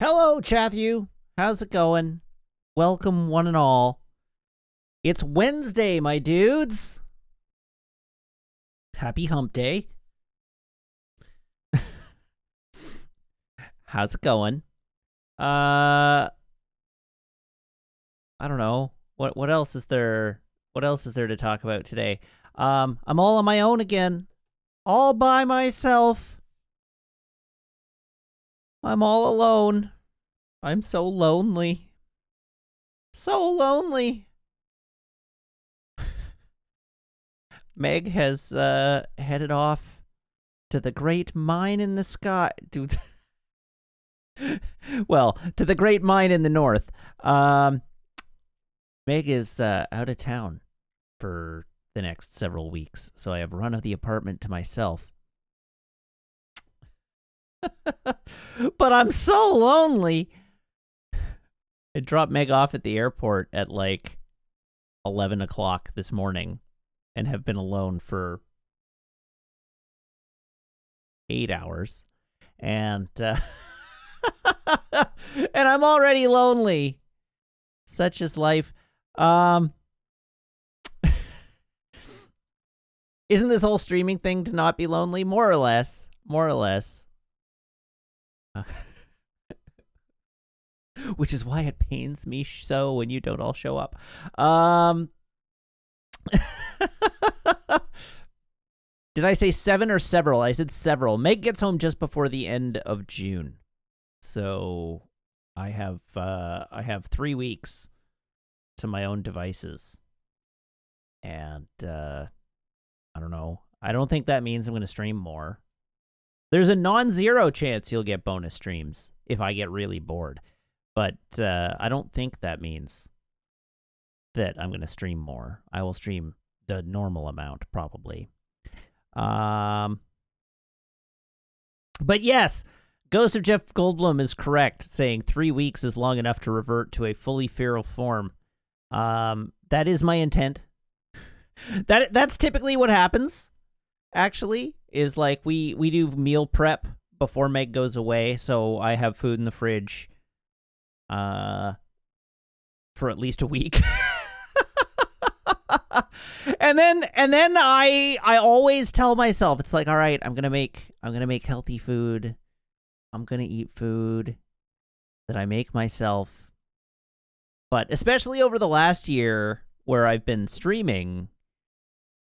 Hello, Chathew. How's it going? Welcome, one and all. It's Wednesday, my dudes. Happy hump day. How's it going? I don't know. What else is there? What else is there to talk about today? I'm all on my own again. All by myself. I'm all alone. I'm so lonely. So lonely. Meg has headed off to the great mine in the sky. Dude. Well, to the great mine in the north. Meg is out of town for the next several weeks, so I have run of the apartment to myself. But I'm so lonely. I dropped Meg off at the airport at like 11 o'clock this morning and have been alone for 8 hours. And and I'm already lonely. Such is life. Isn't this whole streaming thing to not be lonely? More or less. More or less. Which is why it pains me so when you don't all show up. Did I say 7 or several? I said several. Meg gets home just before the end of June. So I have 3 weeks to my own devices. And I don't know. I don't think that means I'm going to stream more. There's a non-zero chance you'll get bonus streams if I get really bored. But I don't think that means that I'm going to stream more. I will stream the normal amount, probably. But yes, Ghost of Jeff Goldblum is correct, saying 3 weeks is long enough to revert to a fully feral form. That is my intent. That's typically what happens, actually, is like we do meal prep before Meg goes away, so I have food in the fridge for at least a week. and then I always tell myself, it's like, all right, I'm gonna make healthy food. I'm gonna eat food that I make myself. But especially over the last year where I've been streaming,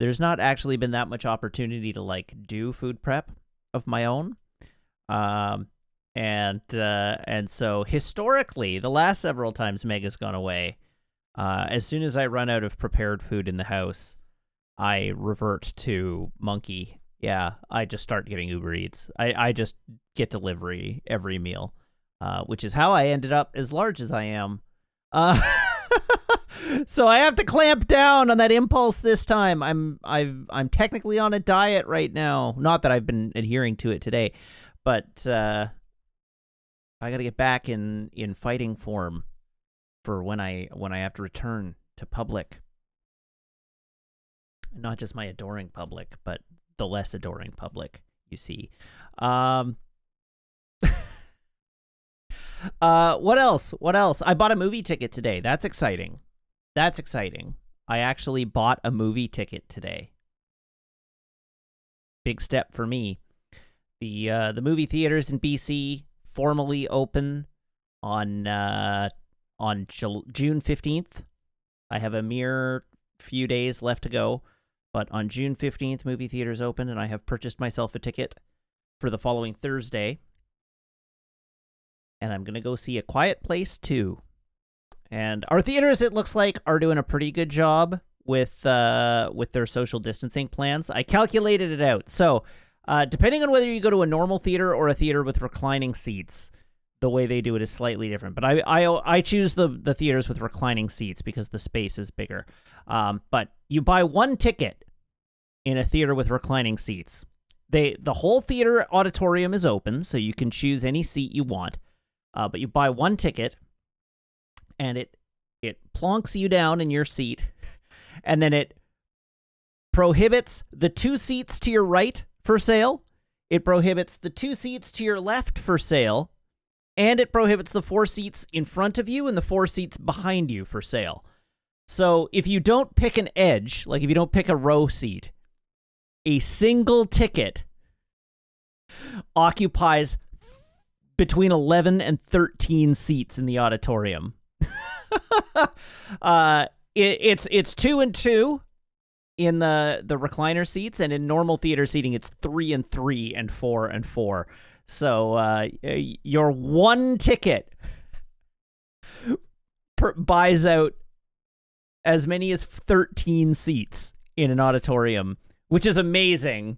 there's not actually been that much opportunity to like do food prep of my own. And so historically, the last several times Meg has gone away, as soon as I run out of prepared food in the house, I revert to Monkey. Yeah, I just start getting Uber Eats. I just get delivery every meal, which is how I ended up as large as I am. So I have to clamp down on that impulse this time. I'm technically on a diet right now. Not that I've been adhering to it today, but I got to get back in fighting form for when I have to return to public. Not just my adoring public, but the less adoring public, you see. What else? I bought a movie ticket today. That's exciting. I actually bought a movie ticket today. Big step for me. The movie theaters in BC formally open on June 15th. I have a mere few days left to go, but on June 15th, movie theaters open, and I have purchased myself a ticket for the following Thursday. And I'm going to go see A Quiet Place 2. And our theaters, it looks like, are doing a pretty good job with their social distancing plans. I calculated it out. So, depending on whether you go to a normal theater or a theater with reclining seats, the way they do it is slightly different. But I choose the theaters with reclining seats because the space is bigger. But you buy one ticket in a theater with reclining seats. The whole theater auditorium is open, so you can choose any seat you want. But you buy one ticket, and it plonks you down in your seat, and then it prohibits the 2 seats to your right for sale. It prohibits the 2 seats to your left for sale, and it prohibits the 4 seats in front of you and the 4 seats behind you for sale. So if you don't pick an edge, like if you don't pick a row seat, a single ticket occupies between 11 and 13 seats in the auditorium. It's 2 and 2 in the recliner seats, and in normal theater seating, it's 3 and 3 and 4 and 4. So your one ticket buys out as many as 13 seats in an auditorium, which is amazing.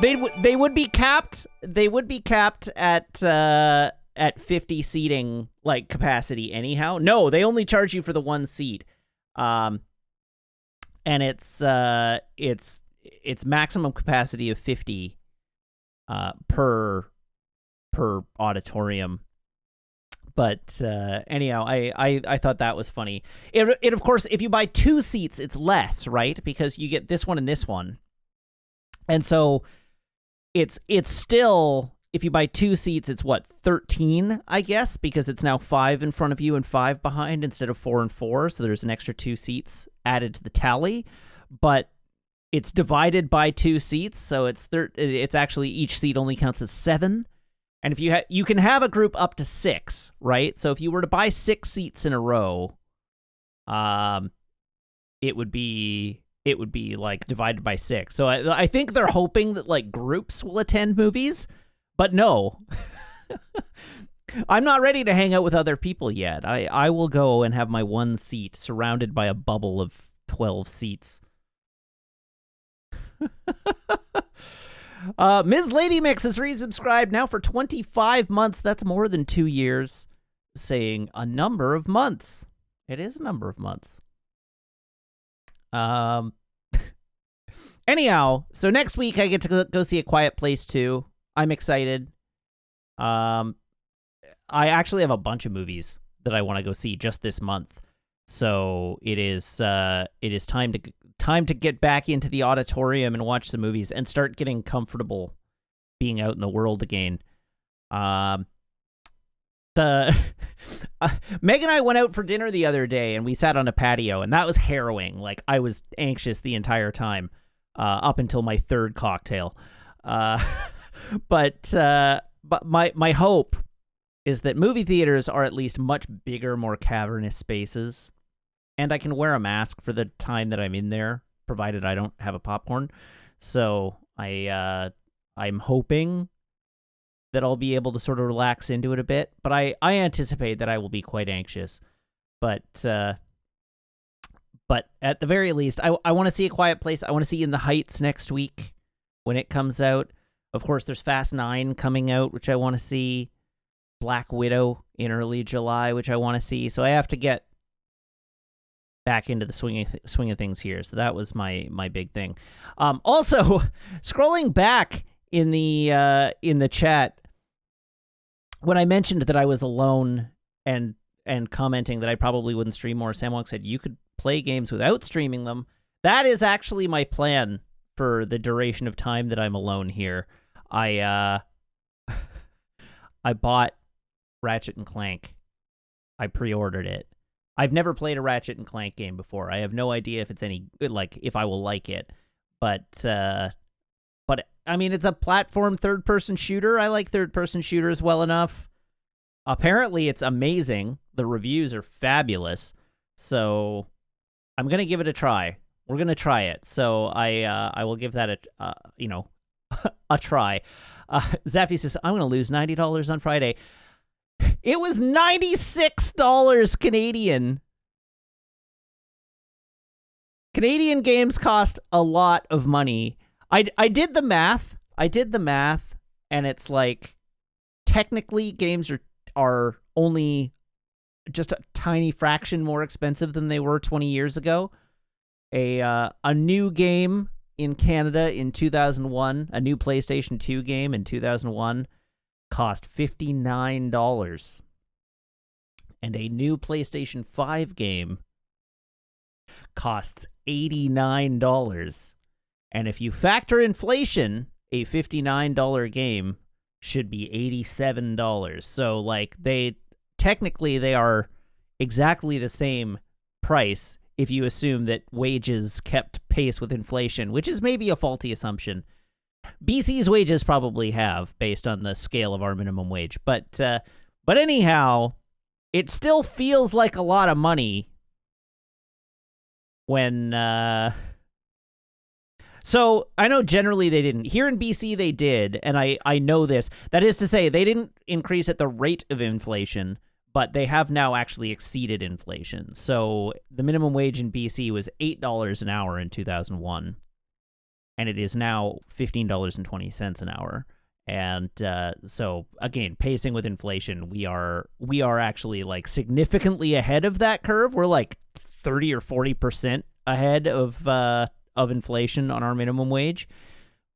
They would be capped. They would be capped at 50 seating like capacity anyhow. No, they only charge you for the one seat. And it's maximum capacity of 50 per auditorium. But anyhow, I thought that was funny. It of course, if you buy 2 seats, it's less, right? Because you get this one and this one. And so it's still, if you buy 2 seats, it's what, 13, I guess, because it's now 5 in front of you and 5 behind instead of 4 and 4. So there's an extra 2 seats added to the tally, but it's divided by 2 seats. So it's actually each seat only counts as 7. And if you can have a group up to 6, right? So if you were to buy 6 seats in a row, it would be like divided by 6. So I think they're hoping that like groups will attend movies, but no. I'm not ready to hang out with other people yet. I will go and have my one seat surrounded by a bubble of 12 seats. Ms. Lady Mix is resubscribed now for 25 months. That's more than 2 years. Saying a number of months. It is a number of months. Anyhow, so next week I get to go see A Quiet Place 2. I'm excited. I actually have a bunch of movies that I want to go see just this month. So it is time to get back into the auditorium and watch some movies and start getting comfortable being out in the world again. Meg and I went out for dinner the other day and we sat on a patio, and that was harrowing. Like, I was anxious the entire time, up until my 3rd cocktail. But my hope is that movie theaters are at least much bigger, more cavernous spaces, and I can wear a mask for the time that I'm in there, provided I don't have a popcorn. So I'm hoping that I'll be able to sort of relax into it a bit, but I anticipate that I will be quite anxious. But at the very least, I want to see A Quiet Place. I want to see In the Heights next week when it comes out. Of course, there's Fast 9 coming out, which I want to see. Black Widow in early July, which I want to see. So I have to get back into the swing of things here. So that was my big thing. Also, scrolling back in the chat, when I mentioned that I was alone and commenting that I probably wouldn't stream more, Samwalk said you could play games without streaming them. That is actually my plan for the duration of time that I'm alone here. I bought Ratchet and Clank. I pre-ordered it. I've never played a Ratchet and Clank game before. I have no idea if it's any good, like if I will like it. But I mean, it's a platform third-person shooter. I like third-person shooters well enough. Apparently, it's amazing. The reviews are fabulous. So I'm gonna give it a try. We're gonna try it. So I will give that a try. Zafty says I'm gonna lose $90 on Friday. It was $96 Canadian. Canadian games cost a lot of money. I did the math. And it's like, technically games are only just a tiny fraction more expensive than they were 20 years ago. A new game in Canada in 2001, a new PlayStation 2 game in 2001, cost $59. And a new PlayStation 5 game costs $89. And if you factor inflation, a $59 game should be $87. So like they are exactly the same price if you assume that wages kept pace with inflation, which is maybe a faulty assumption. BC's wages probably have, based on the scale of our minimum wage. But anyhow, it still feels like a lot of money when... So I know generally they didn't. Here in BC they did, and I know this. That is to say, they didn't increase at the rate of inflation, but they have now actually exceeded inflation. So the minimum wage in BC was $8 an hour in 2001, and it is now $15.20 an hour. And so again, pacing with inflation, we are actually like significantly ahead of that curve. We're like 30 or 40% ahead of inflation on our minimum wage.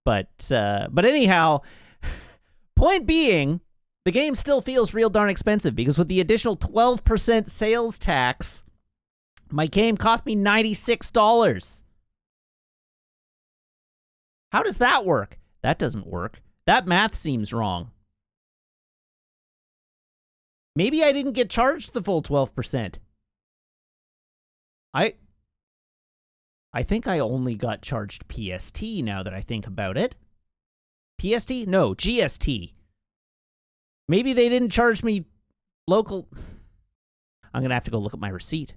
But anyhow, point being, the game still feels real darn expensive because with the additional 12% sales tax, my game cost me $96. How does that work? That doesn't work. That math seems wrong. Maybe I didn't get charged the full 12%. I think I only got charged PST now that I think about it. PST? No, GST. Maybe they didn't charge me local... I'm going to have to go look at my receipt.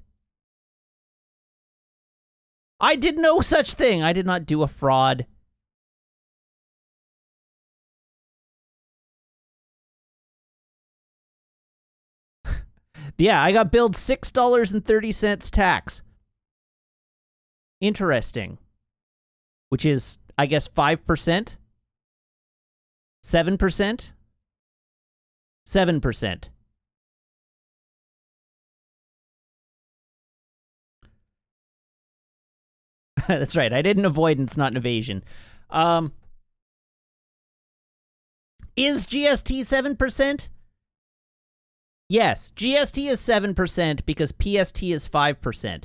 I did no such thing. I did not do a fraud. Yeah, I got billed $6.30 tax. Interesting. Which is, I guess, 5%? 7%? 7%. That's right. I did an avoidance, not an evasion. Is GST 7%? Yes, GST is 7% because PST is 5%.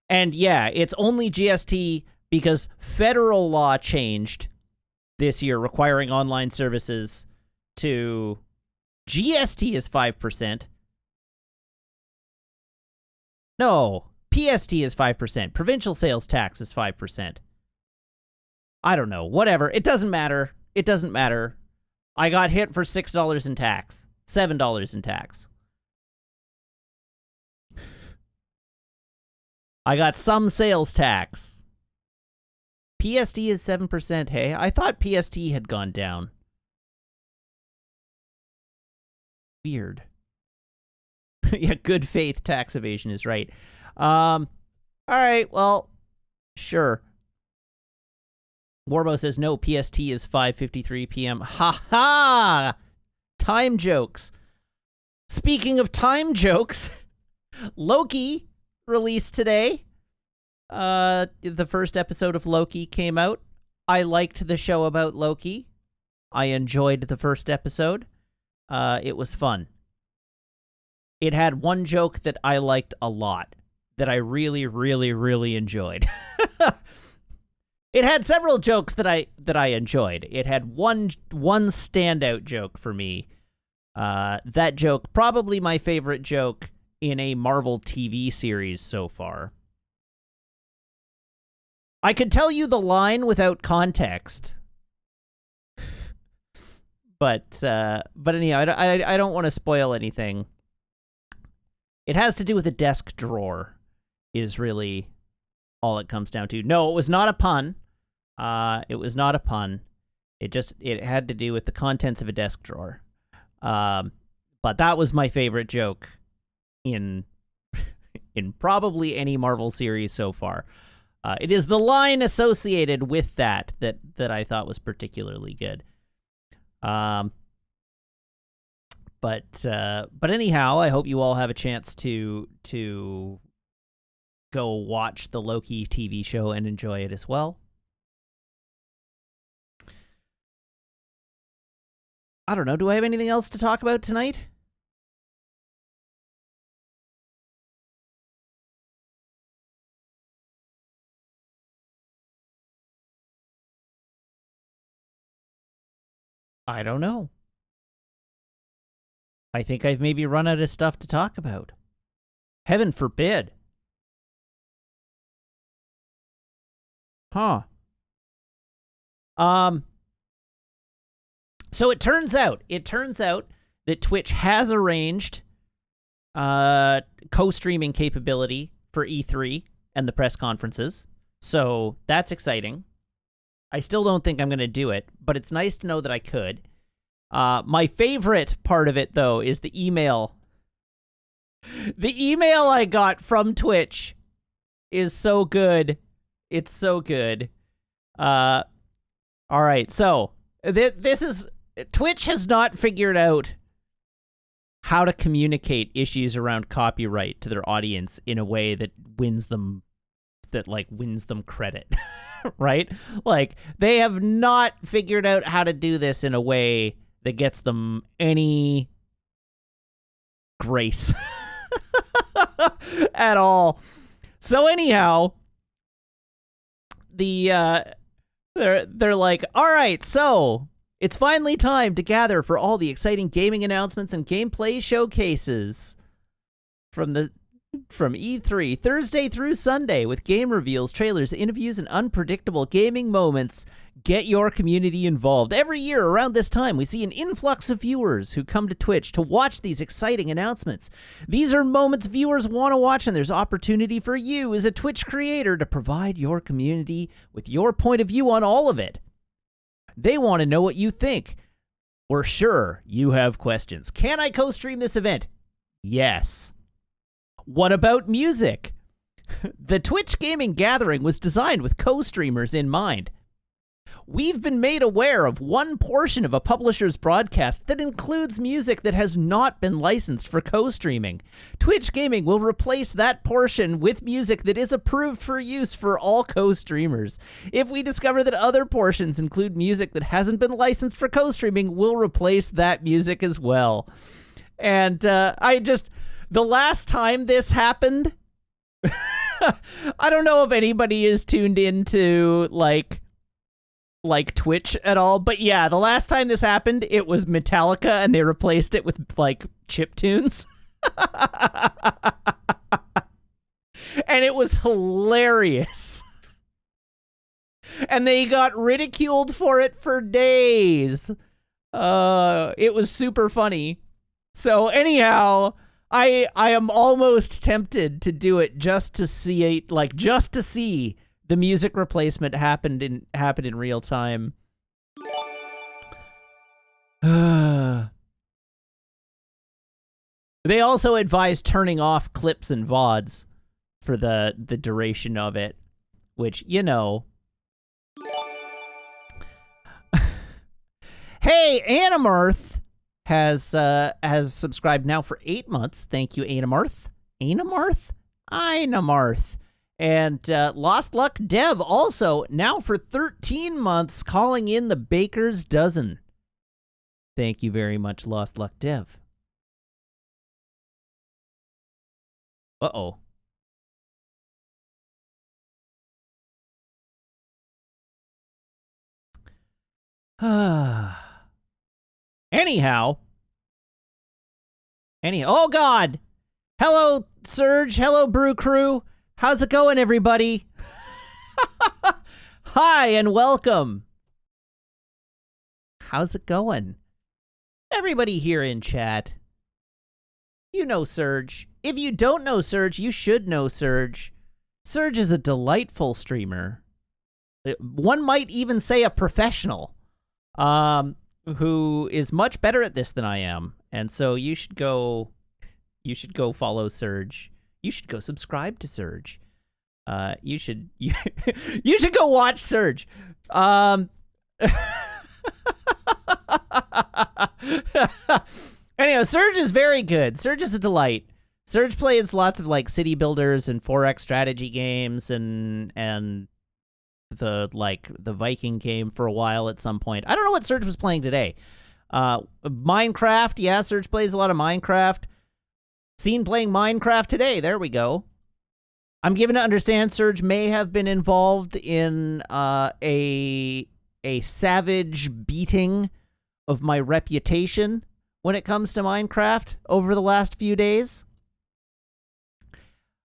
And yeah, it's only GST because federal law changed this year requiring online services to... GST is 5%. No, PST is 5%. Provincial sales tax is 5%. I don't know. Whatever. It doesn't matter. It doesn't matter. I got hit for $6 in tax. $7 in tax. I got some sales tax. PST is 7%, hey? I thought PST had gone down. Weird. Yeah, good faith tax evasion is right. All right, well, sure. Warbo says, no, PST is 5:53 p.m. Ha ha! Time jokes. Speaking of time jokes, Loki released today. The first episode of Loki came out. I liked the show about Loki. I enjoyed the first episode. It was fun. It had one joke that I liked a lot, that I really, really, really enjoyed. It had several jokes that I enjoyed. It had one standout joke for me. That joke, probably my favorite joke in a Marvel TV series so far. I could tell you the line without context. But anyhow, I don't want to spoil anything. It has to do with a desk drawer, is really all it comes down to. No, it was not a pun. It was not a pun. It had to do with the contents of a desk drawer. But that was my favorite joke in probably any Marvel series so far. It is the line associated with that I thought was particularly good. But anyhow, I hope you all have a chance to go watch the Loki TV show and enjoy it as well. I don't know. Do I have anything else to talk about tonight? I don't know. I think I've maybe run out of stuff to talk about. Heaven forbid. Huh. So it turns out that Twitch has arranged co-streaming capability for E3 and the press conferences. So that's exciting. I still don't think I'm going to do it, but it's nice to know that I could. My favorite part of it, though, is the email. The email I got from Twitch is so good. It's so good. All right, so this is... Twitch has not figured out how to communicate issues around copyright to their audience in a way that wins them credit, right? Like, they have not figured out how to do this in a way that gets them any grace at all. So anyhow, they're like, all right, so it's finally time to gather for all the exciting gaming announcements and gameplay showcases from E3, Thursday through Sunday, with game reveals, trailers, interviews, and unpredictable gaming moments. Get your community involved. Every year around this time, we see an influx of viewers who come to Twitch to watch these exciting announcements. These are moments viewers want to watch, and there's opportunity for you as a Twitch creator to provide your community with your point of view on all of it. They want to know what you think. We're sure you have questions. Can I co-stream this event? Yes. What about music? The Twitch gaming gathering was designed with co-streamers in mind. We've been made aware of one portion of a publisher's broadcast that includes music that has not been licensed for co-streaming. Twitch Gaming will replace that portion with music that is approved for use for all co-streamers. If we discover that other portions include music that hasn't been licensed for co-streaming, we'll replace that music as well. And the last time this happened, I don't know if anybody is tuned into like Twitch at all, but yeah, the last time this happened, it was Metallica, and they replaced it with like chiptunes. And it was hilarious. And they got ridiculed for it for days. It was super funny. So anyhow, I am almost tempted to do it just to see the music replacement happened in real time. They also advised turning off clips and VODs for the duration of it, which, you know. Hey, Animarth has subscribed now for 8 months. Thank you, Animarth. Inamarth. And Lost Luck Dev also now for 13 months, calling in the Baker's Dozen. Thank you very much, Lost Luck Dev. Uh-oh. Anyhow. Oh, God. Hello, Surge. Hello, Brew Crew. How's it going, everybody? Hi, and welcome. How's it going? Everybody here in chat. You know Surge. If you don't know Surge, you should know Surge. Surge is a delightful streamer. One might even say a professional, who is much better at this than I am. And so you should go follow Surge. You should go subscribe to Surge. You should go watch Surge. Anyway, Surge is very good. Surge is a delight. Surge plays lots of like city builders and 4X strategy games and the Viking game for a while at some point. I don't know what Surge was playing today. Minecraft, yeah, Surge plays a lot of Minecraft. Seen playing Minecraft today. There we go. I'm given to understand Surge may have been involved in a savage beating of my reputation when it comes to Minecraft over the last few days.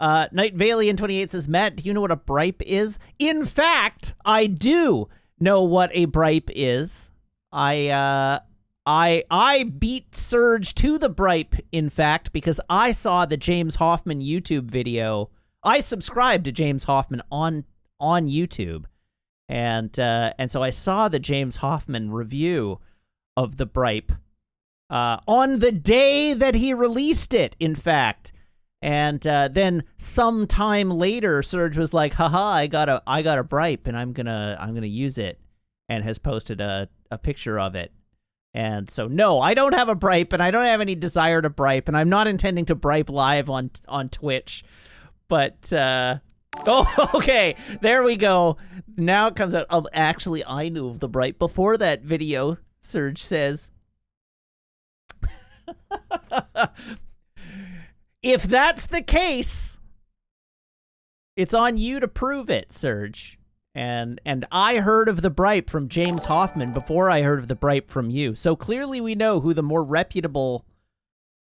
Night Valiant 28 says, Matt, do you know what a bripe is? In fact, I do know what a bripe is. I beat Surge to the bripe, in fact, because I saw the James Hoffman YouTube video. I subscribed to James Hoffman on YouTube, and so I saw the James Hoffman review of the bripe on the day that he released it, in fact. And then sometime later, Surge was like, haha, I got a bripe, and I'm gonna use it, and has posted a picture of it. And so, no, I don't have a bripe, and I don't have any desire to bripe, and I'm not intending to bripe live on Twitch. But, oh, okay, there we go. Now it comes out. Oh, actually, I knew of the bripe before that video, Surge says. If that's the case, it's on you to prove it, Surge. And I heard of the bripe from James Hoffman before I heard of the bripe from you. So clearly we know who the more reputable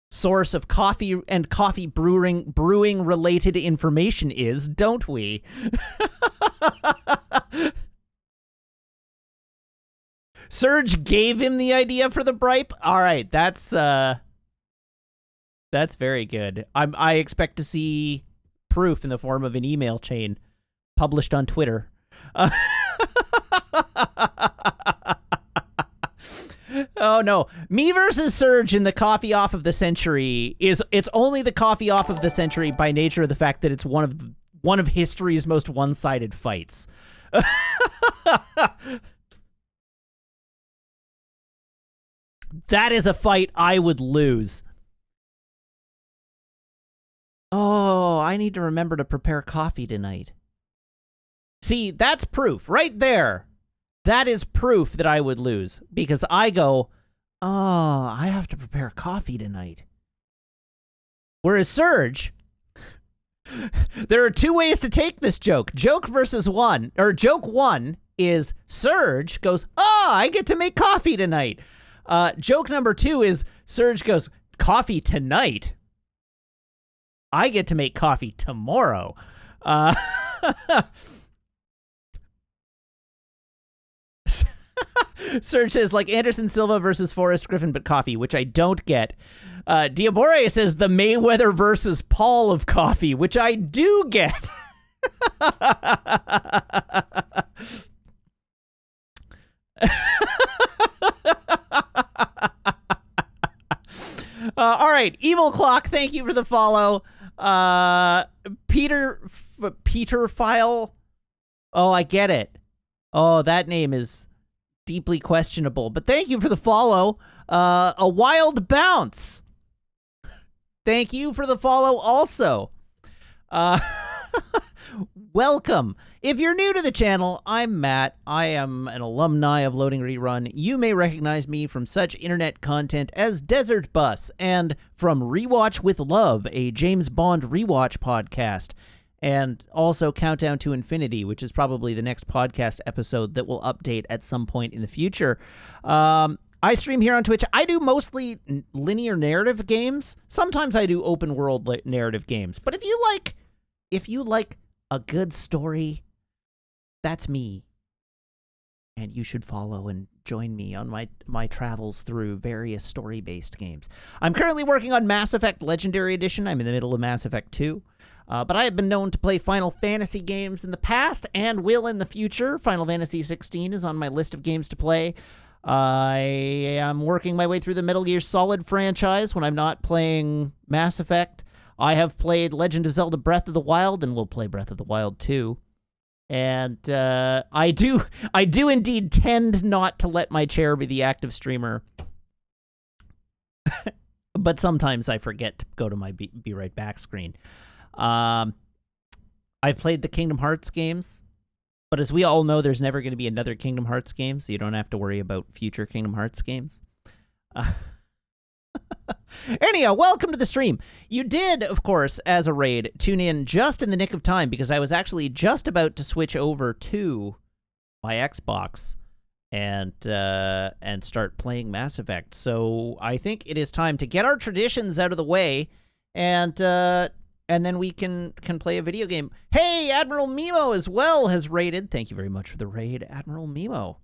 source of coffee and coffee brewing related information is, don't we? Surge gave him the idea for the bripe. All right, that's very good. I expect to see proof in the form of an email chain published on Twitter. Oh no, me versus Surge in the coffee off of the century it's only the coffee off of the century by nature of the fact that it's one of history's most one-sided fights. That is a fight I would lose. Oh, I need to remember to prepare coffee tonight. See, that's proof right there. That is proof that I would lose because I go, oh, I have to prepare coffee tonight. Whereas Surge, there are two ways to take this joke. Joke one is Surge goes, oh, I get to make coffee tonight. Joke number two is Surge goes, coffee tonight? I get to make coffee tomorrow. Surge says, like Anderson Silva versus Forrest Griffin, but coffee, which I don't get. Diabore says the Mayweather versus Paul of coffee, which I do get. All right, Evil Clock, thank you for the follow. Peter File. Oh, I get it. Oh, that name is deeply questionable, but thank you for the follow. A Wild Bounce. Thank you for the follow also. Welcome. If you're new to the channel, I'm Matt. I am an alumni of Loading Rerun. You may recognize me from such internet content as Desert Bus and from Rewatch with Love, a James Bond rewatch podcast, and also Countdown to Infinity, which is probably the next podcast episode that will update at some point in the future. I stream here on Twitch. I do mostly linear narrative games. Sometimes I do open world narrative games. But if you like a good story, that's me. And you should follow and join me on my travels through various story-based games. I'm currently working on Mass Effect Legendary Edition. I'm in the middle of Mass Effect 2. But I have been known to play Final Fantasy games in the past and will in the future. Final Fantasy 16 is on my list of games to play. I am working my way through the Metal Gear Solid franchise when I'm not playing Mass Effect. I have played Legend of Zelda Breath of the Wild and will play Breath of the Wild 2. And I do indeed tend not to let my chair be the active streamer. But sometimes I forget to go to my be right back screen. I've played the Kingdom Hearts games, but as we all know, there's never going to be another Kingdom Hearts game, so you don't have to worry about future Kingdom Hearts games. Anyhow, welcome to the stream. You did, of course, as a raid, tune in just in the nick of time because I was actually just about to switch over to my Xbox and start playing Mass Effect. So I think it is time to get our traditions out of the way, and then we can play a video game. Hey, Admiral Mimo as well has raided. Thank you very much for the raid, Admiral Mimo.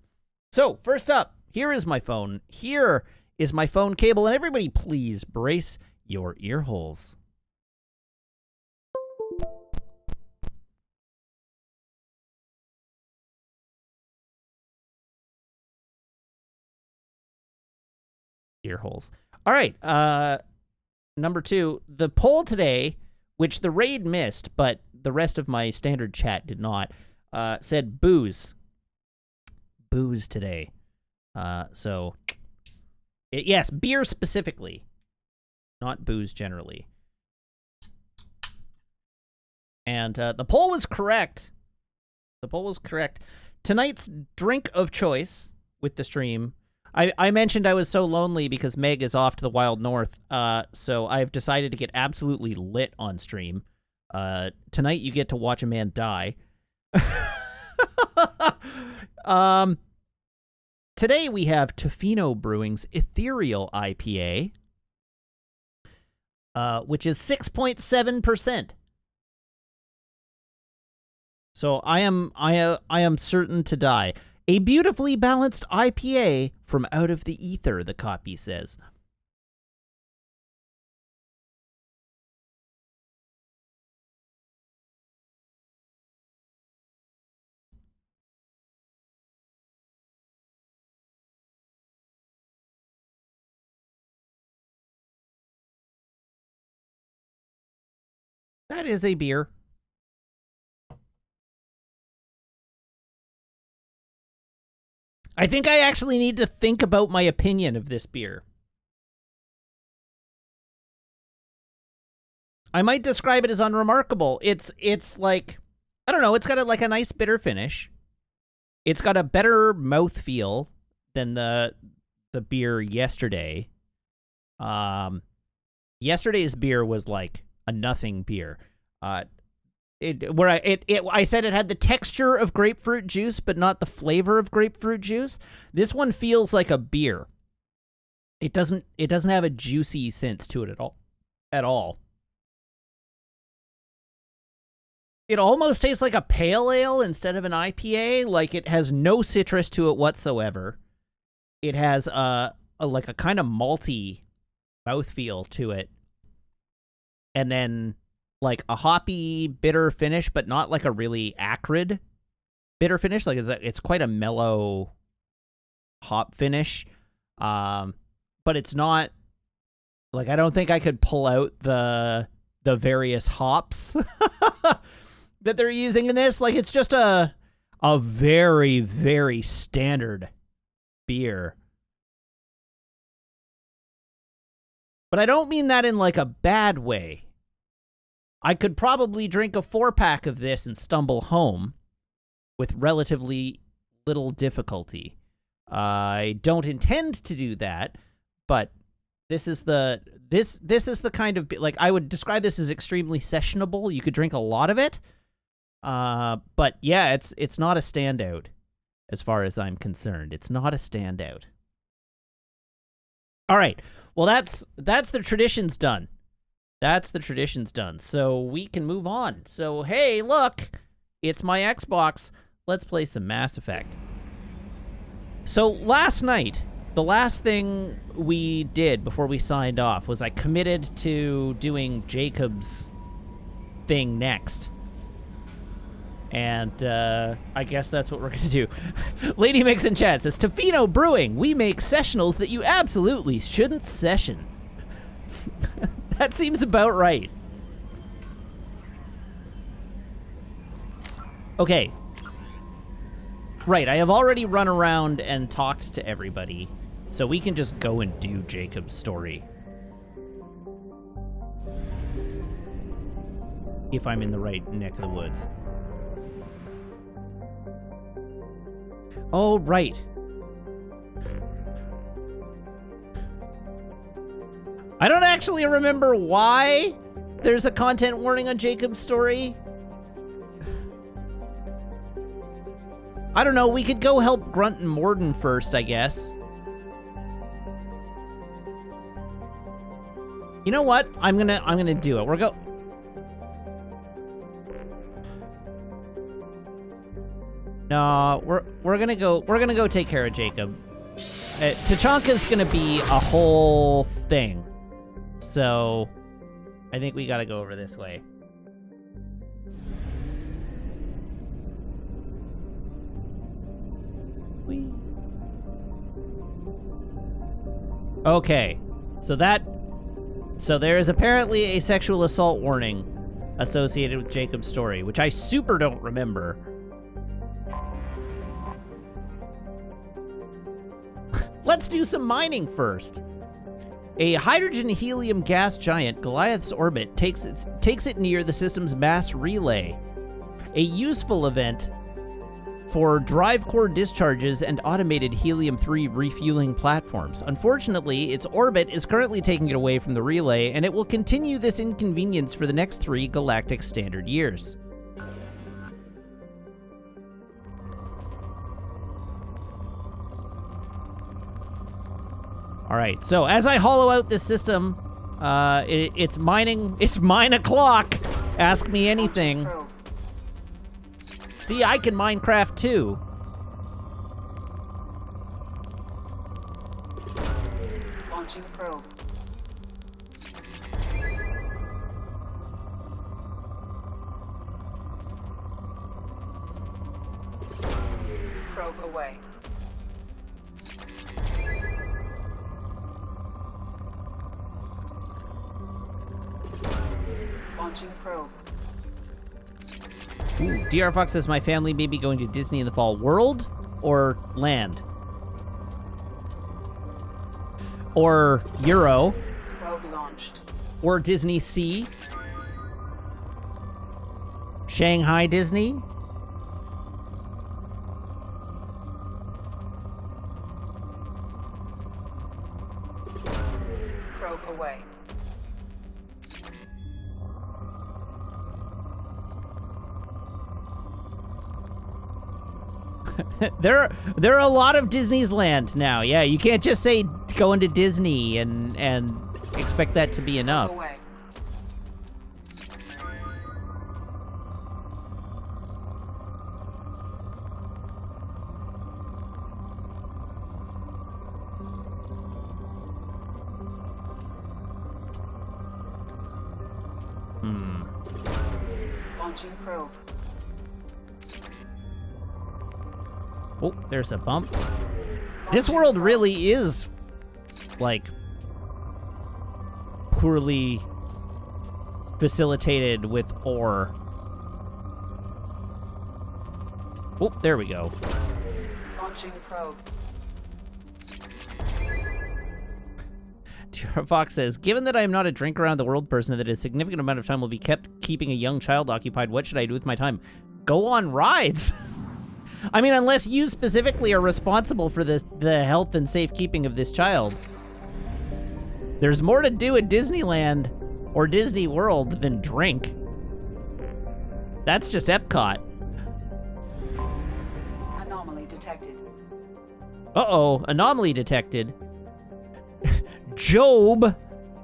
So first up, here is my phone. Here is my phone cable, and everybody please brace your ear holes. Ear holes. All right. Number 2, the poll today, which the raid missed, but the rest of my standard chat did not, said booze. Booze today. Yes, beer specifically, not booze generally. And the poll was correct. The poll was correct. Tonight's drink of choice with the stream, I mentioned I was so lonely because Meg is off to the Wild North, so I've decided to get absolutely lit on stream. Tonight you get to watch a man die. Today we have Tofino Brewing's Ethereal IPA, which is 6.7%. So I am certain to die. A beautifully balanced IPA from out of the ether, the copy says. That is a beer. I think I actually need to think about my opinion of this beer. I might describe it as unremarkable. It's like, I don't know, it's got a nice bitter finish. It's got a better mouthfeel than the beer yesterday. Yesterday's beer was like a nothing beer. I said it had the texture of grapefruit juice, but not the flavor of grapefruit juice. This one feels like a beer. It doesn't have a juicy sense to it at all. It almost tastes like a pale ale instead of an IPA. Like, it has no citrus to it whatsoever. It has a kind of malty mouthfeel to it. And then like a hoppy, bitter finish, but not like a really acrid bitter finish. Like it's quite a mellow hop finish. But it's not like, I don't think I could pull out the various hops that they're using in this. Like, it's just a very, very standard beer. But I don't mean that in like a bad way. I could probably drink a 4-pack of this and stumble home with relatively little difficulty. I don't intend to do that, but this is the kind of, like, I would describe this as extremely sessionable. You could drink a lot of it. But yeah, it's not a standout as far as I'm concerned. It's not a standout. All right. Well, that's the traditions done. That's the traditions done. So we can move on. So, hey, look, it's my Xbox. Let's play some Mass Effect. So last night, the last thing we did before we signed off was I committed to doing Jacob's thing next. And I guess that's what we're going to do. Lady Mix in chat says, Tofino Brewing, we make sessionals that you absolutely shouldn't session. That seems about right. Okay. Right, I have already run around and talked to everybody, so we can just go and do Jacob's story. If I'm in the right neck of the woods. Oh, right. I don't actually remember why there's a content warning on Jacob's story. I don't know, we could go help Grunt and Morden first, I guess. You know what? I'm gonna do it. No, we're gonna go take care of Jacob. Tachanka's gonna be a whole thing. So I think we gotta go over this way. Okay. So there is apparently a sexual assault warning associated with Jacob's story, which I super don't remember. Let's do some mining first. A hydrogen-helium gas giant, Goliath's orbit, takes it near the system's mass relay, a useful event for drive core discharges and automated helium-3 refueling platforms. Unfortunately, its orbit is currently taking it away from the relay, and it will continue this inconvenience for the next 3 galactic standard years. All right, so as I hollow out this system, it's mining. It's mine o'clock. Ask me anything. See, I can Minecraft too. Launching probe. Probe away. Launching probe. Ooh, DR Fox says my family may be going to Disney in the fall. World or land? Or Euro? Probe launched. Or Disney Sea? Shanghai Disney? Probe away. There are a lot of Disney's land now. Yeah, you can't just say going to Disney and expect that to be enough. Away. Launching probe. Oh, there's a bump. This world really is, like, poorly facilitated with ore. Oh, there we go. Launching probe. Fox says, given that I am not a drink around the world person and that a significant amount of time will be kept keeping a young child occupied, what should I do with my time? Go on rides! I mean, unless you specifically are responsible for the health and safekeeping of this child. There's more to do at Disneyland or Disney World than drink. That's just Epcot. Anomaly detected. Uh-oh, anomaly detected. Job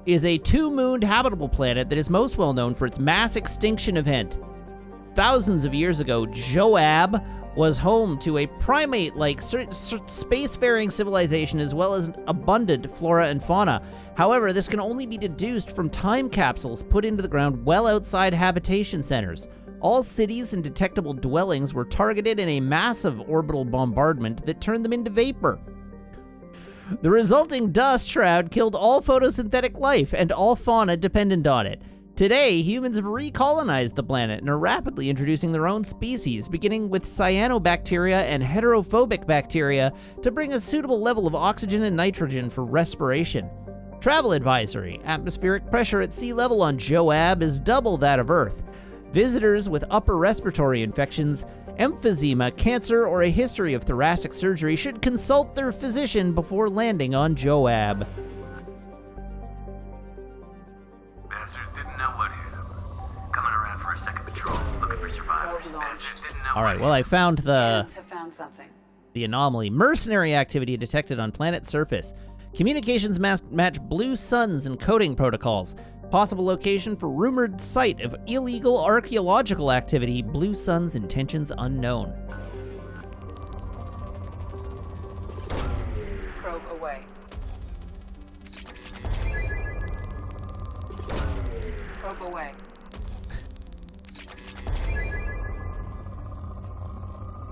is a 2-mooned habitable planet that is most well known for its mass extinction event. Thousands of years ago, Joab was home to a primate-like spacefaring civilization as well as abundant flora and fauna. However, this can only be deduced from time capsules put into the ground well outside habitation centers. All cities and detectable dwellings were targeted in a massive orbital bombardment that turned them into vapor. The resulting dust shroud killed all photosynthetic life and all fauna dependent on it. Today, humans have recolonized the planet and are rapidly introducing their own species, beginning with cyanobacteria and heterophobic bacteria to bring a suitable level of oxygen and nitrogen for respiration. Travel advisory: atmospheric pressure at sea level on Joab is double that of Earth. Visitors with upper respiratory infections, emphysema, cancer, or a history of thoracic surgery should consult their physician before landing on Joab. Bastards didn't know what hit them. Coming around Looking for a second patrol. Looking for survivors. Probe launched. Didn't know All right, well, I found Scans have found something. the anomaly. Mercenary activity detected on planet surface. Communications match blue suns and coding protocols. Possible location for rumored site of illegal archaeological activity. Blue suns intentions unknown. Probe away. Probe away.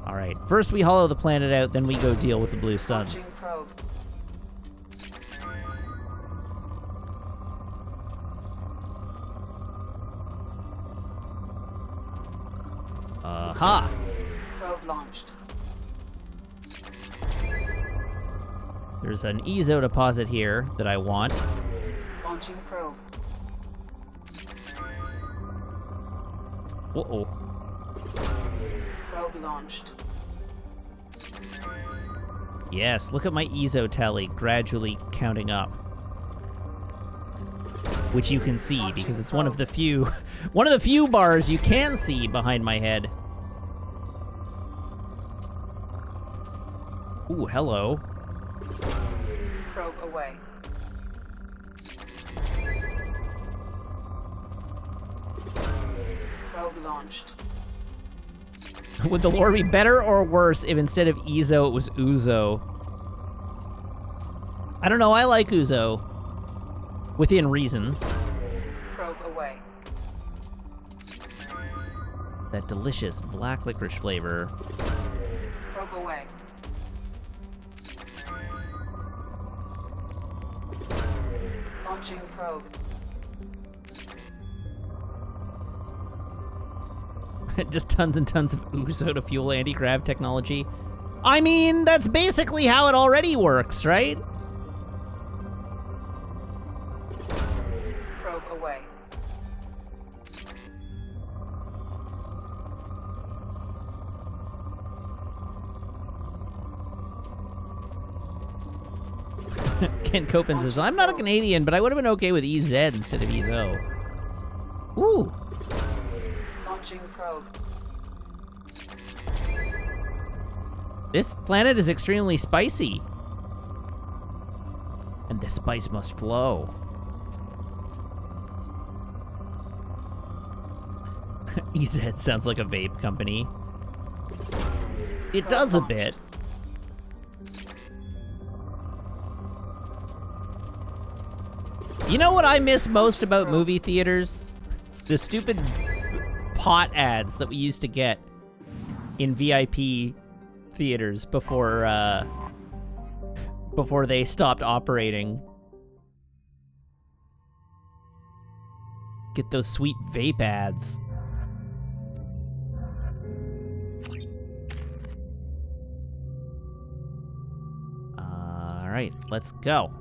All right, first we hollow the planet out, then we go deal with the blue suns. Launching probe. Aha! Probe launched. There's an Ezo deposit here that I want. Launching probe. Uh-oh. Probe launched. Yes, look at my Ezo tally gradually counting up. Which you can see because it's one of the few bars you can see behind my head. Ooh, hello. Probe away. Probe launched. Would the lore be better or worse if instead of Ezo it was Uzo? I don't know, I like Uzo. Within reason. Probe away. That delicious black licorice flavor. Probe away. Launching probe. Just tons and tons of Uzo to fuel anti-grav technology. I mean, that's basically how it already works, right? Probe away. Ken Copen says, I'm not a Canadian, but I would have been okay with EZ instead of Ezo. Ooh. Launching probe. This planet is extremely spicy. And the spice must flow. EZ sounds like a vape company. It does a bit. You know what I miss most about movie theaters? The stupid pot ads that we used to get in VIP theaters before they stopped operating. Get those sweet vape ads. All right, let's go.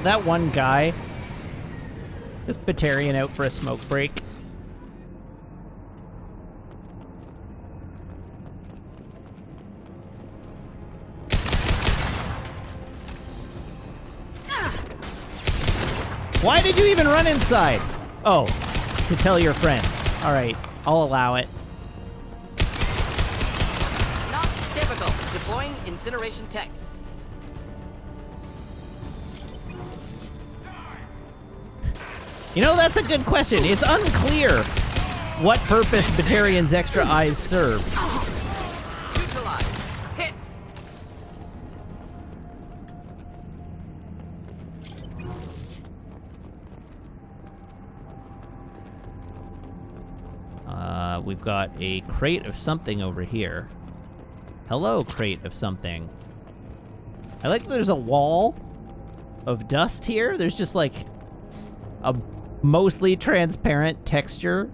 That one guy, just Batarian out for a smoke break. Why did you even run inside? Oh, to tell your friends. All right, I'll allow it. Not typical. Deploying incineration tech. You know, that's a good question. It's unclear what purpose Batarian's extra eyes serve. Neutralize. Hit. We've got a crate of something over here. Hello, crate of something. I like that there's a wall of dust here. There's just like a mostly transparent texture.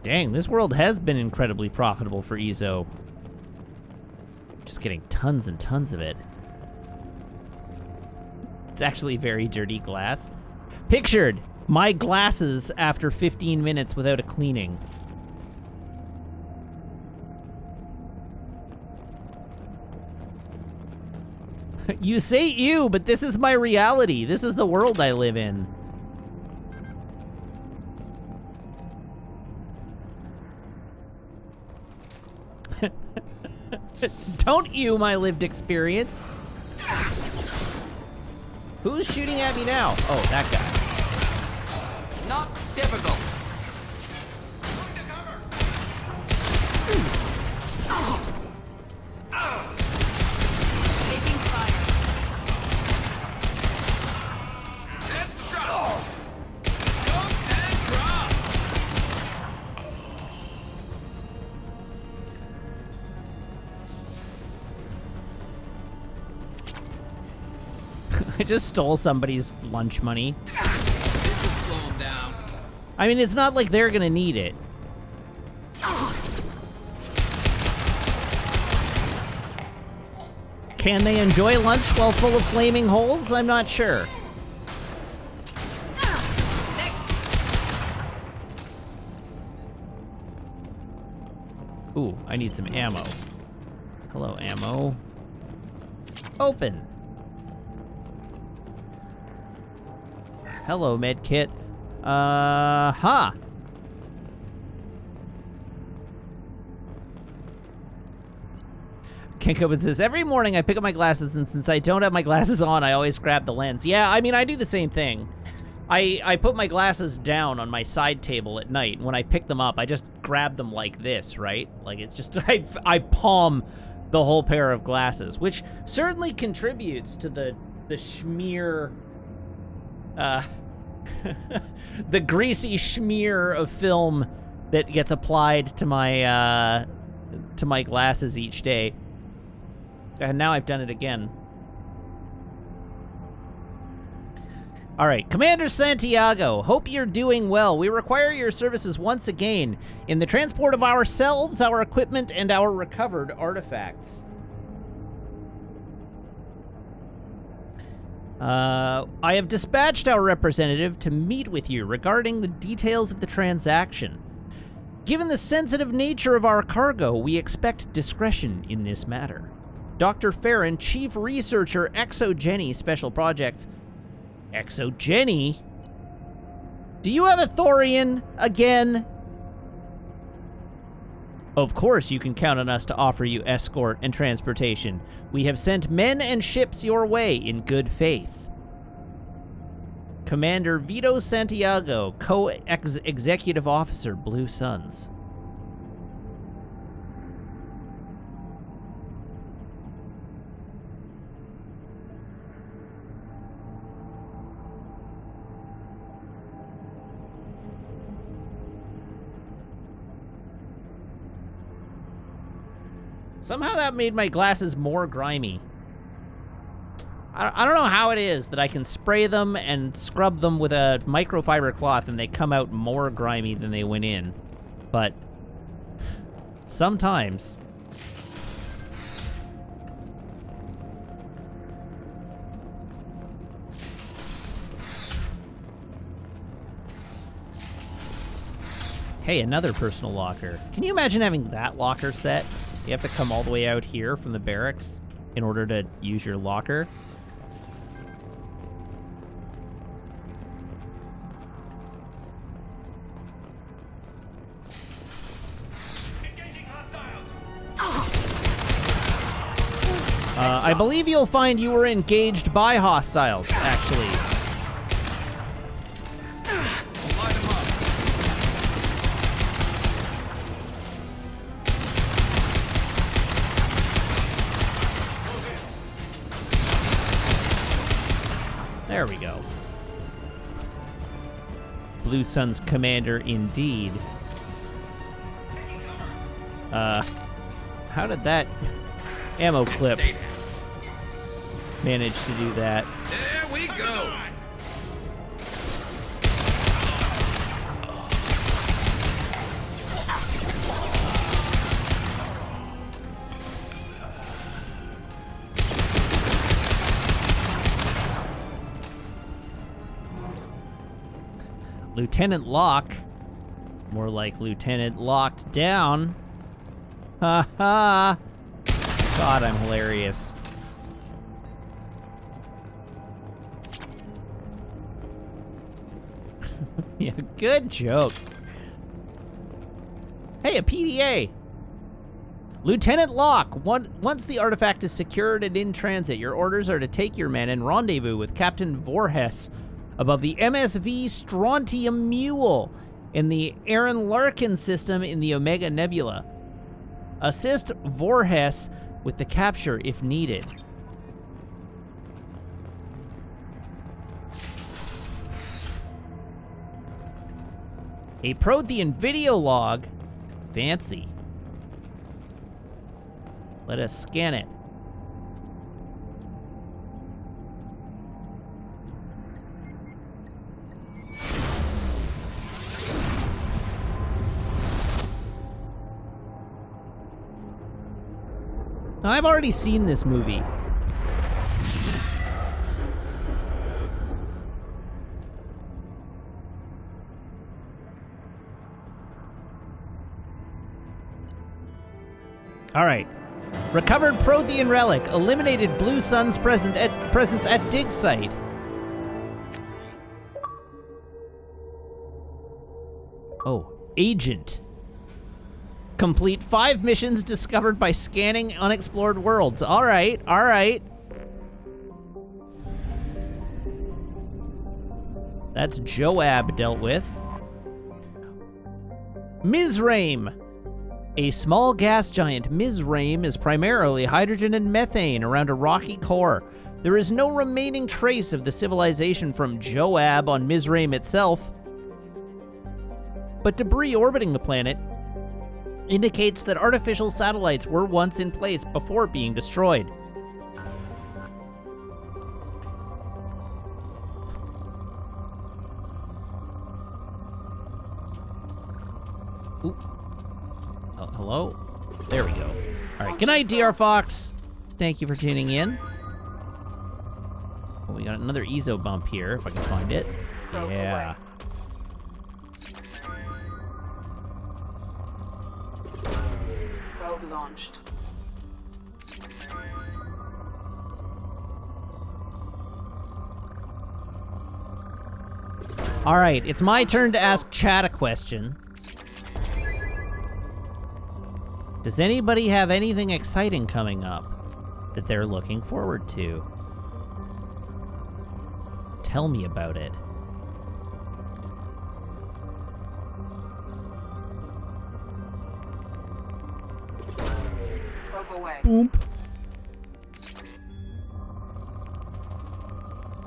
Dang, this world has been incredibly profitable for Ezo. Just getting tons and tons of it. It's actually very dirty glass. Pictured my glasses after 15 minutes without a cleaning. You say ew, but this is my reality. This is the world I live in. Don't ew my lived experience. Who's shooting at me now? Oh, that guy. Not difficult. Taking fire. Headshot! Scope and drop! I just stole somebody's lunch money. This should slow him down. I mean, it's not like they're gonna need it. Can they enjoy lunch while full of flaming holes? I'm not sure. Ooh, I need some ammo. Hello, ammo. Open. Hello, medkit. Huh. Kenko says, every morning I pick up my glasses, and since I don't have my glasses on, I always grab the lens. Yeah, I mean, I do the same thing. I put my glasses down on my side table at night. When I pick them up, I just grab them like this, right? Like, it's just, I palm the whole pair of glasses, which certainly contributes to the schmear, the greasy schmear of film that gets applied to my glasses each day. And now I've done it again. All right, Commander Santiago, hope you're doing well. We require your services once again in the transport of ourselves, our equipment, and our recovered artifacts. I have dispatched our representative to meet with you regarding the details of the transaction. Given the sensitive nature of our cargo, we expect discretion in this matter. Dr. Farron, Chief Researcher, ExoGeni Special Projects. ExoGeni? Do you have a Thorian again? Of course you can count on us to offer you escort and transportation. We have sent men and ships your way in good faith. Commander Vito Santiago, Co-Executive Officer, Blue Suns. Somehow that made my glasses more grimy. I don't know how it is that I can spray them and scrub them with a microfiber cloth and they come out more grimy than they went in. But sometimes. Hey, another personal locker. Can you imagine having that locker set? You have to come all the way out here from the barracks in order to use your locker. I believe you'll find you were engaged by hostiles, actually. Light him up. There we go. Blue Sun's commander indeed. How did that ammo clip Stay down. manage to do that? There we go. Lieutenant Locke. More like Lieutenant Locked Down. Ha ha. God, I'm hilarious. Yeah, good joke. Hey, a PDA. Lieutenant Locke, once the artifact is secured and in transit, your orders are to take your men and rendezvous with Captain Voorhis above the MSV Strontium Mule in the Aaron Larkin system in the Omega Nebula. Assist Voorhis with the capture if needed. A Prothean video log. Fancy. Let us scan it. I've already seen this movie. All right. Recovered Prothean relic. Eliminated Blue Sun's presence at dig site. Oh, agent. Complete 5 missions discovered by scanning unexplored worlds. All right, all right. That's Joab dealt with. Mizraim. A small gas giant, Mizraim is primarily hydrogen and methane around a rocky core. There is no remaining trace of the civilization from Joab on Mizraim itself, but debris orbiting the planet indicates that artificial satellites were once in place before being destroyed. Ooh. Hello? There we go. All right, good night, DR Fox. Thank you for tuning in. Oh, we got another EZO bump here, if I can find it. Yeah. Probe launched. All right, it's my turn to ask chat a question. Does anybody have anything exciting coming up that they're looking forward to? Tell me about it. Probe away. Boom.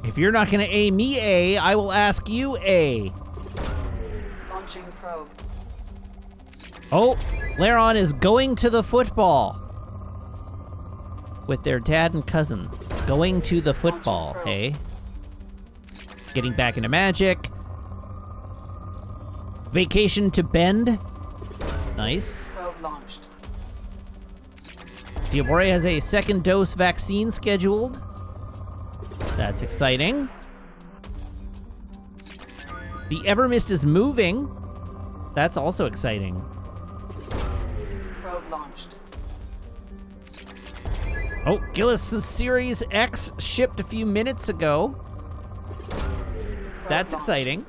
If you're not gonna A me A, I will ask you A. Launching probe. Oh, Laron is going to the football with their dad and cousin. Going to the football, hey? Getting back into magic. Vacation to Bend. Nice. Probe launched. Diabore has a second dose vaccine scheduled. That's exciting. The Evermist is moving. That's also exciting. Probe launched. Oh, Gillis' Series X shipped a few minutes ago. That's launched. exciting.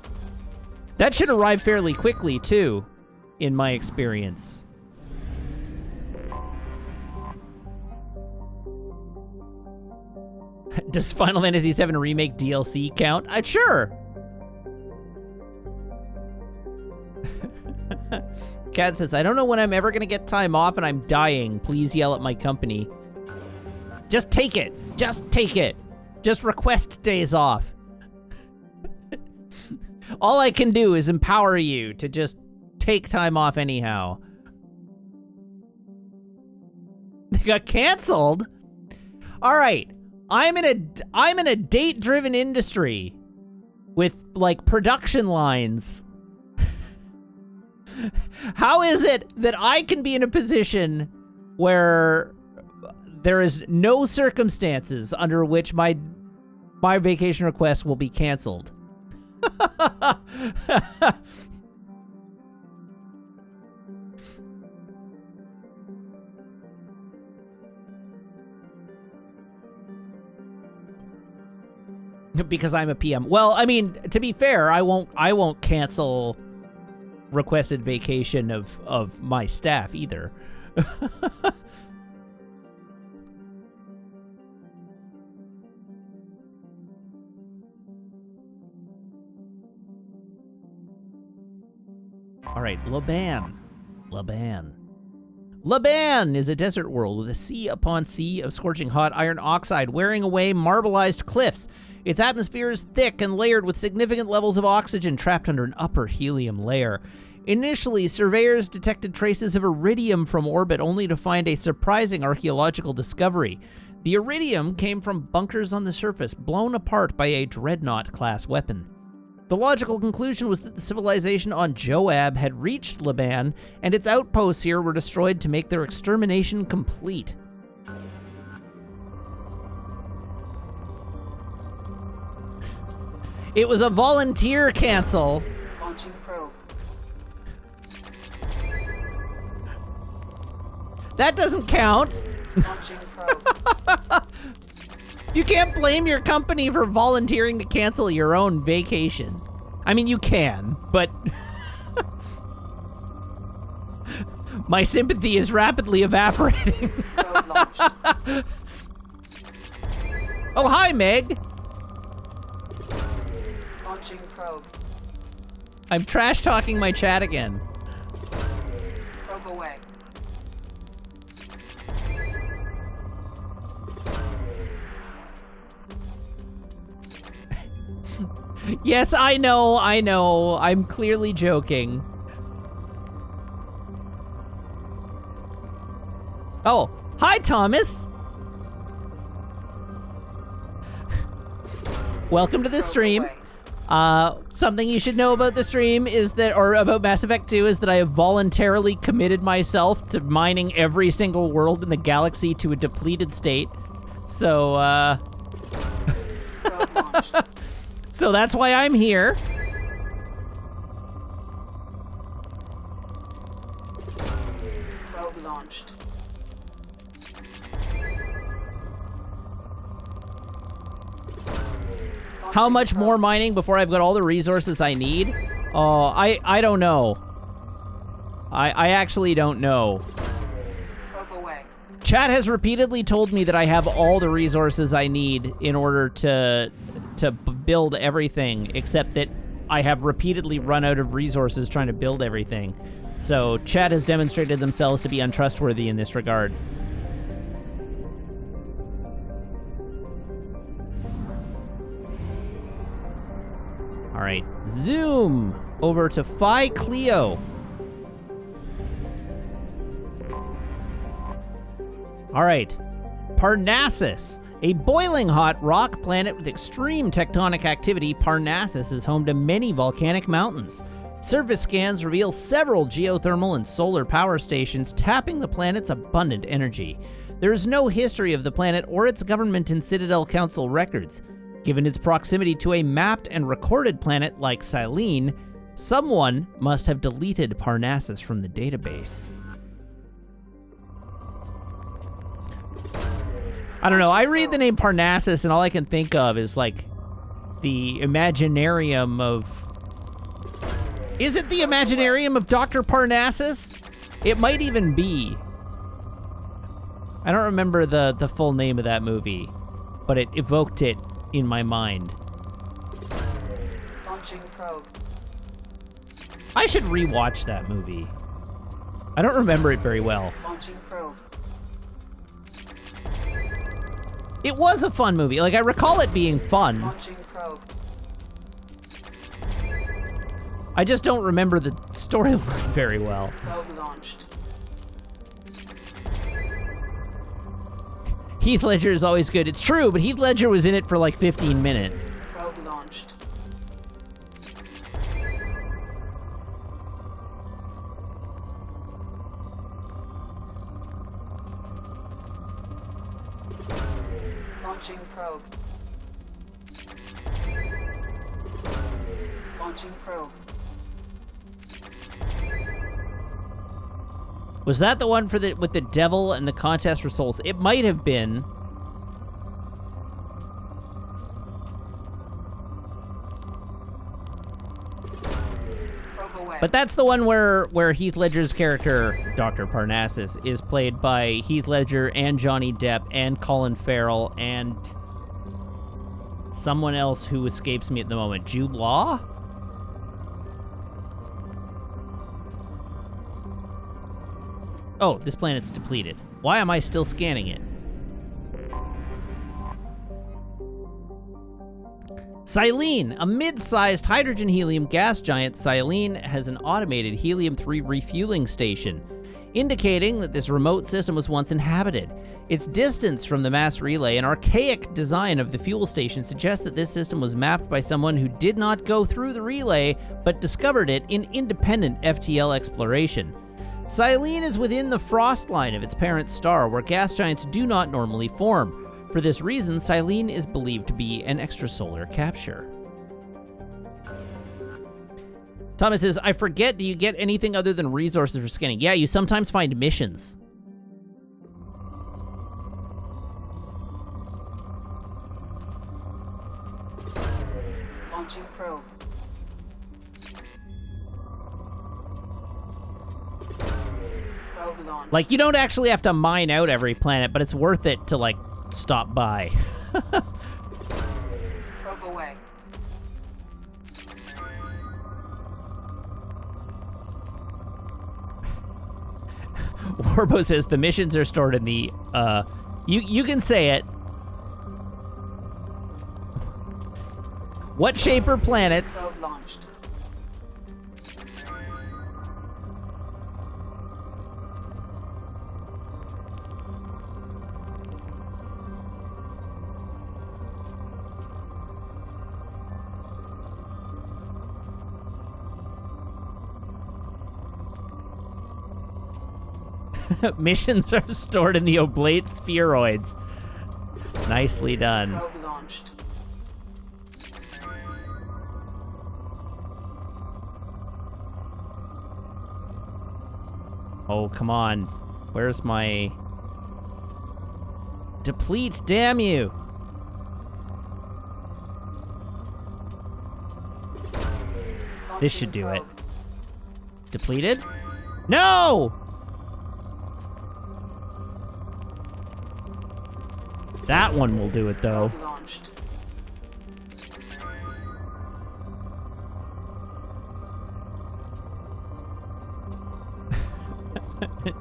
That should arrive fairly quickly, too, in my experience. Does Final Fantasy VII Remake DLC count? Sure. Kat says, I don't know when I'm ever going to get time off and I'm dying. Please yell at my company. Just take it. Just take it. Just request days off. All I can do is empower you to just take time off anyhow. They got canceled? All right. I'm in a date-driven industry with like production lines. How is it that I can be in a position where there is no circumstances under which my vacation request will be canceled? Because I'm a PM. Well, I mean, to be fair, I won't cancel requested vacation of my staff either. All right, Laban. Laban is a desert world with a sea upon sea of scorching hot iron oxide wearing away marbleized cliffs. Its atmosphere is thick and layered with significant levels of oxygen trapped under an upper helium layer. Initially, surveyors detected traces of iridium from orbit, only to find a surprising archaeological discovery. The iridium came from bunkers on the surface, blown apart by a Dreadnought-class weapon. The logical conclusion was that the civilization on Joab had reached Laban, and its outposts here were destroyed to make their extermination complete. It was a volunteer cancel. Launching probe. That doesn't count. Launching probe. You can't blame your company for volunteering to cancel your own vacation. I mean, you can, but my sympathy is rapidly evaporating. Probe launched. Oh, hi, Meg. Launching probe. I'm trash-talking my chat again. Probe away. Yes, I know. I'm clearly joking. Oh, hi, Thomas. Welcome to the stream. Something you should know about the stream is that, or about Mass Effect 2, is that I have voluntarily committed myself to mining every single world in the galaxy to a depleted state. So, Probe launched. so that's why I'm here. Probe launched. How Launching much probe. more mining before I've got all the resources I need? Oh, I don't know. I actually don't know. Probe away. Chat has repeatedly told me that I have all the resources I need in order to build everything, except that I have repeatedly run out of resources trying to build everything. So chat has demonstrated themselves to be untrustworthy in this regard. All right, zoom over to Phi Cleo. All right, Parnassus. A boiling hot rock planet with extreme tectonic activity, Parnassus is home to many volcanic mountains. Surface scans reveal several geothermal and solar power stations tapping the planet's abundant energy. There is no history of the planet or its government in Citadel Council records. Given its proximity to a mapped and recorded planet like Silene, someone must have deleted Parnassus from the database. I don't know, I read the name Parnassus and all I can think of is like the Imaginarium of... Is it the Imaginarium of Dr. Parnassus? It might even be. I don't remember the full name of that movie, but it evoked it in my mind. Launching probe. I should rewatch that movie. I don't remember it very well. Launching probe. It was a fun movie. Like, I recall it being fun. Launching probe. I just don't remember the storyline very well. Probe launched. Heath Ledger is always good. It's true, but Heath Ledger was in it for like 15 minutes. Probe launched. Launching probe. Launching probe. Was that the one with the devil and the contest for souls? It might have been. Probe away. But that's the one where Heath Ledger's character, Dr. Parnassus, is played by Heath Ledger and Johnny Depp and Colin Farrell and someone else who escapes me at the moment. Jude Law? Oh, this planet's depleted. Why am I still scanning it? Silene, a mid-sized hydrogen-helium gas giant, Silene has an automated helium-3 refueling station, indicating that this remote system was once inhabited. Its distance from the mass relay and archaic design of the fuel station suggests that this system was mapped by someone who did not go through the relay, but discovered it in independent FTL exploration. Silene is within the frost line of its parent star, where gas giants do not normally form. For this reason, Silene is believed to be an extrasolar capture. Thomas says, I forget, do you get anything other than resources for scanning? Yeah, you sometimes find missions. Launching probe. Probe launched. Like, you don't actually have to mine out every planet, but it's worth it to, like, stop by. Probe away. Warbo says the missions are stored in the, you can say it. What shape are planets? Probe launched. Missions are stored in the oblate spheroids. Nicely done. Probe launched. Oh, come on. Where's my... Deplete, damn you! This should do it. Depleted? No! That one will do it, though. Probe launched.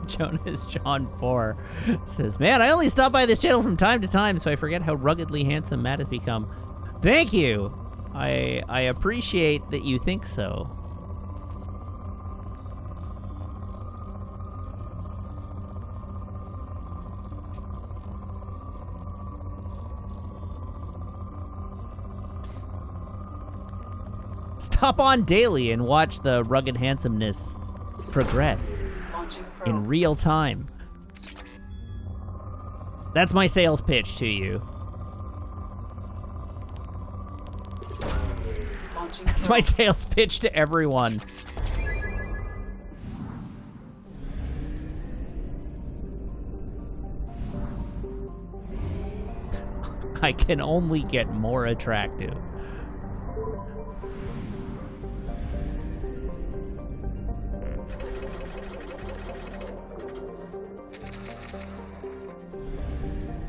Jonas John 4 says, man, I only stop by this channel from time to time, so I forget how ruggedly handsome Matt has become. Thank you! I appreciate that you think so. Stop on daily and watch the rugged handsomeness progress Launching in probe. real time. That's my sales pitch to you. Launching That's probe. my sales pitch to everyone. I can only get more attractive.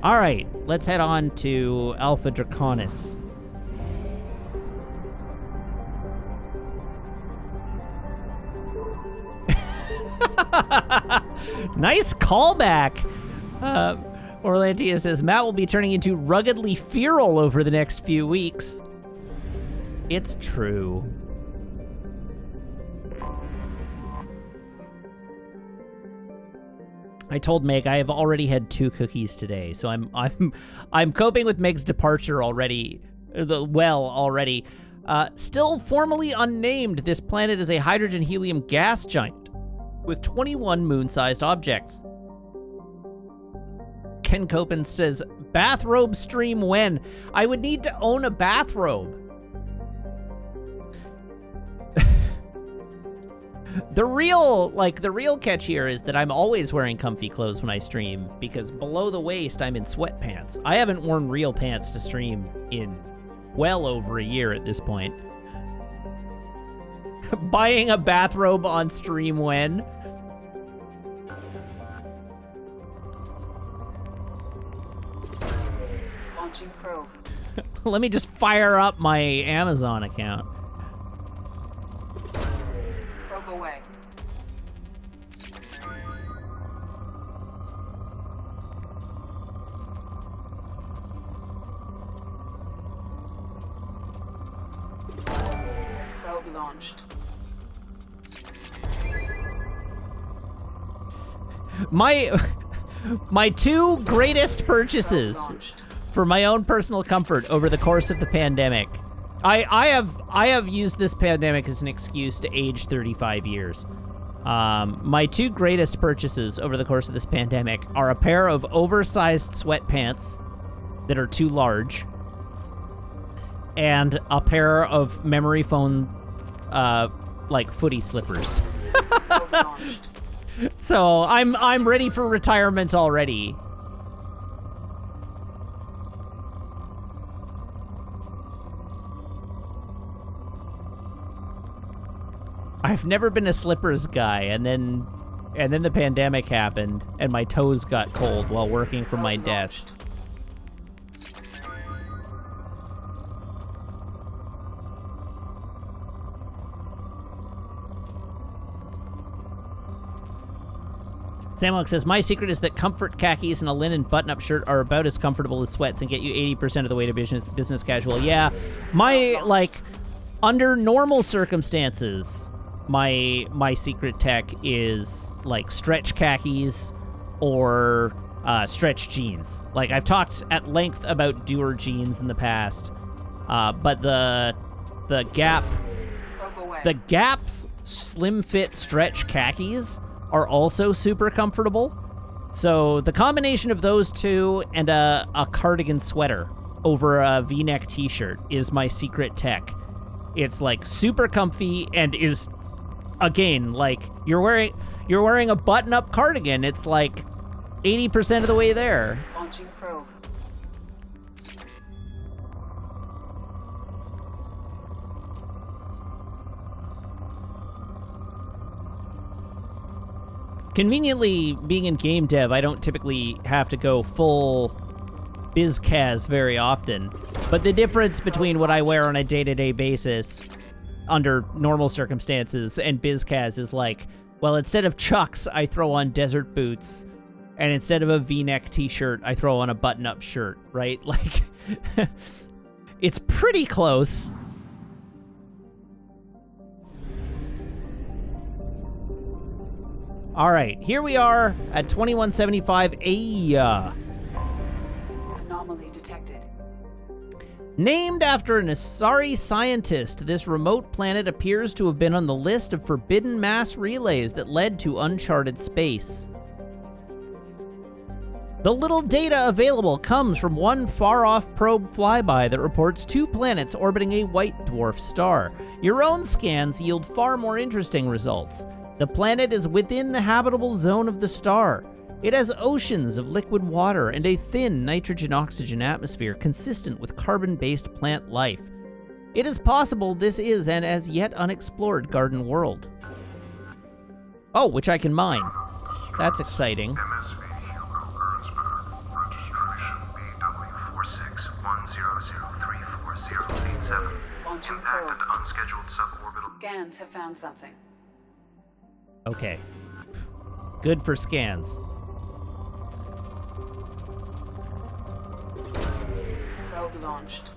All right, let's head on to Alpha Draconis. Nice callback. Orlantia says, Matt will be turning into ruggedly feral over the next few weeks. It's true. I told Meg I have already had 2 cookies today, so I'm coping with Meg's departure already. Already. Still formally unnamed, this planet is a hydrogen-helium gas giant with 21 moon-sized objects. Ken Copen says, bathrobe stream when? I would need to own a bathrobe. The real catch here is that I'm always wearing comfy clothes when I stream, because below the waist I'm in sweatpants. I haven't worn real pants to stream in well over a year at this point. Buying a bathrobe on stream when? Launching probe. Let me just fire up my Amazon account. Probe away. Probe launched. My two greatest purchases Probe launched. for my own personal comfort over the course of the pandemic. I have used this pandemic as an excuse to age 35 years. My two greatest purchases over the course of this pandemic are a pair of oversized sweatpants that are too large and a pair of memory foam like footy slippers. Probe launched. So I'm ready for retirement already. I've never been a slippers guy, and then the pandemic happened, and my toes got cold while working from my Probe desk. launched. Samuel says, my secret is that comfort khakis and a linen button-up shirt are about as comfortable as sweats and get you 80% of the way to business casual. Yeah, under normal circumstances, my secret tech is, like, stretch khakis or stretch jeans. Like, I've talked at length about Doer jeans in the past, but the Gap... Probe away. The Gap's slim fit stretch khakis are also super comfortable. So the combination of those two and a cardigan sweater over a V-neck t-shirt is my secret tech. It's like super comfy and is, again, like you're wearing a button-up cardigan. It's like 80% of the way there. Launching probe. Conveniently, being in game dev, I don't typically have to go full BizCaz very often. But the difference between what I wear on a day-to-day basis under normal circumstances and BizCaz is like, well, instead of Chucks, I throw on desert boots. And instead of a V-neck t-shirt, I throw on a button-up shirt, right? Like, it's pretty close. All right, here we are at 2175. Anomaly detected. Named after an Asari scientist, this remote planet appears to have been on the list of forbidden mass relays that led to uncharted space. The little data available comes from one far-off probe flyby that reports 2 planets orbiting a white dwarf star. Your own scans yield far more interesting results. The planet is within the habitable zone of the star. It has oceans of liquid water and a thin nitrogen-oxygen atmosphere consistent with carbon-based plant life. It is possible this is an as yet unexplored garden world. Oh, which I can mine. That's exciting. Launching Impacted probe. unscheduled suborbital. Scans have found something. Okay. Good for scans. Probe launched.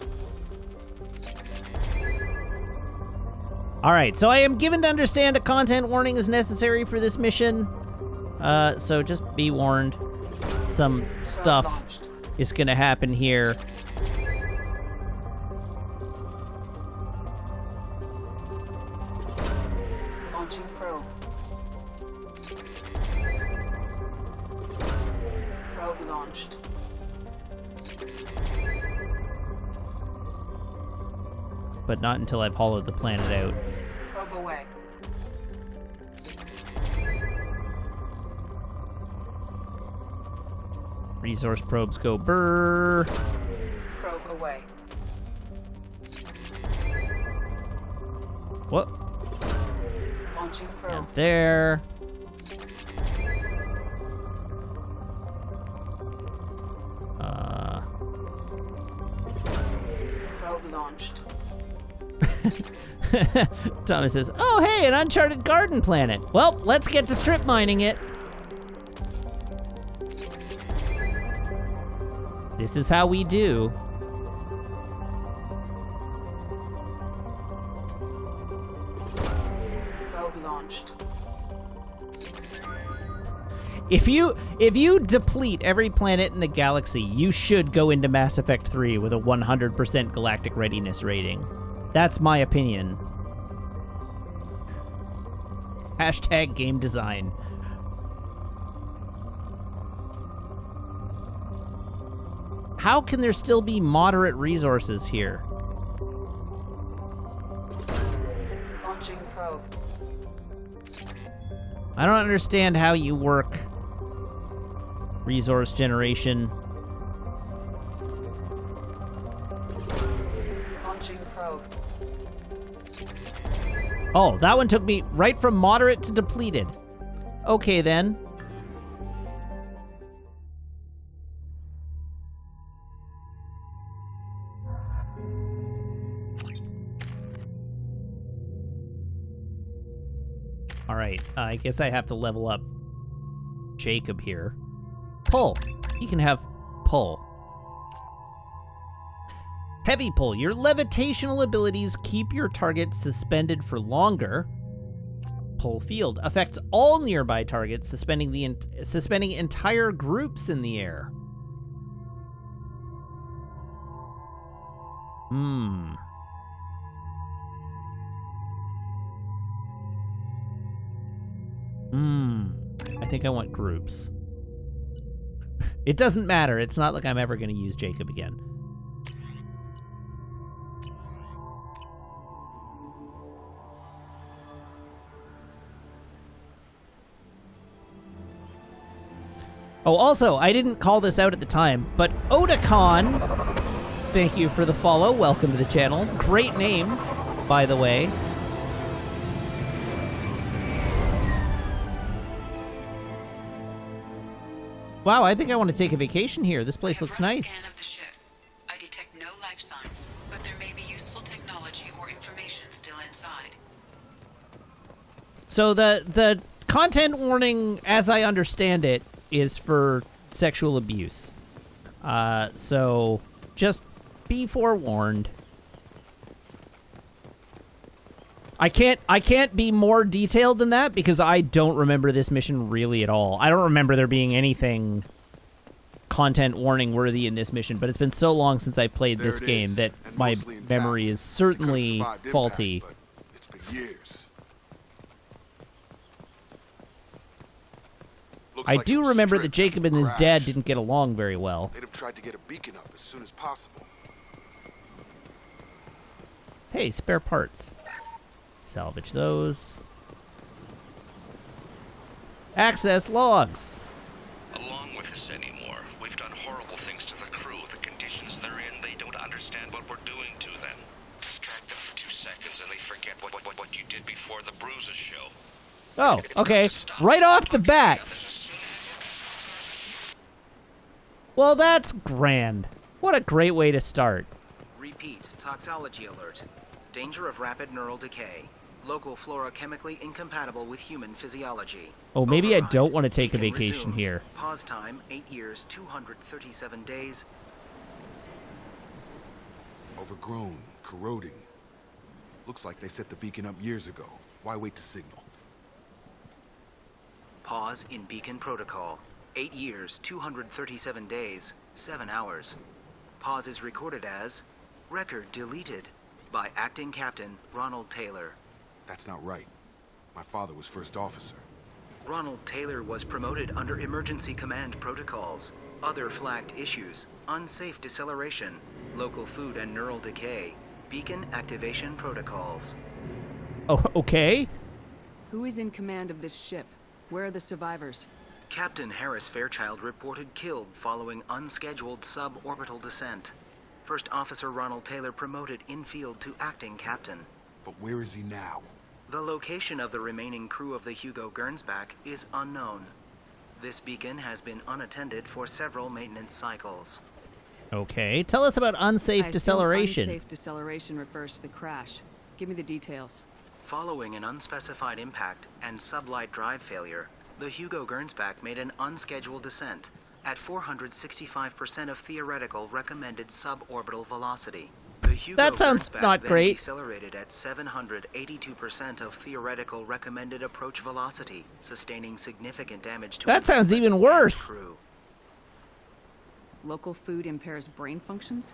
Alright, so I am given to understand a content warning is necessary for this mission. So just be warned. Some Probe stuff launched. is gonna happen here. Launching probe. Probe launched. But not until I've hollowed the planet out. Probe away. Resource probes go burr. Probe away. What? Launching probe. And there. Probe launched. Thomas says, "Oh, hey, an uncharted garden planet. Well, let's get to strip mining it." This is how we do. Probe launched. If you deplete every planet in the galaxy, you should go into Mass Effect 3 with a 100% galactic readiness rating. That's my opinion. Hashtag game design. How can there still be moderate resources here? Launching probe. I don't understand how you work resource generation. Launching probe. Oh, that one took me right from moderate to depleted. Okay, then. All right, I guess I have to level up Jacob here. Pull. He can have pull. Heavy pull. Your levitational abilities keep your target suspended for longer. Pull field affects all nearby targets, suspending entire groups in the air. I think I want groups. It doesn't matter. It's not like I'm ever going to use Jacob again. Oh, also, I didn't call this out at the time, but Otakon, thank you for the follow. Welcome to the channel. Great name, by the way. Wow, I think I want to take a vacation here. This place looks nice. Scan of the ship. I detect no life signs, but there may be useful technology or information still inside. So the content warning, as I understand it, is for sexual abuse. So just be forewarned. I can't be more detailed than that because I don't remember this mission really at all. I don't remember there being anything content warning worthy in this mission, but it's been so long since I played this game that my memory is certainly faulty. It's been years. I do remember that Jacob and his dad didn't get along very well. They'd have tried to get a beacon up as soon as possible. Hey, spare parts. Salvage those. Access logs. Along with this anymore. We've done horrible things to the crew. The conditions they're in, they don't understand what we're doing to them. Distract them for 2 seconds and they forget what you did before the bruises show. Oh, okay. Right off the bat. Well, that's grand. What a great way to start. Repeat, toxology alert. Danger of rapid neural decay. Local flora chemically incompatible with human physiology. Oh, maybe I Override. don't want to take a Beacon vacation resumed. here. Pause time, 8 years, 237 days. Overgrown, corroding. Looks like they set the beacon up years ago. Why wait to signal? Pause in beacon protocol. 8 years, 237 days, 7 hours. Pause is recorded as record deleted by acting captain Ronald Taylor. That's not right. My father was first officer. Ronald Taylor was promoted under emergency command protocols. Other flagged issues: unsafe deceleration, local food and neural decay, beacon activation protocols. Oh, okay. Who is in command of this ship? Where are the survivors? Captain Harris Fairchild reported killed following unscheduled suborbital descent. First Officer Ronald Taylor promoted in-field to acting captain. But where is he now? The location of the remaining crew of the Hugo Gernsback is unknown. This beacon has been unattended for several maintenance cycles. Okay, tell us about unsafe I assume deceleration. Unsafe deceleration refers to the crash. Give me the details. Following an unspecified impact and sublight drive failure, the Hugo Gernsback made an unscheduled descent at 465% of theoretical recommended suborbital velocity. The Hugo That sounds Gernsback not then great. decelerated at 782% of theoretical recommended approach velocity, sustaining significant damage to That sounds investment even and worse. crew. Local food impairs brain functions?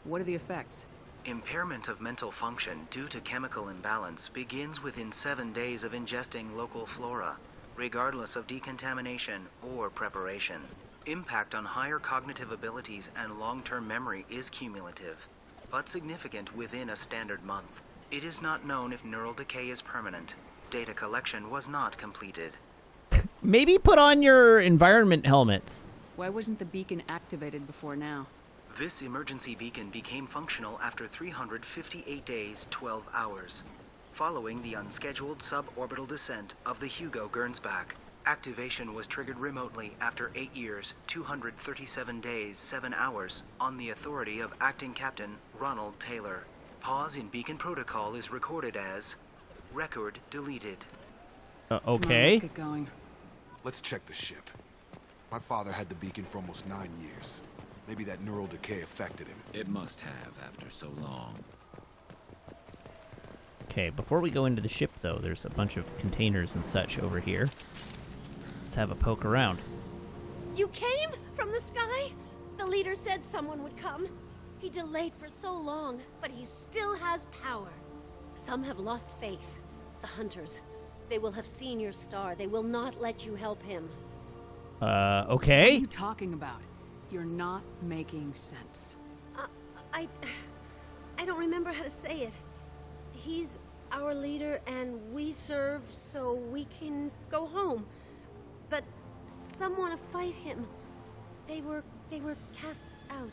What are the effects? Impairment of mental function due to chemical imbalance begins within 7 days of ingesting local flora, regardless of decontamination or preparation. Impact on higher cognitive abilities and long-term memory is cumulative, but significant within a standard month. It is not known if neural decay is permanent. Data collection was not completed. Maybe put on your environment helmets. Why wasn't the beacon activated before now? This emergency beacon became functional after 358 days, 12 hours, following the unscheduled suborbital descent of the Hugo Gernsback. Activation was triggered remotely after 8 years, 237 days, 7 hours, on the authority of Acting Captain Ronald Taylor. Pause in beacon protocol is recorded as record deleted. Come on, Okay. let's get going. Let's check the ship. My father had the beacon for almost 9 years. Maybe that neural decay affected him. It must have after so long. Okay, before we go into the ship, though, there's a bunch of containers and such over here. Let's have a poke around. You came from the sky? The leader said someone would come. He delayed for so long, but he still has power. Some have lost faith. The hunters. They will have seen your star. They will not let you help him. What are Okay. you talking about? You're not making sense. I don't remember how to say it. He's our leader and we serve so we can go home. But some want to fight him. They were cast out.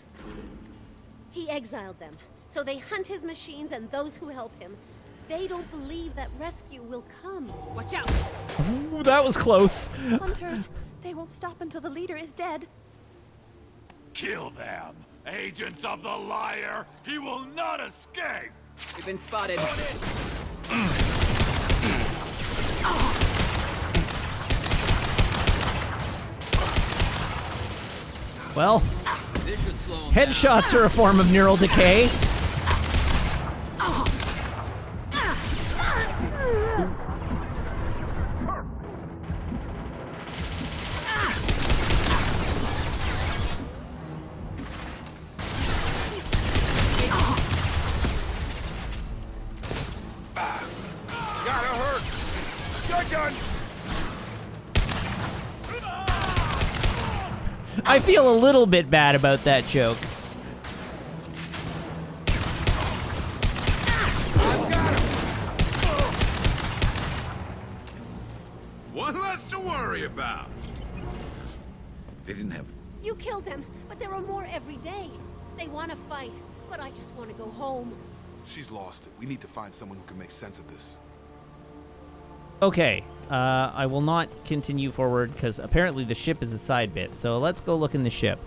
He exiled them. So they hunt his machines and those who help him. They don't believe that rescue will come. Watch out! Ooh, that was close. Hunters, they won't stop until the leader is dead. Kill them! Agents of the liar! He will not escape! We've been spotted. Well, This should slow him headshots are a form of neural decay. Gotta hurt! Shotgun! I feel a little bit bad about that joke. One less to worry about. They didn't have... You killed them, but there are more every day. They want to fight, but I just want to go home. She's lost it. We need to find someone who can make sense of this. Okay, I will not continue forward because apparently the ship is a side bit. So let's go look in the ship.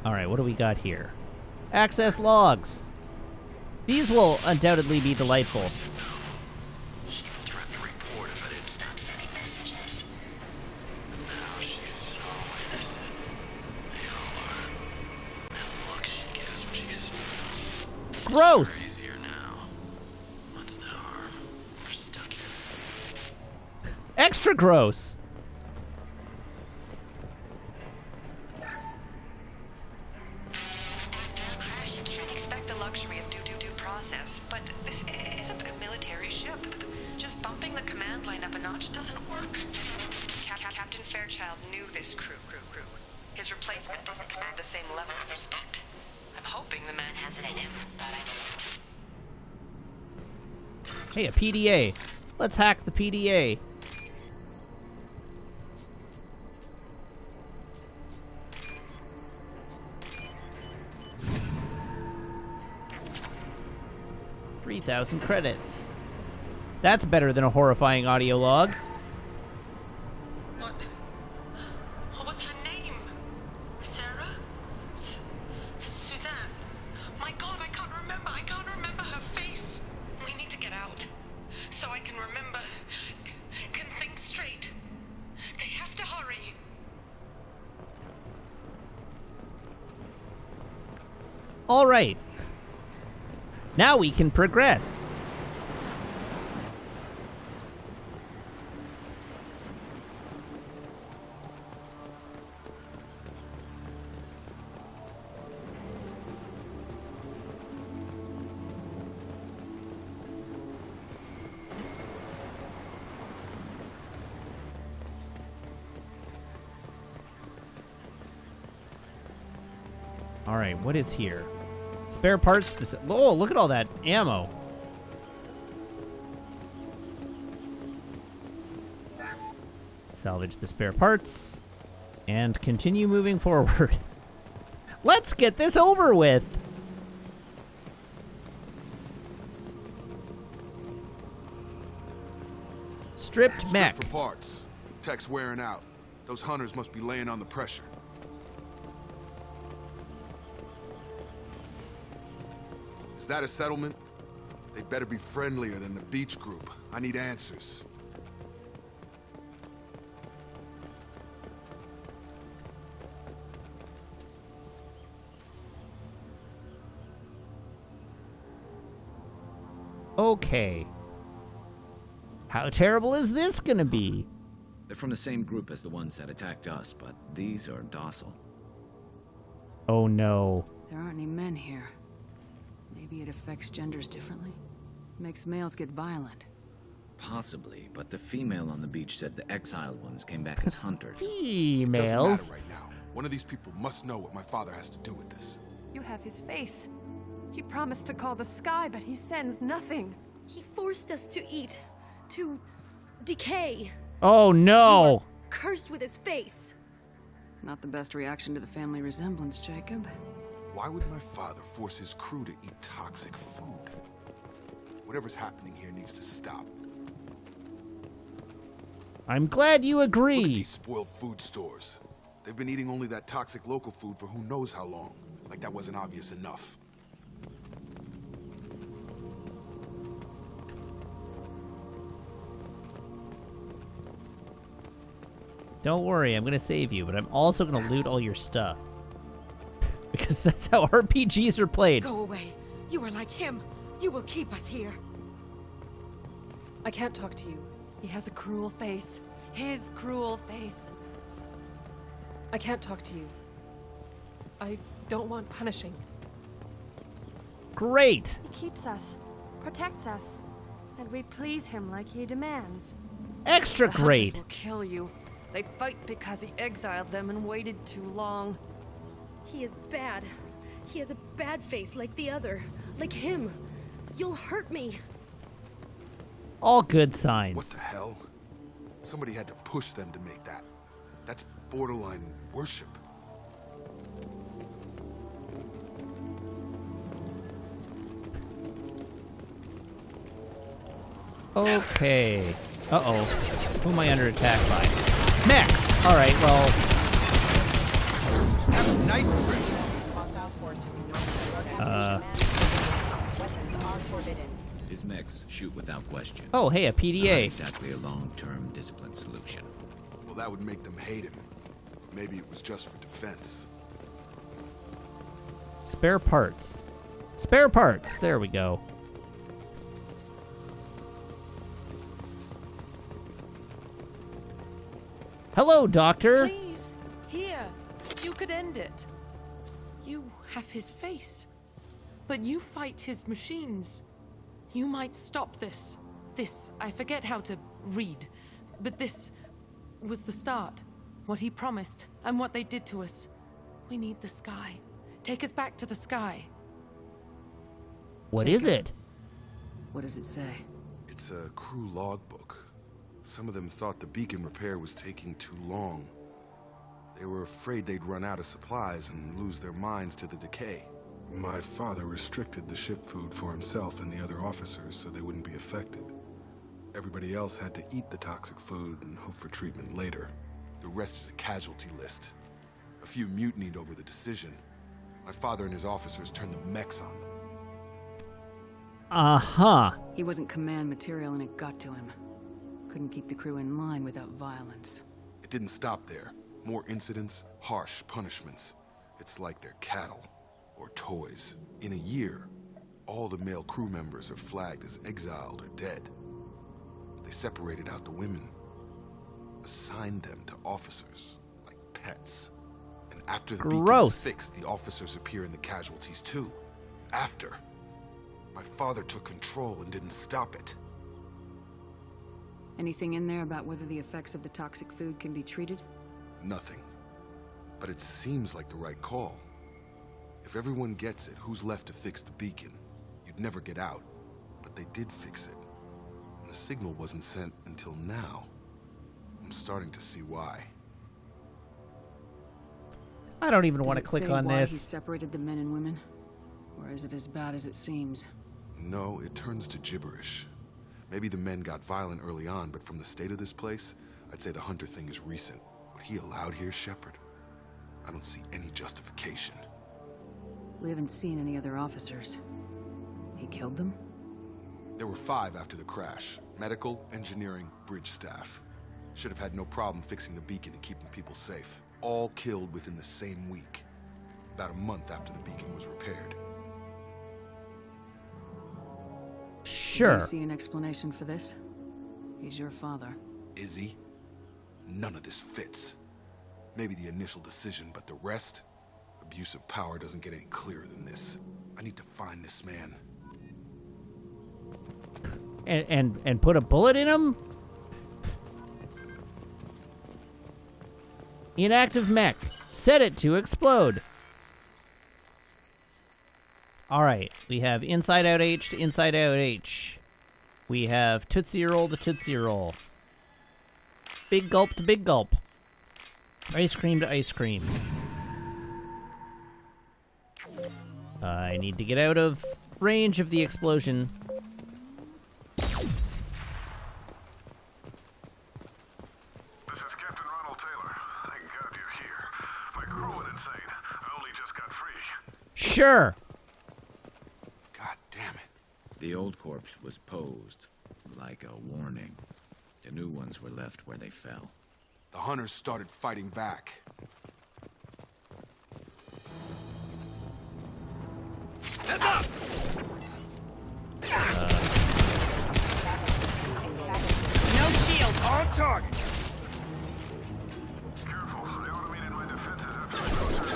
All right, what do we got here? Access logs. These will undoubtedly be delightful. She threatened to report if I didn't stop sending messages. Now she's so innocent. They all are. And look, she gives what she smells. Gross. Easier now. What's the harm? We're stuck here. Extra gross. After a crash, you can't expect the luxury of due process. access, but this isn't a military ship. Just bumping the command line up a notch doesn't work. Captain Fairchild knew this crew. His replacement doesn't command the same level of respect. I'm hoping the man has it in him, but I don't. Hey, a PDA. Let's hack the PDA. $3,000 credits. That's better than a horrifying audio log. What was her name? Sarah? Suzanne? My God, I can't remember her face. We need to get out. So I can remember. Can think straight. They have to hurry. All right. Now we can progress. All right, what is here? Spare parts to... Oh, look at all that ammo. Salvage the spare parts. And continue moving forward. Let's get this over with! Stripped mech. For parts. Tech's wearing out. Those hunters must be laying on the pressure. Is that a settlement? They better be friendlier than the beach group. I need answers. Okay. How terrible is this gonna be? They're from the same group as the ones that attacked us, but these are docile. Oh no. There aren't any men here. Maybe it affects genders differently? Makes males get violent. Possibly, but the female on the beach said the exiled ones came back as hunters. Females? Doesn't matter right now. One of these people must know what my father has to do with this. You have his face. He promised to call the sky, but he sends nothing. He forced us to eat, to decay. Oh no! Cursed with his face. Not the best reaction to the family resemblance, Jacob. Why would my father force his crew to eat toxic food? Whatever's happening here needs to stop. I'm glad you Look at agree. these spoiled food stores. They've been eating only that toxic local food for who knows how long. Like that wasn't obvious enough. Don't worry, I'm gonna save you, but I'm also gonna loot all your stuff. Because that's how RPGs are played. Go away. You are like him. You will keep us here. I can't talk to you. He has a cruel face. His cruel face. I can't talk to you. I don't want punishing. Great! He keeps us, protects us, and we please him like he demands. Extra The great! hunters will kill you. They fight because he exiled them and waited too long. He is bad. He has a bad face like the other. Like him. You'll hurt me. All good signs. What the hell? Somebody had to push them to make that. That's borderline worship. Okay. Uh-oh. Who am I under attack by? Max! Alright, well... Nice trick. His mechs shoot without question. Oh, hey, a Not PDA. exactly a long-term discipline solution. Well, that would make them hate him. Maybe it was just for defense. Spare parts. Spare parts! There we go. Hello, Doctor! Please, here. You could end it. You have his face. But you fight his machines. You might stop this. This, I forget how to read, but this was the start. What he promised, and what they did to us. We need the sky. Take us back to the sky. What is it? What does it say? It's a crew logbook. Some of them thought the beacon repair was taking too long. They were afraid they'd run out of supplies and lose their minds to the decay. My father restricted the ship food for himself and the other officers so they wouldn't be affected. Everybody else had to eat the toxic food and hope for treatment later. The rest is a casualty list. A few mutinied over the decision. My father and his officers turned the mechs on them. Uh-huh. He wasn't command material and it got to him. Couldn't keep the crew in line without violence. It didn't stop there. More incidents, harsh punishments. It's like they're cattle or toys. In a year, all the male crew members are flagged as exiled or dead. They separated out the women, assigned them to officers like pets. And after the beacon is fixed, the officers appear in the casualties too. After. My father took control and didn't stop it. Anything in there about whether the effects of the toxic food can be treated? Nothing. But it seems like the right call. If everyone gets it, who's left to fix the beacon? You'd never get out. But they did fix it. And the signal wasn't sent until now. I'm starting to see why. I don't even want to click on why this. He separated the men and women? Or is it as bad as it seems? No, it turns to gibberish. Maybe the men got violent early on, but from the state of this place, I'd say the Hunter thing is recent. What he allowed here, Shepard, I don't see any justification. We haven't seen any other officers. He killed them? There were 5 after the crash. Medical, engineering, bridge staff. Should have had no problem fixing the beacon and keeping people safe. All killed within the same week. About a month after the beacon was repaired. Sure. Do you see an explanation for this? He's your father. Is he? None of this fits. Maybe the initial decision, but the rest? Abuse of power doesn't get any clearer than this. I need to find this man. And put a bullet in him? Inactive mech. Set it to explode. Alright, we have inside out H to inside out H. We have Tootsie Roll to Tootsie Roll. Big gulp to big gulp. Ice cream to ice cream. I need to get out of range of the explosion. This is Captain Ronald Taylor. Thank God you're here. My crew went insane. I only just got free. Sure. God damn it. The old corpse was posed like a warning. The new ones were left where they fell. The hunters started fighting back. Heads up! No shield! On target! Careful, I automated my defenses after I crossed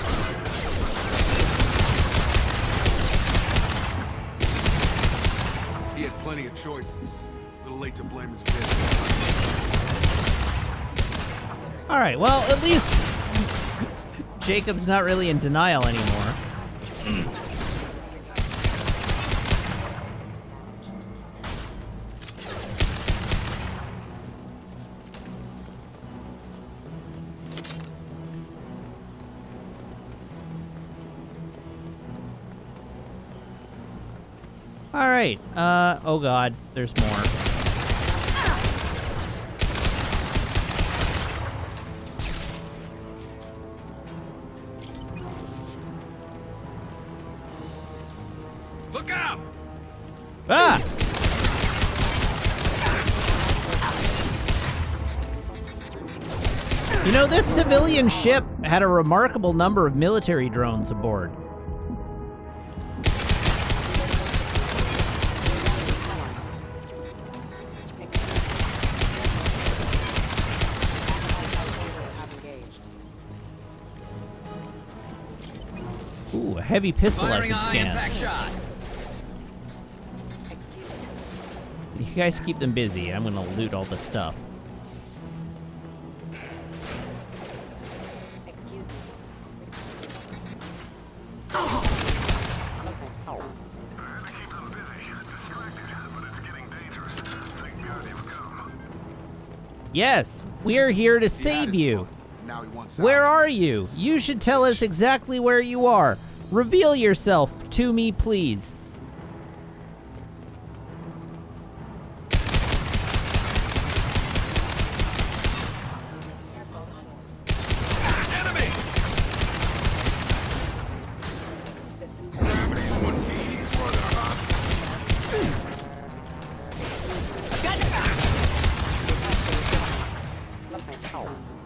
He had plenty of choices. A little late to blame his vision. Alright, well, at least Jacob's not really in denial anymore. Alright, oh god, there's more. Look out! Ah! You know, this civilian ship had a remarkable number of military drones aboard. Ooh, a heavy pistol Firing I a high can impact scan. shot. You guys keep them busy. I'm gonna loot all the stuff. Yes, we're here to save you. Now he wants Where out. are you? You should tell us exactly where you are. Reveal yourself to me, please. Enemy! Gravity's one mean brother, huh?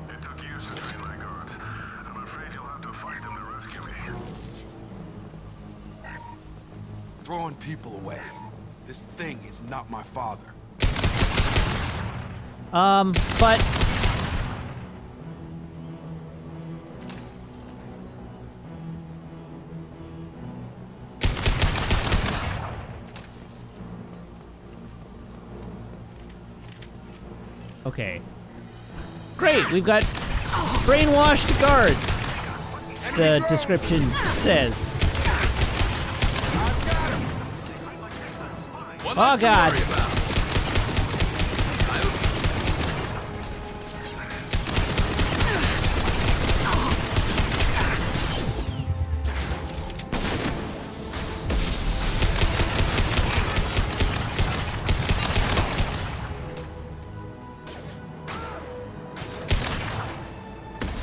It took years to train my guards. I'm afraid you'll have to fight them to rescue me. Throwing people away. This thing is not my father. But... Okay. Great, we've got brainwashed guards, the description says. Oh, God.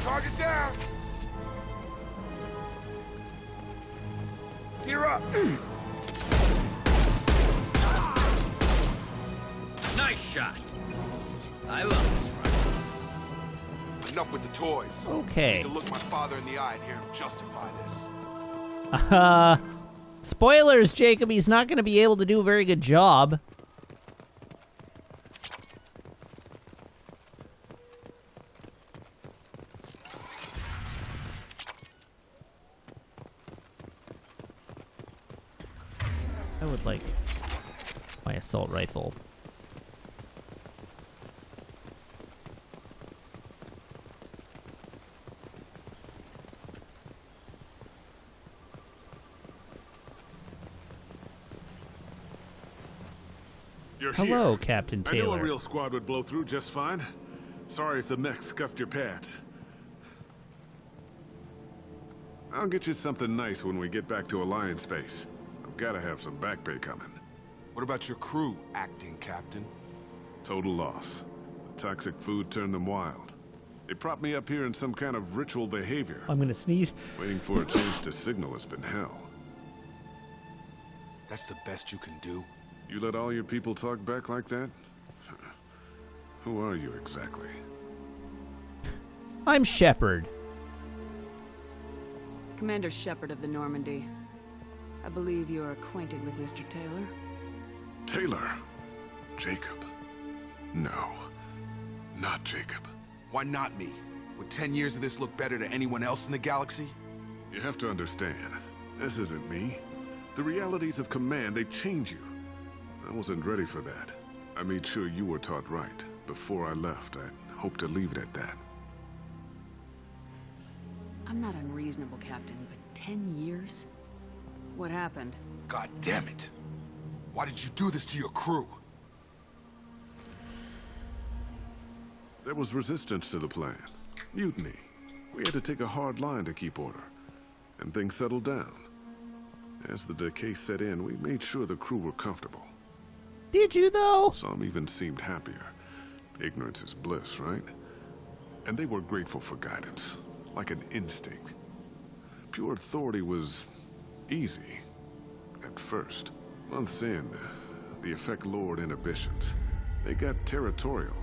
Target down. Gear up. Nice shot. I love this rifle. Enough with the toys. Okay. I need to look my father in the eye and hear him justify this. Spoilers, Jacob. He's not going to be able to do a very good job. I would like my assault rifle. You're Hello, here. Captain I knew a Taylor. real squad would blow through just fine. Sorry if the mech scuffed your pads. I'll get you something nice when we get back to Alliance space. I've got to have some back pay coming. What about your crew, acting captain? Total loss. The toxic food turned them wild. They propped me up here in some kind of ritual behavior. I'm gonna sneeze. Waiting for a chance to signal has been hell. That's the best you can do? You let all your people talk back like that? Who are you exactly? I'm Shepard. Commander Shepard of the Normandy. I believe you are acquainted with Mr. Taylor. Taylor? Jacob? No. Not Jacob. Why not me? Would 10 years of this look better to anyone else in the galaxy? You have to understand, this isn't me. The realities of command, they change you. I wasn't ready for that. I made sure you were taught right. Before I left, I hoped to leave it at that. I'm not unreasonable, Captain, but 10 years? What happened? God damn it! Why did you do this to your crew? There was resistance to the plan. Mutiny. We had to take a hard line to keep order. And things settled down. As the decay set in, we made sure the crew were comfortable. Did you, though? Some even seemed happier. Ignorance is bliss, right? And they were grateful for guidance, like an instinct. Pure authority was easy, at first. Months in, the effect lowered inhibitions. They got territorial.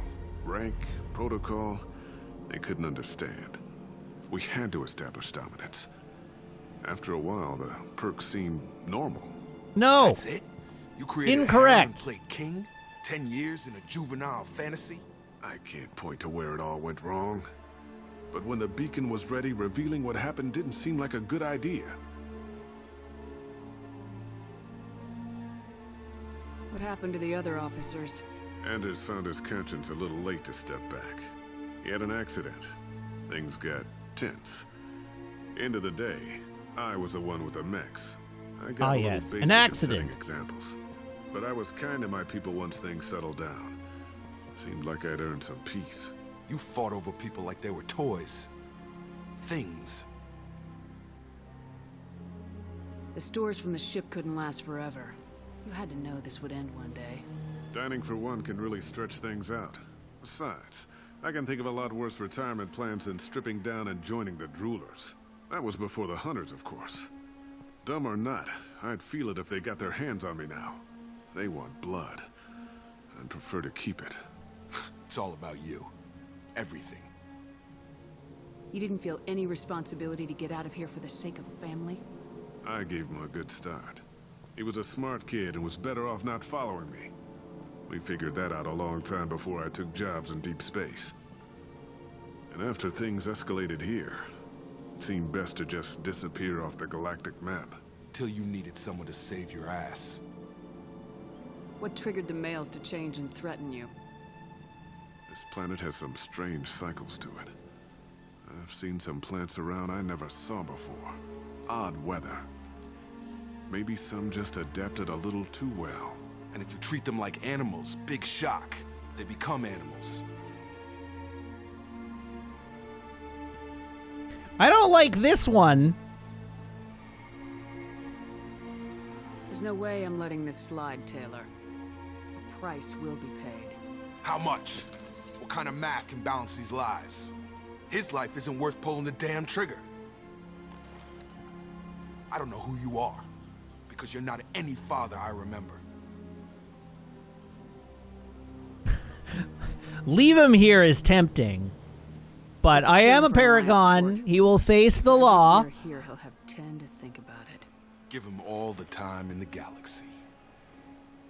Rank, protocol, they couldn't understand. We had to establish dominance. After a while, the perks seemed normal. No. That's it? You created Incorrect. a harem and played king? 10 years in a juvenile fantasy? I can't point to where it all went wrong. But when the beacon was ready, revealing what happened didn't seem like a good idea. What happened to the other officers? Anders found his conscience a little late to step back. He had an accident. Things got tense. End of the day, I was the one with the mechs. I got a little yes, basic an at accident. setting examples. But I was kind to my people once things settled down. Seemed like I'd earned some peace. You fought over people like they were toys. Things. The stores from the ship couldn't last forever. You had to know this would end one day. Dining for one can really stretch things out. Besides, I can think of a lot worse retirement plans than stripping down and joining the droolers. That was before the hunters, of course. Dumb or not, I'd feel it if they got their hands on me now. They want blood. I'd prefer to keep it. It's all about you. Everything. You didn't feel any responsibility to get out of here for the sake of family? I gave him a good start. He was a smart kid and was better off not following me. We figured that out a long time before I took jobs in deep space. And after things escalated here, it seemed best to just disappear off the galactic map. Till you needed someone to save your ass. What triggered the males to change and threaten you? This planet has some strange cycles to it. I've seen some plants around I never saw before. Odd weather. Maybe some just adapted a little too well. And if you treat them like animals, big shock. They become animals. I don't like this one. There's no way I'm letting this slide, Taylor. A price will be paid. How much? What kind of math can balance these lives? His life isn't worth pulling the damn trigger. I don't know who you are, because you're not any father I remember. Leave him here is tempting. But I am a paragon. He will face the law. If you're here, he'll have 10 to think about it. Give him all the time in the galaxy.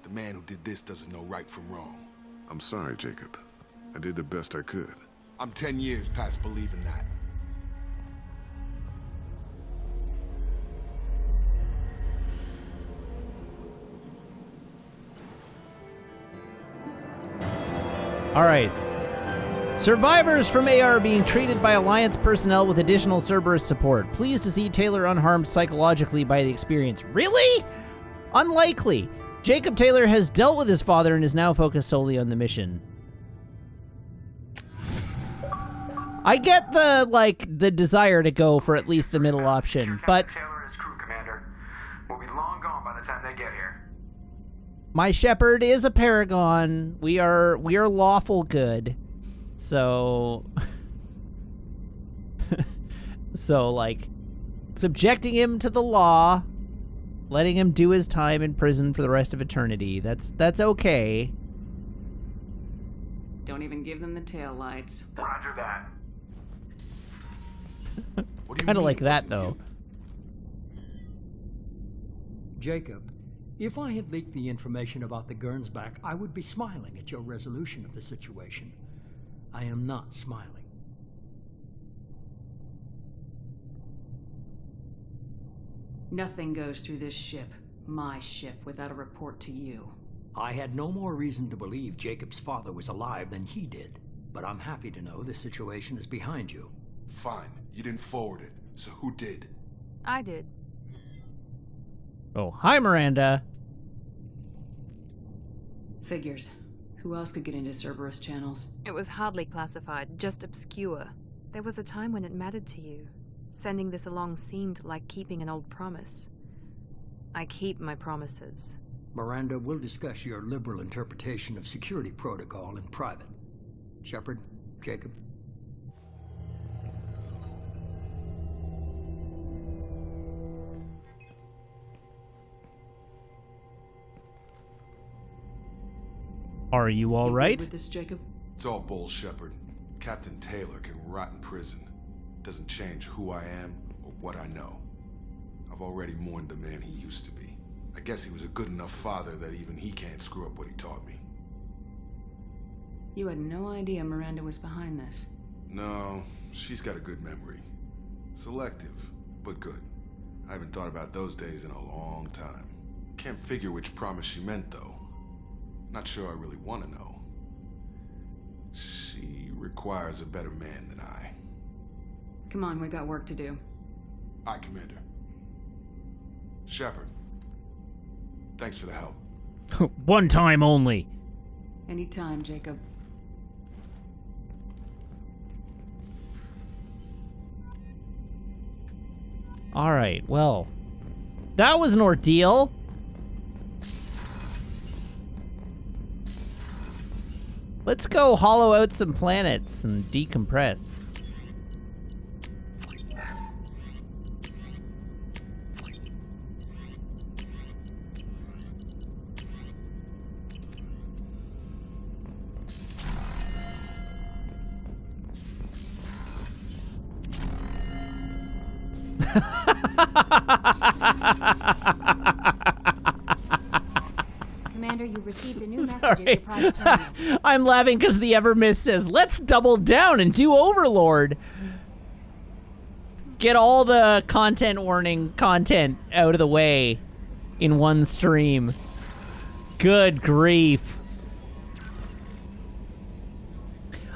The man who did this doesn't know right from wrong. I'm sorry, Jacob. I did the best I could. I'm 10 years past believing that. All right. Survivors from AR being treated by Alliance personnel with additional Cerberus support. Pleased to see Taylor unharmed psychologically by the experience. Really? Unlikely. Jacob Taylor has dealt with his father and is now focused solely on the mission. I get the desire to go for at least the middle option, but Taylor and his crew, Commander. We'll be long gone by the time they get here. my shepherd is a paragon. We are lawful good. So like subjecting him to the law, letting him do his time in prison for the rest of eternity. That's okay. Don't even give them the tail lights. Roger that. Kind of like that, though. Jacob, if I had leaked the information about the Gernsback, I would be smiling at your resolution of the situation. I am not smiling. Nothing goes through this ship, my ship, without a report to you. I had no more reason to believe Jacob's father was alive than he did, but I'm happy to know the situation is behind you. Fine. You didn't forward it, so who did? I did. Oh, hi, Miranda. Figures. Who else could get into Cerberus channels? It was hardly classified, just obscure. There was a time when it mattered to you. Sending this along seemed like keeping an old promise. I keep my promises. Miranda, we'll discuss your liberal interpretation of security protocol in private. Shepard, Jacob. Are you all right? With this, Jacob? It's all bull, Shepard. Captain Taylor can rot in prison. Doesn't change who I am or what I know. I've already mourned the man he used to be. I guess he was a good enough father that even he can't screw up what he taught me. You had no idea Miranda was behind this. No, she's got a good memory. Selective, but good. I haven't thought about those days in a long time. Can't figure which promise she meant, though. Not sure I really want to know. She requires a better man than I. Come on, we got work to do. Aye, Commander. Shepard, thanks for the help. One time only. Anytime, Jacob. All right, well, that was an ordeal. Let's go hollow out some planets and decompress. Commander, you've received a new message at your private terminal. I'm laughing because the Evermist says, let's double down and do Overlord. Get all the content warning content out of the way in one stream. Good grief.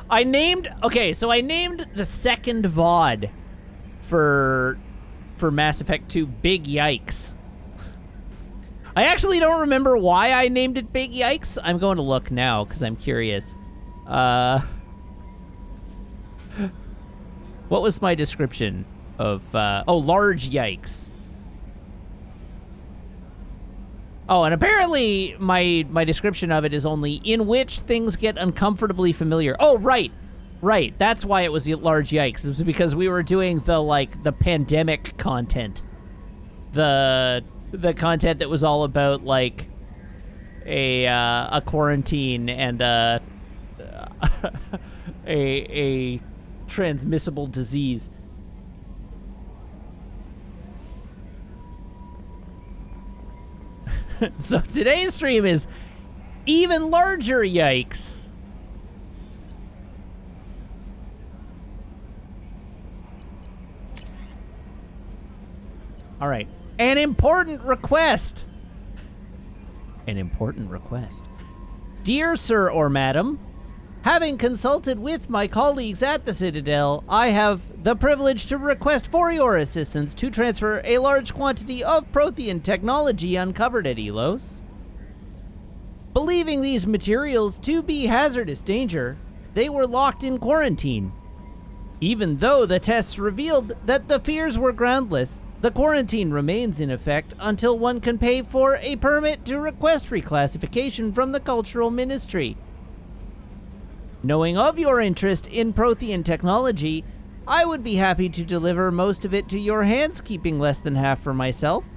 I named the second VOD for Mass Effect 2 Big Yikes. I actually don't remember why I named it Big Yikes. I'm going to look now because I'm curious. What was my description of, Large Yikes. Oh, and apparently my description of it is only in which things get uncomfortably familiar. Oh, right. Right, that's why it was Large Yikes. It was because we were doing the pandemic content. The content that was all about, like, a quarantine and a transmissible disease. So today's stream is even larger yikes. All right. An important request. An important request. Dear Sir or Madam, having consulted with my colleagues at the Citadel, I have the privilege to request for your assistance to transfer a large quantity of Prothean technology uncovered at Elos. Believing these materials to be hazardous danger, they were locked in quarantine. Even though the tests revealed that the fears were groundless, the quarantine remains in effect until one can pay for a permit to request reclassification from the Cultural Ministry. Knowing of your interest in Prothean technology, I would be happy to deliver most of it to your hands, keeping less than half for myself.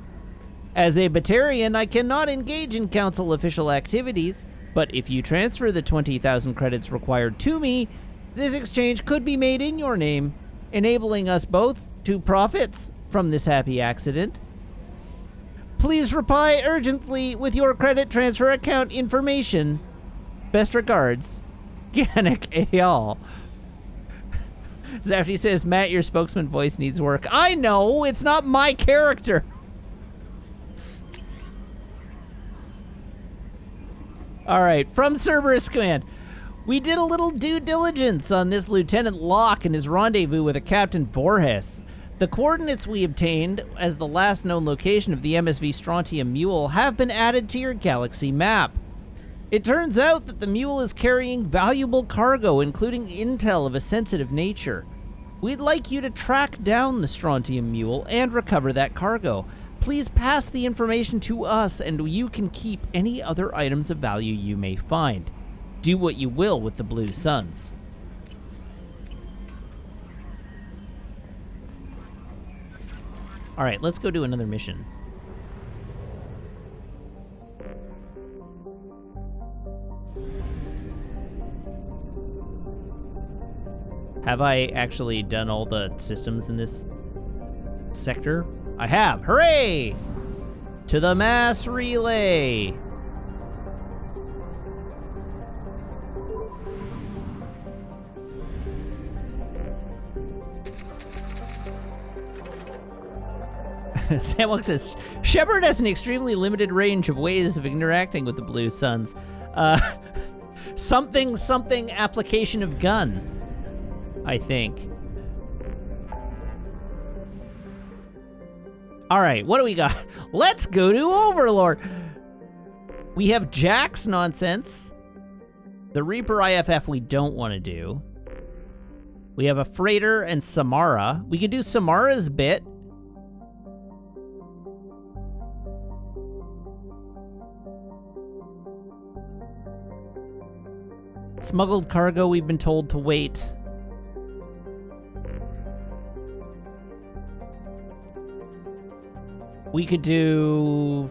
As a Batarian, I cannot engage in Council official activities, but if you transfer the 20,000 credits required to me, this exchange could be made in your name, enabling us both to profits from this happy accident. Please reply urgently with your credit transfer account information. Best regards, Ganik Ayal. Zafty says, Matt, your spokesman voice needs work. I know, it's not my character. All right, from Cerberus Command. We did a little due diligence on this Lieutenant Locke and his rendezvous with a Captain Voorhis. The coordinates we obtained as the last known location of the MSV Strontium Mule have been added to your galaxy map. It turns out that the Mule is carrying valuable cargo, including intel of a sensitive nature. We'd like you to track down the Strontium Mule and recover that cargo. Please pass the information to us, and you can keep any other items of value you may find. Do what you will with the Blue Suns. All right, let's go do another mission. Have I actually done all the systems in this sector? I have. Hooray! To the mass relay. Samwalk says, Shepard has an extremely limited range of ways of interacting with the Blue Suns. something application of gun, I think. All right, what do we got? Let's go to Overlord. We have Jack's nonsense. The Reaper IFF we don't want to do. We have a Freighter and Samara. We could do Samara's bit. Smuggled cargo, we've been told to wait. We could do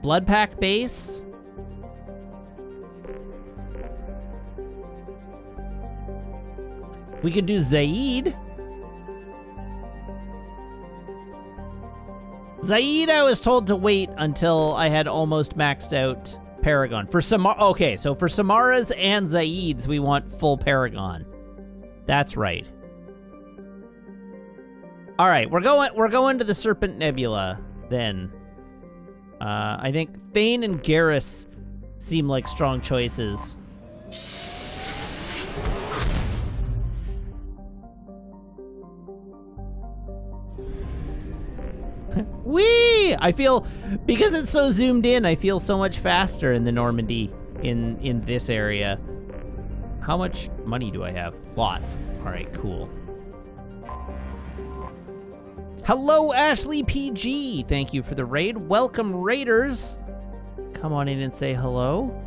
Blood Pack base. We could do Zaid. Zaid, I was told to wait until I had almost maxed out Paragon. For Samara, okay, so for Samara's and Zaid's, we want full Paragon. That's right. All right, we're going to the Serpent Nebula then. I think Thane and Garrus seem like strong choices. Whee! I feel, because it's so zoomed in, I feel so much faster in the Normandy in this area. How much money do I have? Lots. All right, cool. Hello, Ashley PG. Thank you for the raid. Welcome, Raiders. Come on in and say hello.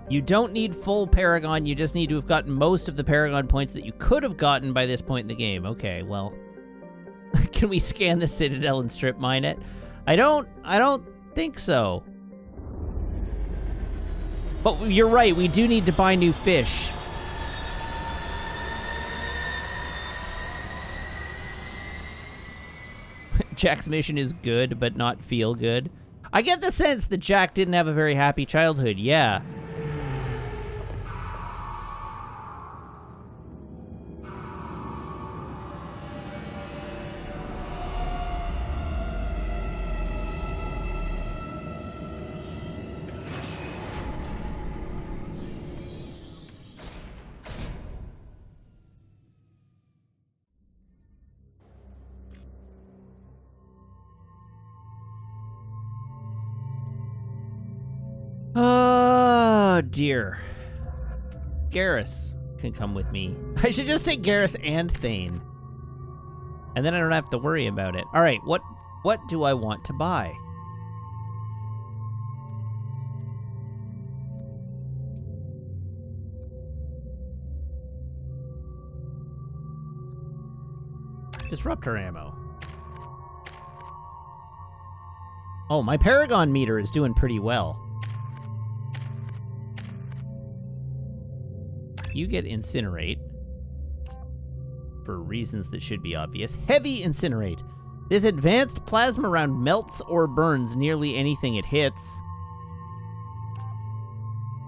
You don't need full Paragon, you just need to have gotten most of the Paragon points that you could have gotten by this point in the game. Okay, well. Can we scan the Citadel and strip mine it? I don't think so. But you're right, we do need to buy new fish. Jack's mission is good, but not feel good. I get the sense that Jack didn't have a very happy childhood, yeah. Oh, dear. Garrus can come with me. I should just take Garrus and Thane. And then I don't have to worry about it. All right, what do I want to buy? Disruptor ammo. Oh, my Paragon meter is doing pretty well. You get Incinerate. For reasons that should be obvious. Heavy Incinerate. This advanced plasma round melts or burns nearly anything it hits.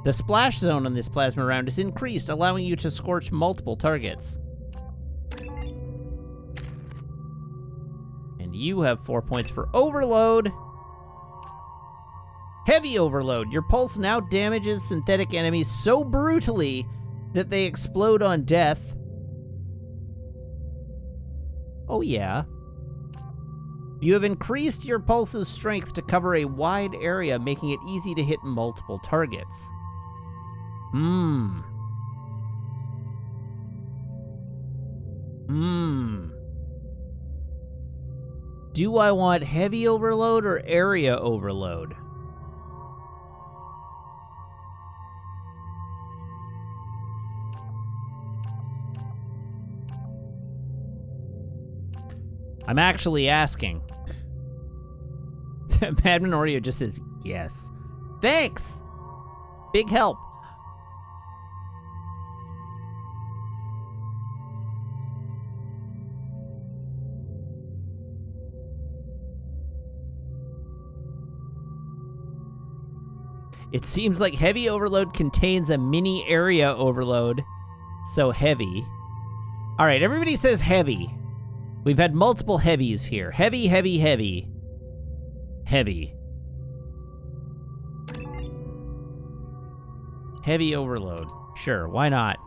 The splash zone on this plasma round is increased, allowing you to scorch multiple targets. And you have 4 points for Overload. Heavy Overload. Your pulse now damages synthetic enemies so brutally that they explode on death. Oh yeah. You have increased your pulse's strength to cover a wide area, making it easy to hit multiple targets. Do I want heavy overload or area overload? I'm actually asking. Madman Oreo just says yes. Thanks! Big help. It seems like heavy overload contains a mini area overload. So heavy. All right, everybody says heavy. We've had multiple heavies here. Heavy, heavy, heavy. Heavy. Heavy overload. Sure, why not?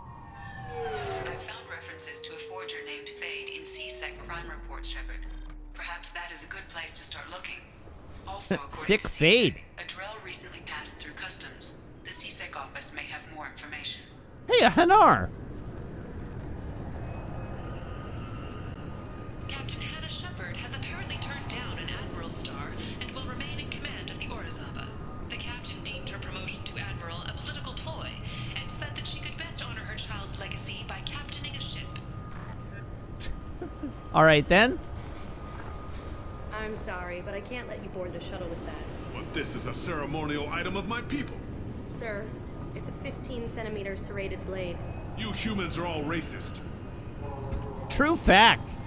I've found references to a forger named Fade in CSEC crime reports, Shepard. Perhaps that is a good place to start looking. Also, according Sick to Fade. CSEC, a Drell recently passed through customs. The CSEC office may have more information. Hey, a Hanar. Captain Hannah Shepard has apparently turned down an Admiral's star and will remain in command of the Orizaba. The captain deemed her promotion to Admiral a political ploy and said that she could best honor her child's legacy by captaining a ship. All right, then. I'm sorry, but I can't let you board the shuttle with that. But this is a ceremonial item of my people. Sir, it's a 15-centimeter serrated blade. You humans are all racist. True facts.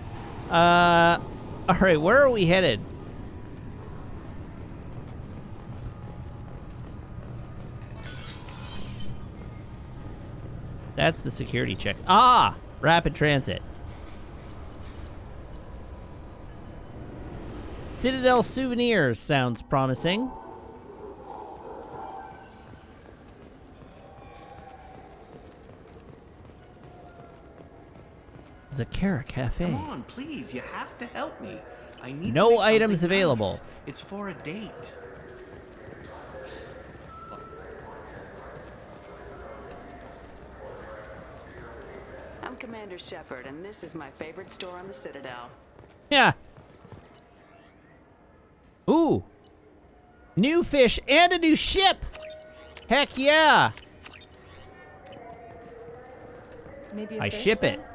All right, where are we headed? That's the security check. Ah, rapid transit. Citadel Souvenirs sounds promising. Zakara Cafe. Come on, please, you have to help me. I need No to make items something available. nice. It's for a date. I'm Commander Shepard, and this is my favorite store on the Citadel. Yeah. Ooh. New fish and a new ship. Heck yeah. Maybe a I fish, ship then? it.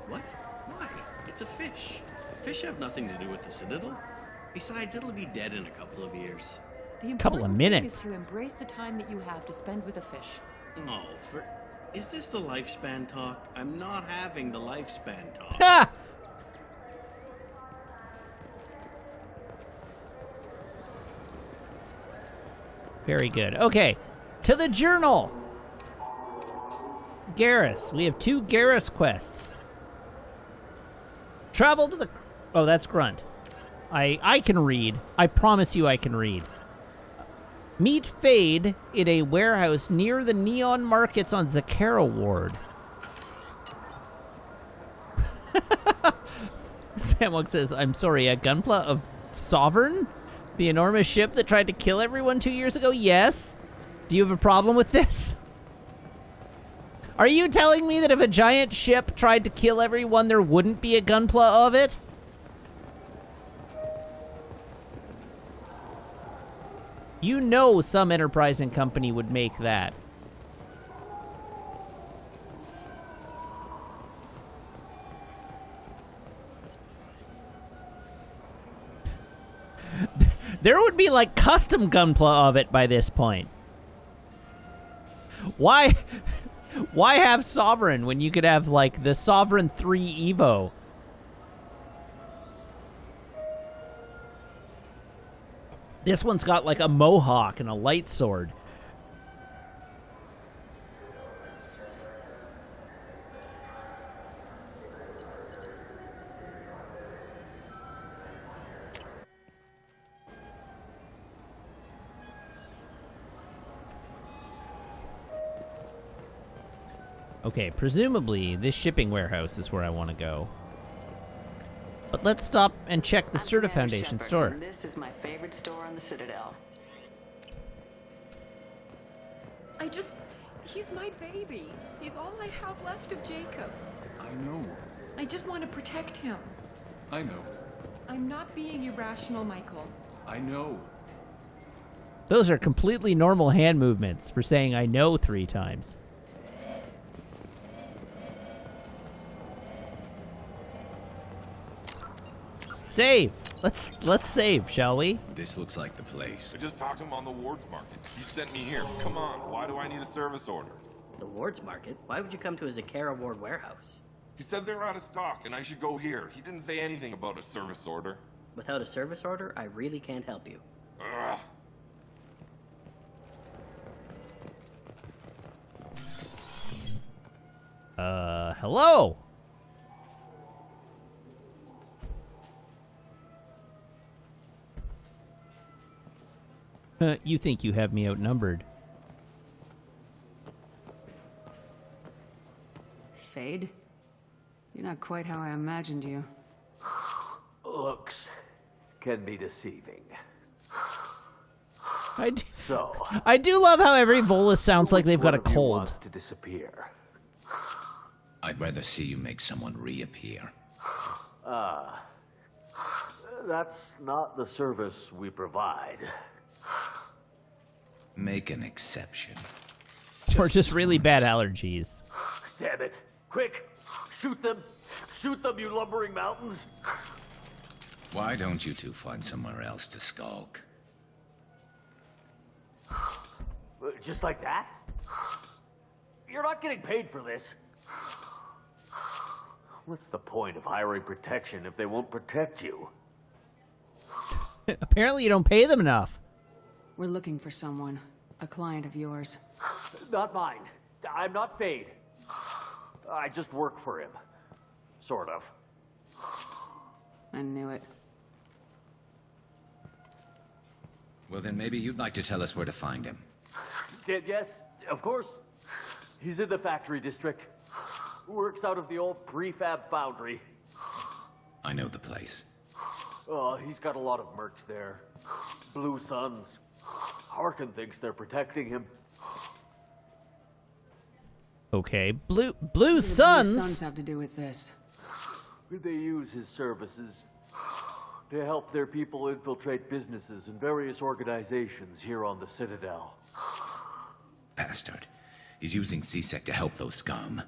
What? Why? It's a fish. Fish have nothing to do with the Citadel. Besides, it'll be dead in a couple of years. The Couple of important thing minutes. is to embrace the time that you have to spend with a fish. No, for... Is this the lifespan talk? I'm not having the lifespan talk. Ha! Very good. Okay, to the journal. Garrus. We have 2 Garrus quests. Travel to the... Oh, that's Grunt. I can read. I promise you I can read. Meet Fade in a warehouse near the neon markets on Zakara Ward. Samwok says, I'm sorry, a gunpla of Sovereign? The enormous ship that tried to kill everyone 2 years ago? Yes. Do you have a problem with this? Are you telling me that if a giant ship tried to kill everyone, there wouldn't be a gunpla of it? You know some enterprising company would make that. There would be like custom gunpla of it by this point. Why have Sovereign when you could have like the Sovereign 3 Evo? This one's got like a mohawk and a light sword. Okay, presumably this shipping warehouse is where I want to go. But let's stop and check the I'm Serta Commander Foundation Shepard, store. and this is my favorite store on the Citadel. He's my baby. He's all I have left of Jacob. I know. I just want to protect him. I know. I'm not being irrational, Michael. I know. Those are completely normal hand movements for saying I know 3 times. Save. Let's save, shall we? This looks like the place. I just talked to him on the Wards Market. He sent me here. Come on, why do I need a service order? The Wards Market? Why would you come to a Zakara Ward warehouse? He said they're out of stock and I should go here. He didn't say anything about a service order. Without a service order, I really can't help you. Ugh. Hello. You think you have me outnumbered. Fade? You're not quite how I imagined you. Looks can be deceiving. I do love how every Volus sounds like they've got a cold. To disappear. I'd rather see you make someone reappear. That's not the service we provide. Make an exception. Or just really bad allergies. Damn it. Quick! Shoot them! Shoot them, you lumbering mountains! Why don't you two find somewhere else to skulk? Just like that? You're not getting paid for this. What's the point of hiring protection if they won't protect you? Apparently you don't pay them enough. We're looking for someone. A client of yours. Not mine. I'm not Fade. I just work for him. Sort of. I knew it. Well, then maybe you'd like to tell us where to find him. Yes, of course. He's in the factory district. Works out of the old prefab foundry. I know the place. Oh, he's got a lot of mercs there. Blue Suns. Harkin thinks they're protecting him. Okay, Blue Suns? What do the Blue Suns have to do with this? They use his services to help their people infiltrate businesses and various organizations here on the Citadel. Bastard. He's using C-Sec to help those scum.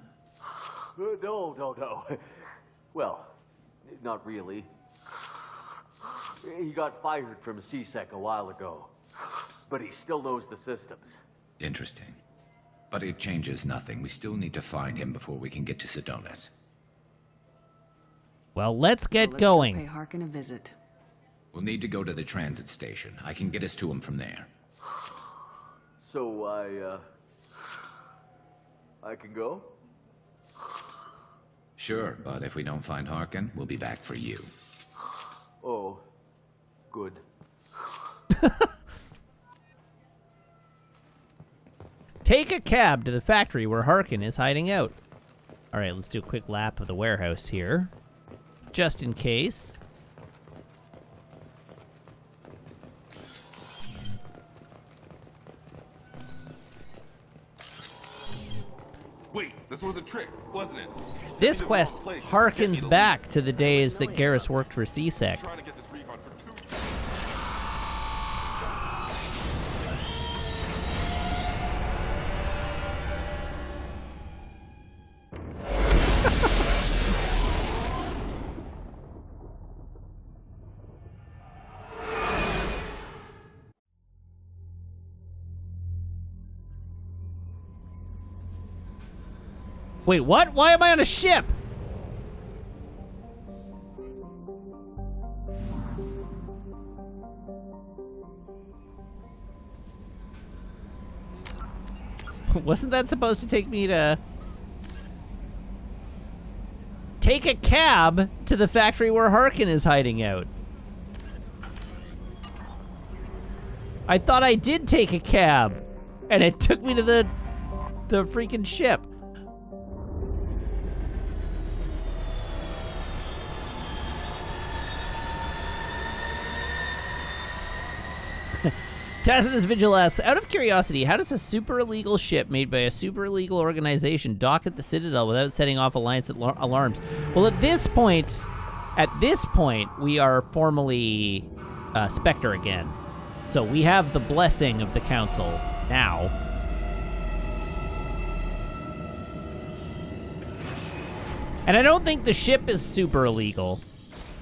No. Well, not really. He got fired from C-Sec a while ago, but he still knows the systems. Interesting. But it changes nothing. We still need to find him before we can get to Sedonis. Well, let's get Let's going. Go pay Harkin a visit. We'll need to go to the transit station. I can get us to him from there. So I can go? Sure, but if we don't find Harkin, we'll be back for you. Oh, good. Take a cab to the factory where Harkin is hiding out. All right, let's do a quick lap of the warehouse here, just in case. Wait, this was a trick, wasn't it? This quest harkens back to the days that Garrus worked for C-Sec. Wait, what? Why am I on a ship? Wasn't that supposed to take me to... Take a cab to the factory where Harkin is hiding out? I thought I did take a cab, and it took me to the freaking ship. Tacitus Vigil asks, out of curiosity, how does a super illegal ship made by a super illegal organization dock at the Citadel without setting off Alliance alarms? Well, at this point, we are formally Spectre again. So we have the blessing of the Council now. And I don't think the ship is super illegal.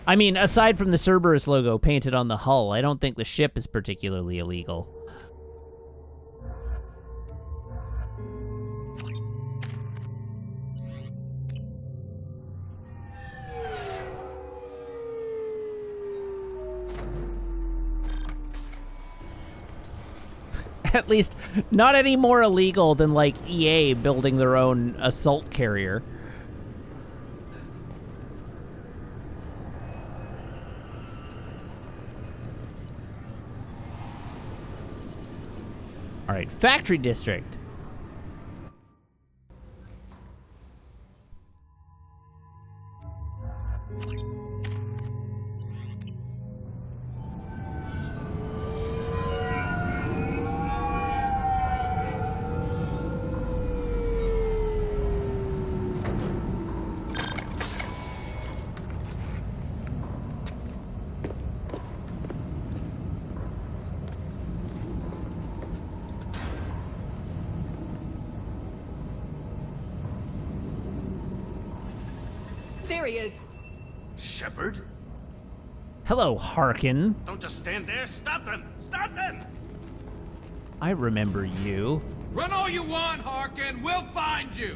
I mean, aside from the Cerberus logo painted on the hull, I don't think the ship is particularly illegal. At least, not any more illegal than, like, EA building their own assault carrier. All right, factory district. There he is. Shepard? Hello, Harkin. Don't just stand there. Stop them! Stop them! I remember you. Run all you want, Harkin. We'll find you.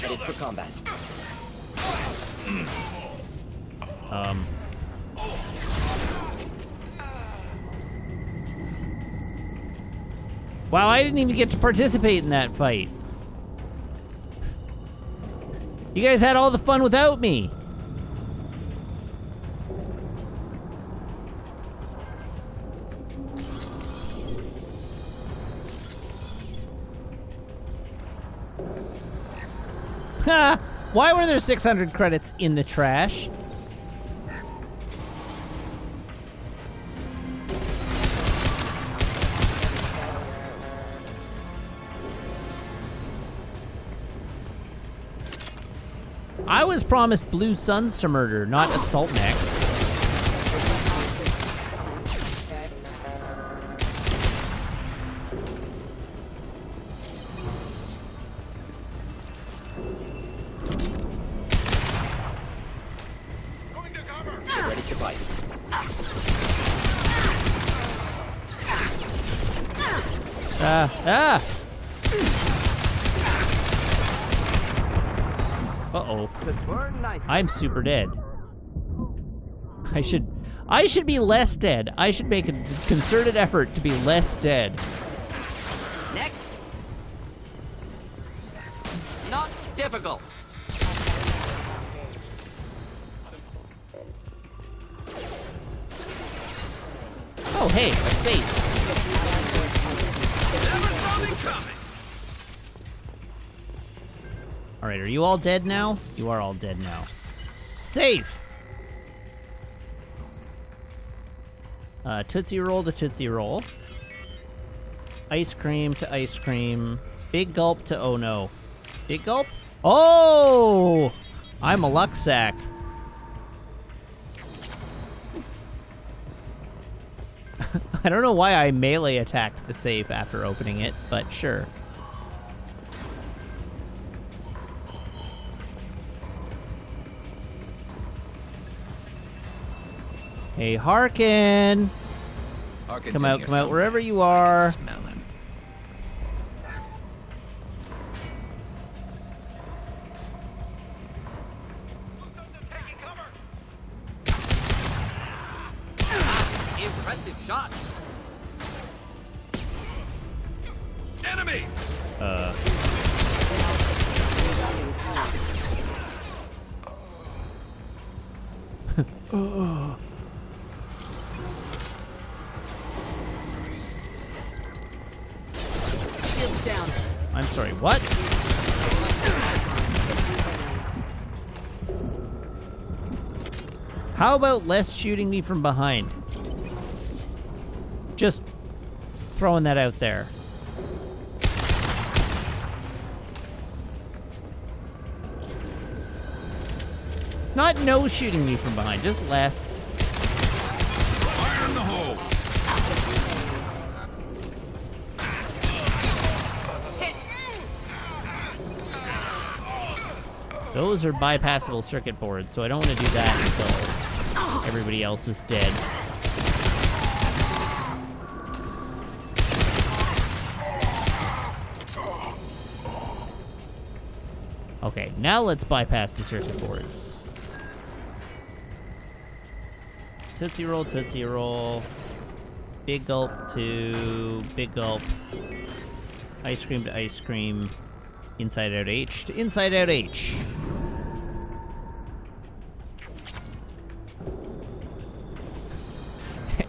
Ready for combat. Wow, I didn't even get to participate in that fight. You guys had all the fun without me. Ha! Why were there 600 credits in the trash? I was promised blue suns to murder, not assault necks. Get ready to fight. Uh-oh. I'm super dead. I should be less dead. I should make a concerted effort to be less dead. Next. Not difficult. Oh, hey, a safe. All right, are you all dead now? You are all dead now. Safe. Tootsie Roll to Tootsie Roll. Ice cream to ice cream. Big gulp to oh no. Big gulp? Oh! I'm a luck sack. I don't know why I melee attacked the safe after opening it, but sure. Hey, Harkin! Harkin's Come in out, here come out, somewhere. wherever you are. Smell him. Impressive shot. Enemy! Shields down. I'm sorry, what? How about less shooting me from behind? Just throwing that out there. Not no shooting me from behind, just less. Fire in the hole! Those are bypassable circuit boards, so I don't want to do that until everybody else is dead. Okay, now let's bypass the circuit boards. Tootsie Roll, Tootsie Roll. Big gulp to big gulp. Ice cream to ice cream. Inside out H to inside out H.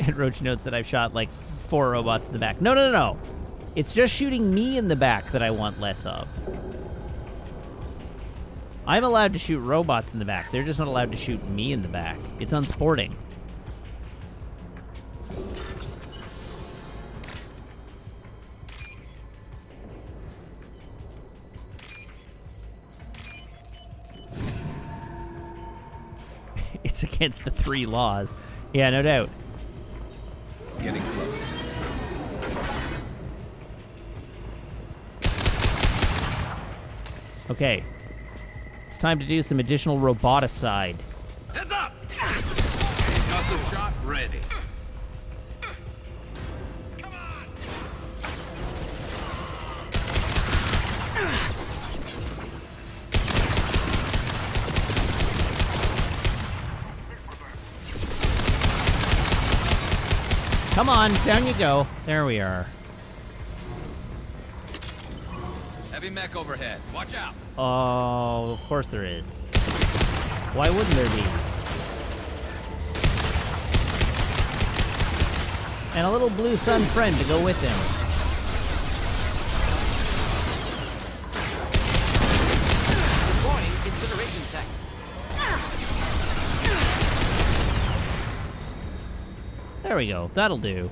And Roach notes that I've shot like 4 robots in the back. No. It's just shooting me in the back that I want less of. I'm allowed to shoot robots in the back. They're just not allowed to shoot me in the back. It's unsporting. It's against the 3 laws. Yeah, no doubt. Getting close. Okay. It's time to do some additional roboticide. Heads up! Concussive shot ready. Come on, down you go. There we are. Heavy mech overhead. Watch out. Oh, of course there is. Why wouldn't there be? And a little blue sun friend to go with him. Deploying incineration tech. There we go. That'll do.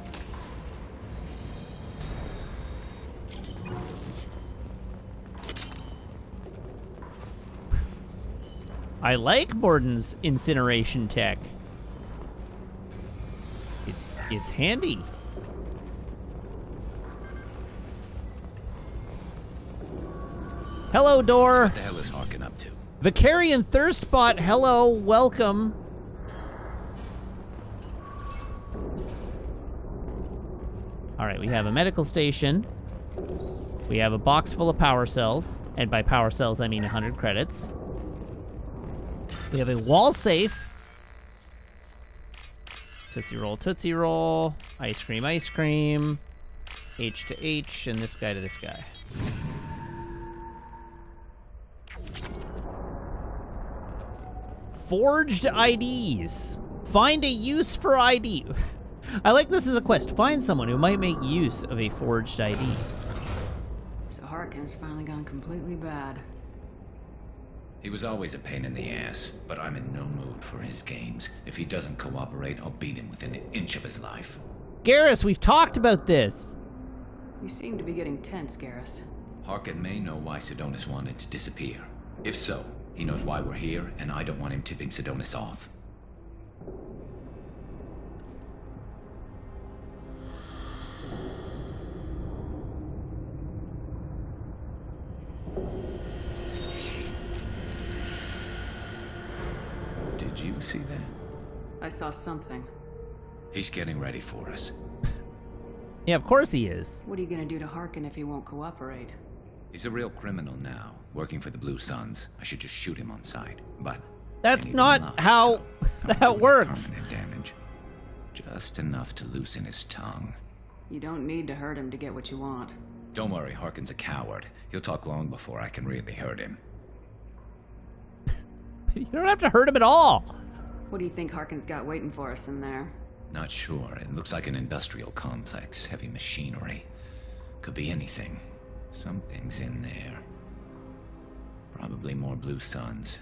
I like Borden's incineration tech. It's handy. Hello, door. What the hell is Harkin up to? Vicarian Thirstbot, hello, welcome. All right, we have a medical station. We have a box full of power cells, and by power cells I mean 100 credits. We have a wall safe. Tootsie Roll, Tootsie Roll. Ice Cream, Ice Cream. H to H, and this guy to this guy. Forged IDs. Find a use for ID. I like this as a quest. Find someone who might make use of a forged ID. So Harkin's finally gone completely bad. He was always a pain in the ass, but I'm in no mood for his games. If he doesn't cooperate, I'll beat him within an inch of his life. Garrus, we've talked about this. You seem to be getting tense, Garrus. Harkin may know why Sidonis wanted to disappear. If so, he knows why we're here, and I don't want him tipping Sidonis off. Did you see that? I saw something. He's getting ready for us. Yeah, of course he is. What are you gonna do to Harkin if he won't cooperate? He's a real criminal now, working for the Blue Suns. I should just shoot him on sight, but... That's not how that works. Permanent damage. Just enough to loosen his tongue. You don't need to hurt him to get what you want. Don't worry, Harkin's a coward. He'll talk long before I can really hurt him. You don't have to hurt him at all. What do you think Harkin's got waiting for us in there? Not sure. It looks like an industrial complex. Heavy machinery. Could be anything. Something's in there. Probably more Blue Suns.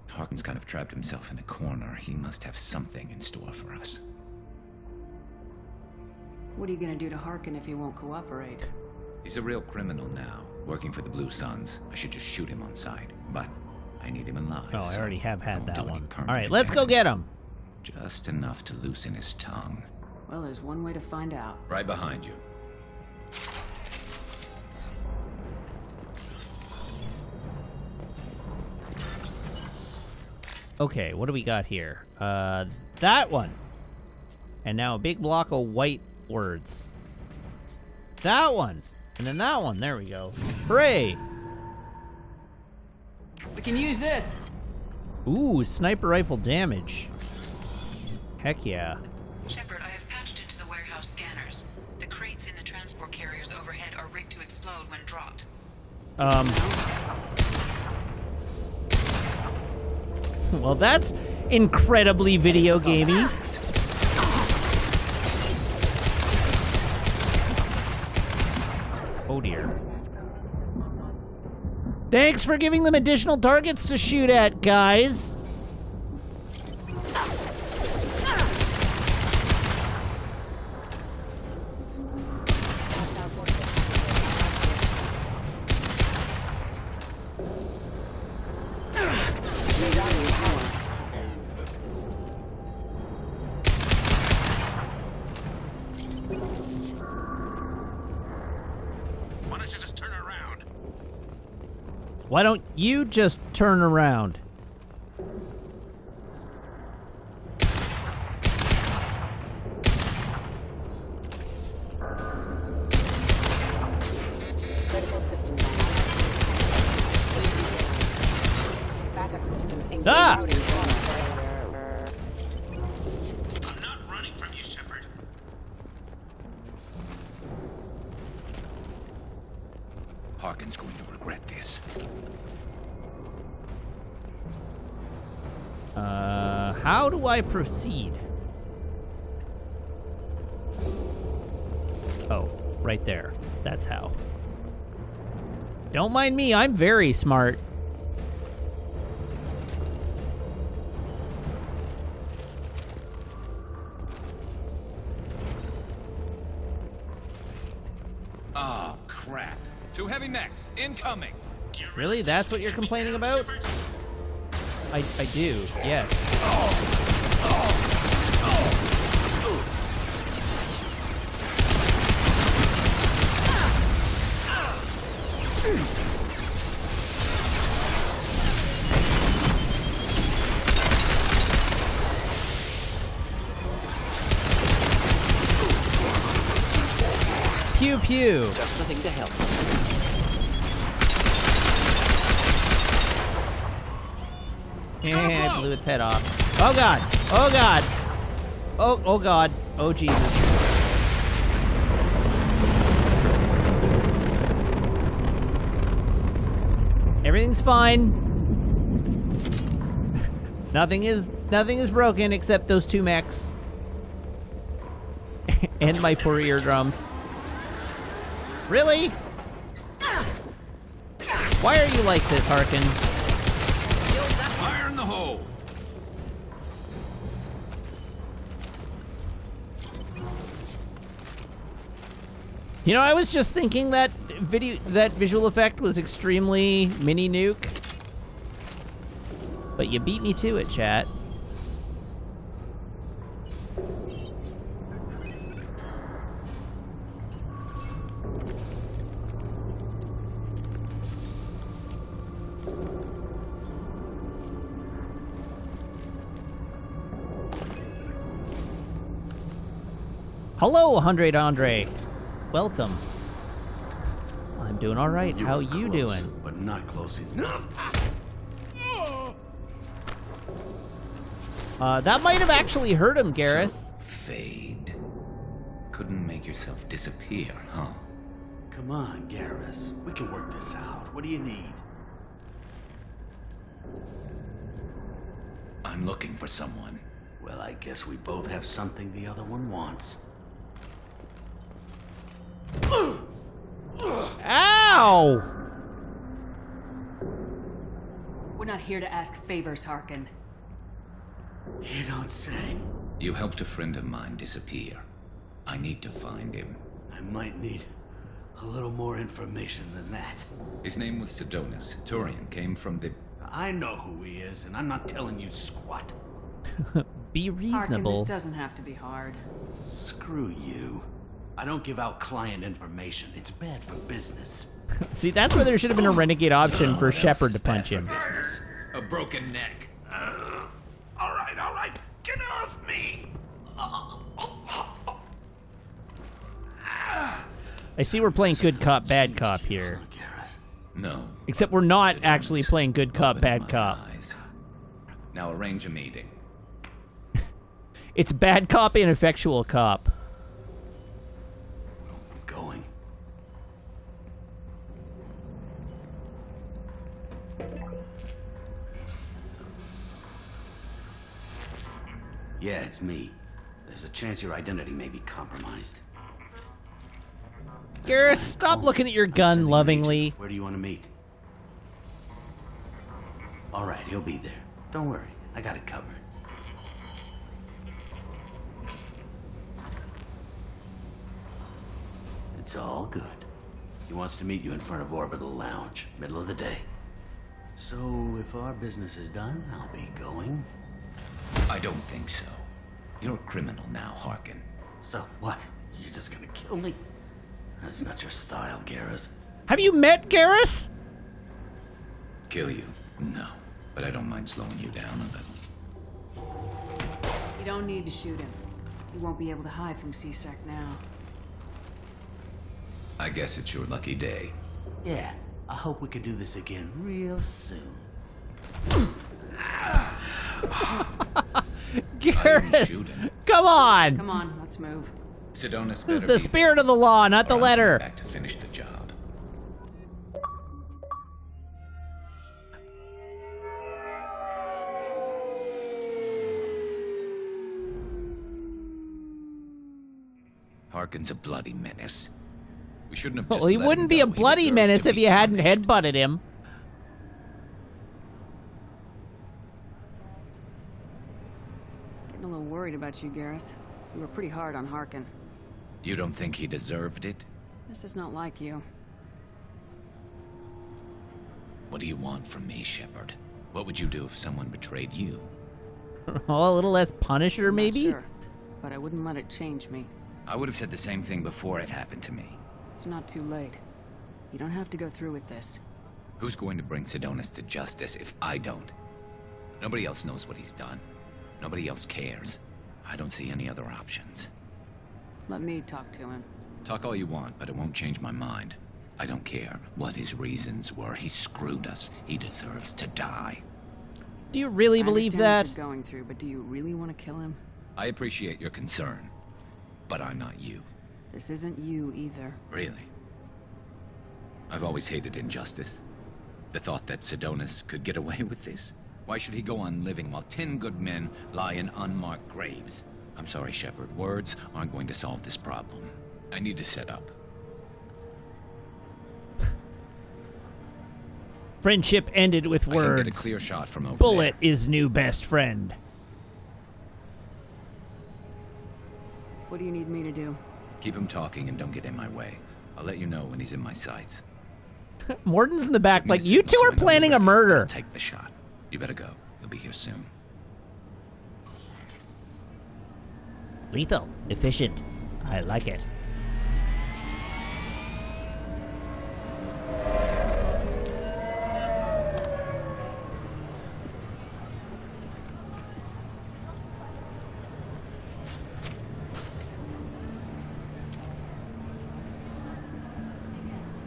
Harkin's kind of trapped himself in a corner. He must have something in store for us. What are you gonna do to Harkin if he won't cooperate? He's a real criminal now, working for the Blue Suns. I should just shoot him on sight, but I need him alive. Oh, I already have had that one. All All right, let's go get him. Just enough to loosen his tongue. Well, there's one way to find out. Right behind you. Okay, what do we got here? That one. And now a big block of white words. That one. And then that one. There we go. Hooray! We can use this. Ooh, sniper rifle damage. Heck yeah. Shepard, I have patched into the warehouse scanners. The crates in the transport carriers overhead are rigged to explode when dropped. Well, that's incredibly video gamey. Thanks for giving them additional targets to shoot at, guys. Why don't you just turn around? Why don't you just turn around? Ah! I'm not running from you, Shepard. Harkin's going to regret this. How do I proceed? Oh, right there. That's how. Don't mind me, I'm very smart. Oh, crap. Two heavy mechs, incoming. Really? That's what you're complaining about? I do, yes. Pew pew. Just the thing to help. And blew its head off. Oh god! Oh god! Oh god! Oh Jesus! Everything's fine. Nothing is broken except those two mechs. And my poor eardrums. Really? Why are you like this, Harkin? Fire in the hole. You know, I was just thinking that visual effect was extremely mini nuke. But you beat me to it, chat. Hello, Andre. Welcome. I'm doing all right. How you doing? But not close enough. That might have actually hurt him, Garrus. So, Fade. Couldn't make yourself disappear, huh? Come on, Garrus. We can work this out. What do you need? I'm looking for someone. Well, I guess we both have something the other one wants. Ow! We're not here to ask favors, Harkin. You don't say. You helped a friend of mine disappear. I need to find him. I might need a little more information than that. His name was Sidonis. Turian came from the... I know who he is, and I'm not telling you squat. Be reasonable. Harkin, this doesn't have to be hard. Screw you. I don't give out client information. It's bad for business. See, that's where there should have been a renegade option for Shepard to punch him. Business. A broken neck. All right. Get off me. I see we're playing good cop, bad cop here. No. Except we're not actually playing good cop, bad cop. Now arrange a meeting. It's bad cop, ineffectual cop. I'm going. Yeah, it's me. There's a chance your identity may be compromised. Garrus, stop looking at your gun lovingly. Where do you want to meet? All right, he'll be there. Don't worry, I got it covered. It's all good. He wants to meet you in front of Orbital Lounge, middle of the day. So, if our business is done, I'll be going. I don't think so. You're a criminal now, Harkin. So, what? You're just gonna kill me? That's not your style, Garrus. Have you met Garrus? Kill you? No. But I don't mind slowing you down a little. You don't need to shoot him. You won't be able to hide from C-Sec now. I guess it's your lucky day. Yeah, I hope we can do this again real soon. Garrus, come on! Come on, let's move. Sidonis This is the spirit of the law, not the letter. Back to finish the job. Harkin's a bloody menace. We shouldn't have just Well, he let wouldn't him be go. a He bloody deserved menace to if be you hadn't punished. headbutted him. Getting a little worried about you, Garrus. You were pretty hard on Harkin. You don't think he deserved it? This is not like you. What do you want from me, Shepard? What would you do if someone betrayed you? Oh, a little less Punisher, I'm not maybe? sure, but I wouldn't let it change me. I would have said the same thing before it happened to me. It's not too late. You don't have to go through with this. Who's going to bring Sidonis to justice if I don't? Nobody else knows what he's done. Nobody else cares. I don't see any other options. Let me talk to him. Talk all you want, but it won't change my mind. I don't care what his reasons were. He screwed us. He deserves to die. Do you really believe I that? understand what you're going through, but do you really want to kill him? I appreciate your concern, but I'm not you. This isn't you either. Really? I've always hated injustice. The thought that Sidonis could get away with this? Why should he go on living while 10 good men lie in unmarked graves? I'm sorry, Shepard. Words aren't going to solve this problem. I need to set up. Friendship ended with I words. can get a clear shot from over Bullet is new best friend. What do you need me to do? Keep him talking and don't get in my way. I'll let you know when he's in my sights. Morton's in the back, Give me like, a you signal two so are I know planning you're a ready. murder. I'll take the shot. You better go. You'll be here soon. Lethal. Efficient. I like it.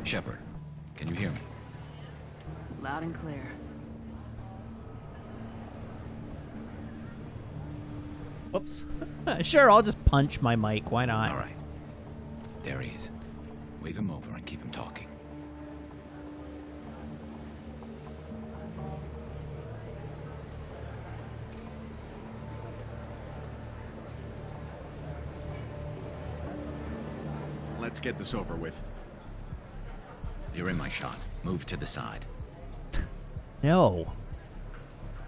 Shepard, can you hear me? Loud and clear. Whoops. Sure, I'll just punch my mic. Why not? All right. There he is. Wave him over and keep him talking. Let's get this over with. You're in my shot. Move to the side. No.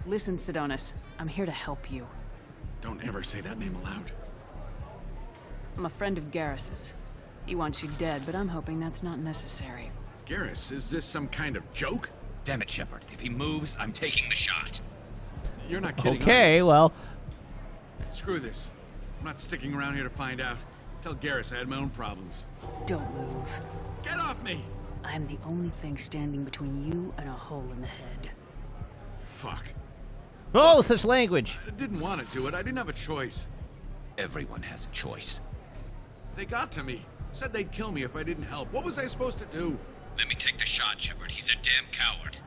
Listen, Sidonis. I'm here to help you. Don't ever say that name aloud. I'm a friend of Garrus's. He wants you dead, but I'm hoping that's not necessary. Garrus, is this some kind of joke? Damn it, Shepard. If he moves, I'm taking the shot. You're not kidding. Okay, well. Screw this. I'm not sticking around here to find out. Tell Garrus I had my own problems. Don't move. Get off me! I'm the only thing standing between you and a hole in the head. Fuck. Oh, such language. I didn't want to do it. I didn't have a choice. Everyone has a choice. They got to me. Said they'd kill me if I didn't help. What was I supposed to do? Let me take the shot, Shepard. He's a damn coward.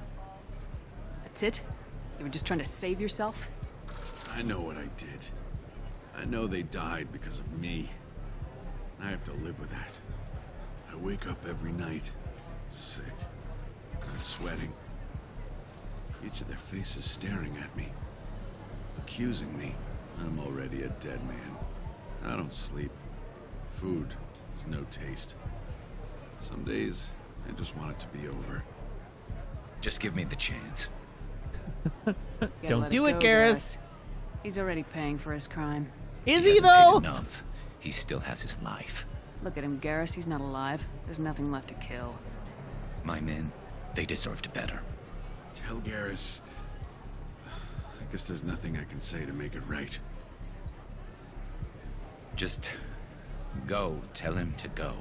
That's it? You were just trying to save yourself? I know what I did. I know they died because of me. I have to live with that. I wake up every night, sick and sweating. Each of their faces staring at me, accusing me. I'm already a dead man. I don't sleep. Food has no taste. Some days, I just want it to be over. Just give me the chance. Don't do it, Garrus. He's already paying for his crime. Is he hasn't though? paid enough. He still has his life. Look at him, Garrus. He's not alive. There's nothing left to kill. My men, they deserved better. Tell Garrus. I guess there's nothing I can say to make it right. Just go. Tell him to go.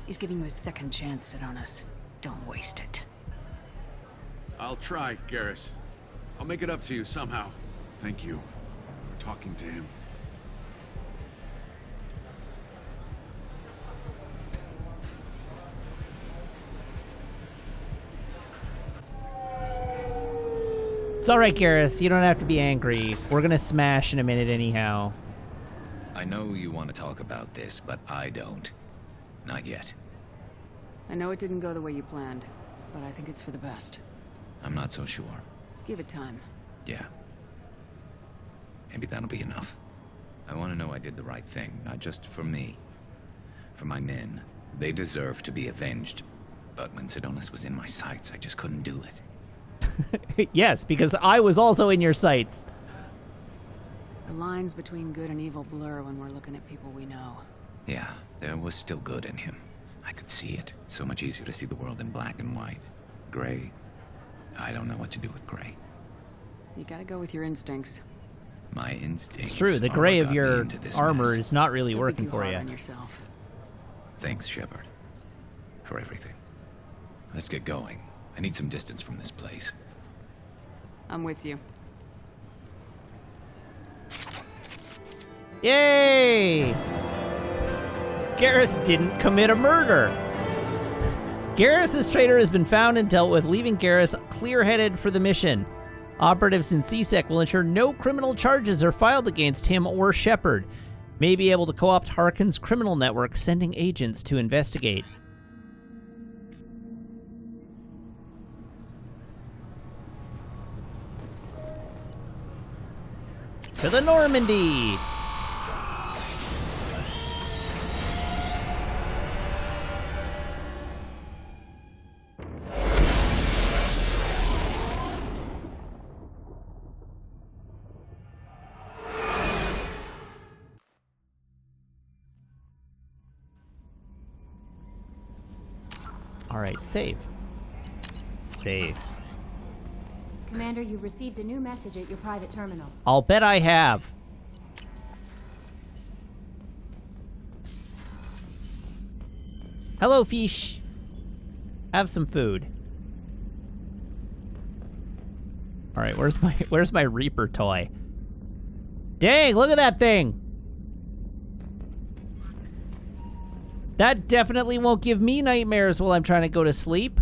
He's giving you a second chance, Sidonis. Don't waste it. I'll try, Garrus. I'll make it up to you somehow. Thank you for talking to him. It's alright, Garrus. You don't have to be angry. We're gonna smash in a minute anyhow. I know you want to talk about this, but I don't. Not yet. I know it didn't go the way you planned, but I think it's for the best. I'm not so sure. Give it time. Yeah. Maybe that'll be enough. I want to know I did the right thing, not just for me. For my men. They deserve to be avenged. But when Sidonis was in my sights, I just couldn't do it. Yes, because I was also in your sights. The lines between good and evil blur when we're looking at people we know. Yeah, there was still good in him. I could see it. So much easier to see the world in black and white. Gray. I don't know what to do with gray. You gotta go with your instincts. My instincts. It's true, the are gray what of got me your into this armor mess. is not really Don't be working too for hard you. on yourself. Thanks, Shepard. For everything. Let's get going. I need some distance from this place. I'm with you. Yay! Garrus didn't commit a murder. Garrus's traitor has been found and dealt with, leaving Garrus clear-headed for the mission. Operatives in CSEC will ensure no criminal charges are filed against him or Shepard. May be able to co-opt Harkin's criminal network, sending agents to investigate. To the Normandy! Alright, save. Save. Commander, you've received a new message at your private terminal. I'll bet I have. Hello, fish. Have some food. All right, where's my Reaper toy? Dang, look at that thing. That definitely won't give me nightmares while I'm trying to go to sleep.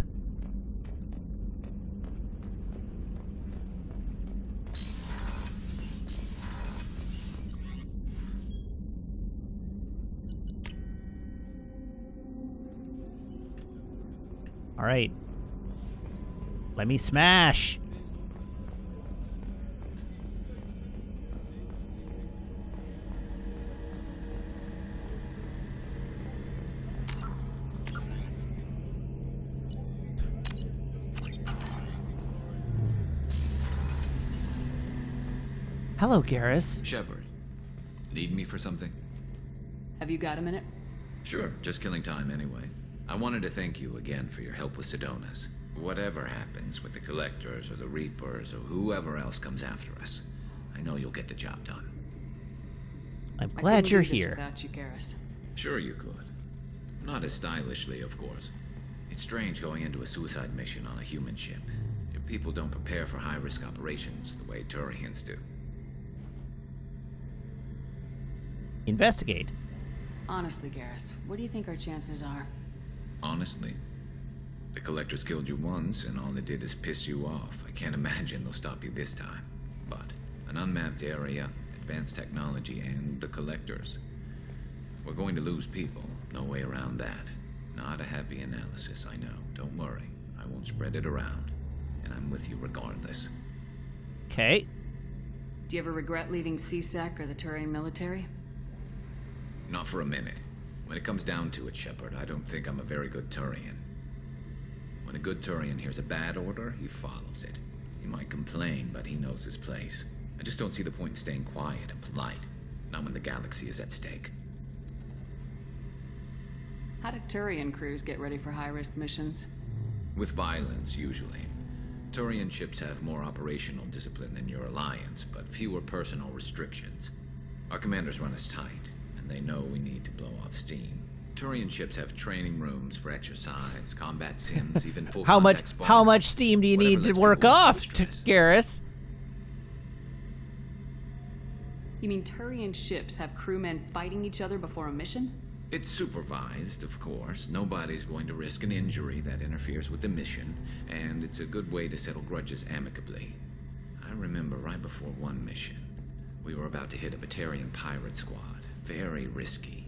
All right. Let me smash. Hello, Garrus. Shepard, need me for something? Have you got a minute? Sure, just killing time anyway. I wanted to thank you again for your help with Sidonis. Whatever happens with the Collectors or the Reapers or whoever else comes after us, I know you'll get the job done. I'm glad you're I couldn't do this here. without you, Garrus. Sure you could. Not as stylishly, of course. It's strange going into a suicide mission on a human ship. Your people don't prepare for high-risk operations the way Turians do. Investigate. Honestly, Garrus, what do you think our chances are? Honestly, the Collectors killed you once, and all they did is piss you off. I can't imagine they'll stop you this time. But an unmapped area, advanced technology, and the Collectors. We're going to lose people. No way around that. Not a happy analysis, I know. Don't worry. I won't spread it around. And I'm with you regardless. Okay. Do you ever regret leaving CSEC or the Turian military? Not for a minute. When it comes down to it, Shepard, I don't think I'm a very good Turian. When a good Turian hears a bad order, he follows it. He might complain, but he knows his place. I just don't see the point in staying quiet and polite, not when the galaxy is at stake. How do Turian crews get ready for high-risk missions? With violence, usually. Turian ships have more operational discipline than your alliance, but fewer personal restrictions. Our commanders run us tight, and they know we need to blow off steam. Turian ships have training rooms for exercise, combat sims, even full how contact spawning. How much steam do you need to work off, Garrus? You mean Turian ships have crewmen fighting each other before a mission? It's supervised, of course. Nobody's going to risk an injury that interferes with the mission, and it's a good way to settle grudges amicably. I remember right before one mission, we were about to hit a Batarian pirate squad. Very risky.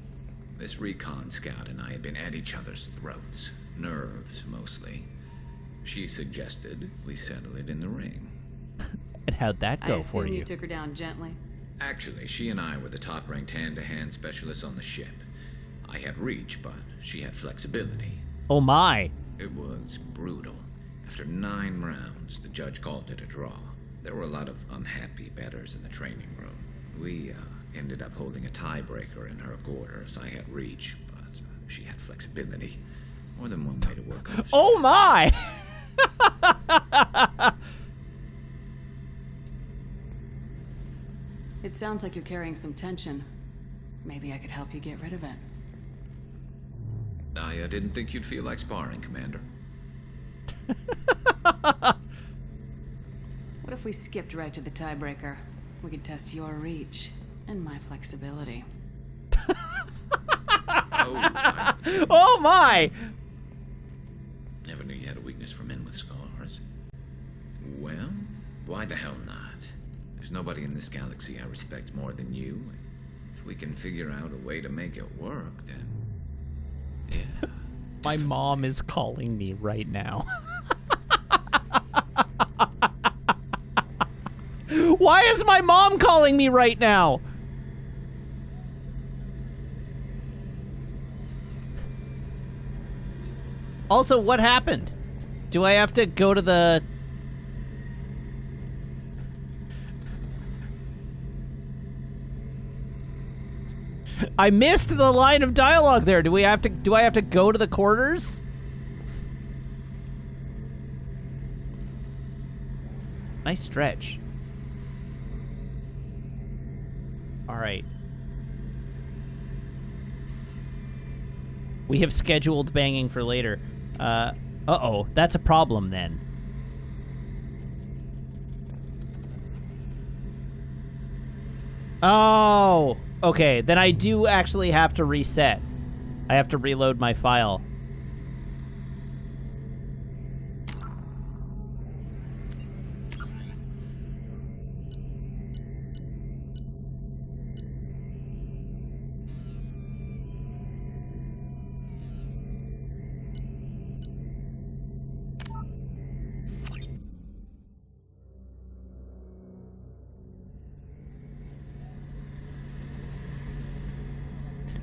This recon scout and I had been at each other's throats. Nerves, mostly. She suggested we settle it in the ring. And how'd that go for I assume you? you took her down gently. Actually, she and I were the top-ranked hand-to-hand specialists on the ship. I had reach, but she had flexibility. Oh my. It was brutal. After 9 rounds, the judge called it a draw. There were a lot of unhappy bettors in the training room. We ended up holding a tiebreaker in her quarters. I had reach, but she had flexibility. More than one way to work off. Oh my! It sounds like you're carrying some tension. Maybe I could help you get rid of it. I didn't think you'd feel like sparring, Commander. What if we skipped right to the tiebreaker? We could test your reach and my flexibility. Oh my! Never knew you had a weakness for men with scars. Well, why the hell not? There's nobody in this galaxy I respect more than you. If we can figure out a way to make it work, then... yeah. My mom is calling me right now. Why is my mom calling me right now? Also, what happened? Do I have to go to the... I missed the line of dialogue there. Do I have to go to the quarters? Nice stretch. All right. We have scheduled banging for later. Uh-oh, that's a problem then. Oh, okay, then I do actually have to reset. I have to reload my file.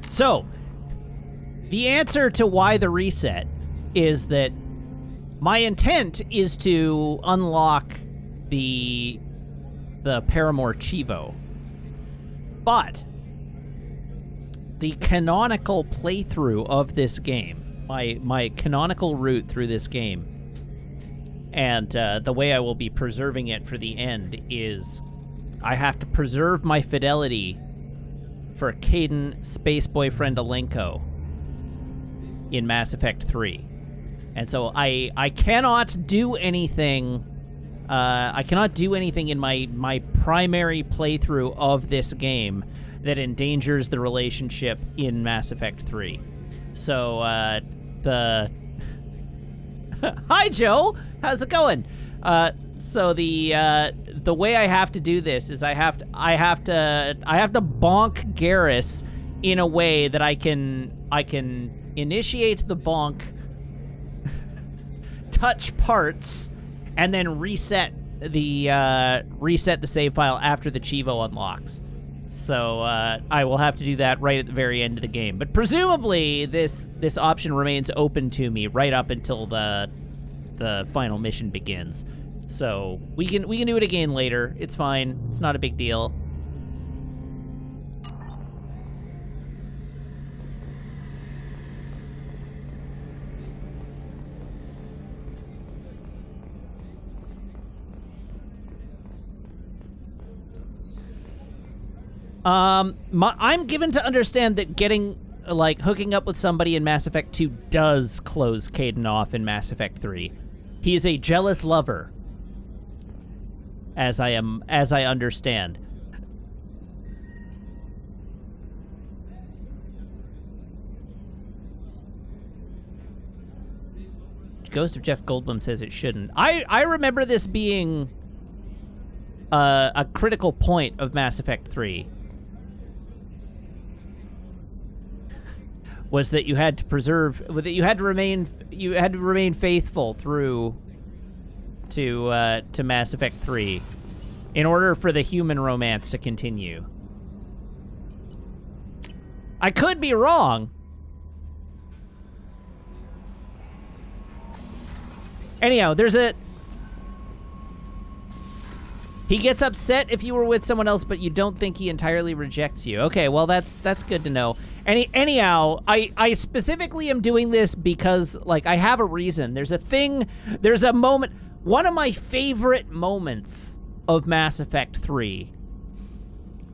So, the answer to why the reset is that my intent is to unlock the Paramore Chivo. But the canonical playthrough of this game, my canonical route through this game, and the way I will be preserving it for the end is I have to preserve my fidelity for Kaidan Space Boyfriend Alenko in Mass Effect 3. And so I cannot do anything in my primary playthrough of this game that endangers the relationship in Mass Effect 3. So Hi Joe, how's it going? So the way I have to do this is I have to bonk Garrus in a way that I can initiate the bonk, touch parts, and then reset the save file after the Chivo unlocks. So I will have to do that right at the very end of the game. But presumably this option remains open to me right up until the final mission begins. So we can do it again later. It's fine. It's not a big deal. I'm given to understand that hooking up with somebody in Mass Effect 2 does close Kaidan off in Mass Effect 3. He is a jealous lover, as I understand. Ghost of Jeff Goldblum says it shouldn't. I remember this being a critical point of Mass Effect 3. Was that you had to remain faithful through to Mass Effect 3 in order for the human romance to continue. I could be wrong. Anyhow, he gets upset if you were with someone else, but you don't think he entirely rejects you. Okay, well, that's good to know. Anyhow, I specifically am doing this because, I have a reason. There's a moment. One of my favorite moments of Mass Effect 3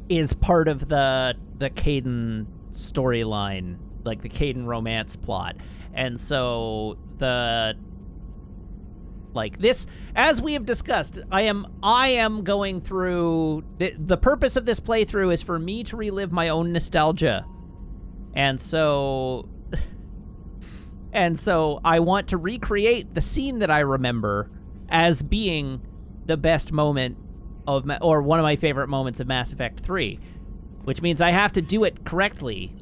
is part of the Kaidan storyline, the Kaidan romance plot. And so this, as we have discussed, I am going through the purpose of this playthrough is for me to relive my own nostalgia. And so I want to recreate the scene that I remember as being the best moment or one of my favorite moments of Mass Effect 3, which means I have to do it correctly.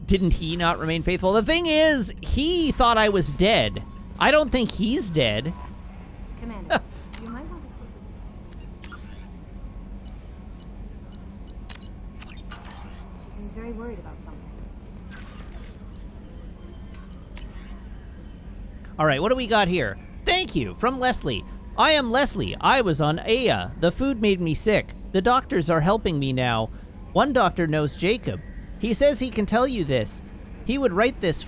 Didn't he not remain faithful? The thing is, he thought I was dead. I don't think he's dead. Commander, you might want to slip into... She seems very worried about something. All right, what do we got here? Thank you, from Leslie. I am Leslie. I was on Aya. The food made me sick. The doctors are helping me now. One doctor knows Jacob. He says he can tell you this. He could write this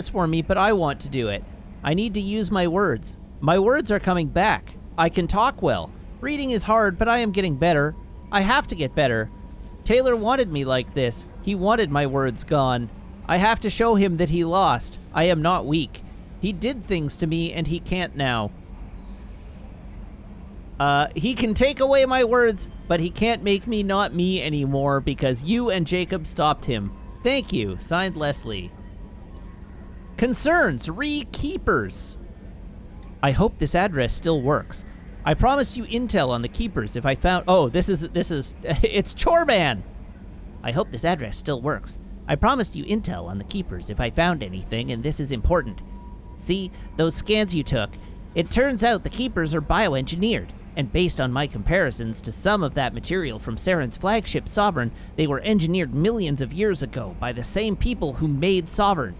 for me, but I want to do it. I need to use my words. My words are coming back. I can talk well. Reading is hard, but I am getting better. I have to get better. Taylor wanted me like this. He wanted my words gone. I have to show him that he lost. I am not weak. He did things to me, and he can't now. He can take away my words, but he can't make me not me anymore because you and Jacob stopped him. Thank you. Signed, Leslie. Concerns, Keepers. I hope this address still works. I promised you intel on the Keepers if I found... Oh, this is... It's Chorban! I hope this address still works. I promised you intel on the Keepers if I found anything, and this is important. See, those scans you took. It turns out the Keepers are bioengineered, and based on my comparisons to some of that material from Saren's flagship Sovereign, they were engineered millions of years ago by the same people who made Sovereign.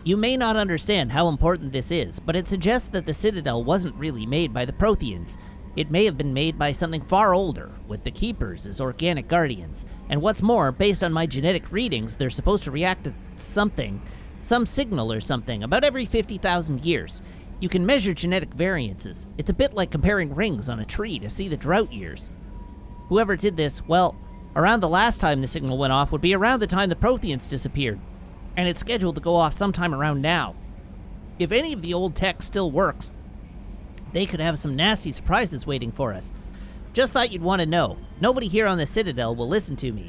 You may not understand how important this is, but it suggests that the Citadel wasn't really made by the Protheans. It may have been made by something far older, with the Keepers as organic guardians. And what's more, based on my genetic readings, they're supposed to react to something, some signal or something, about every 50,000 years. You can measure genetic variances. It's a bit like comparing rings on a tree to see the drought years. Whoever did this, well, around the last time the signal went off would be around the time the Protheans disappeared. And it's scheduled to go off sometime around now. If any of the old tech still works, they could have some nasty surprises waiting for us. Just thought you'd want to know. Nobody here on the Citadel will listen to me.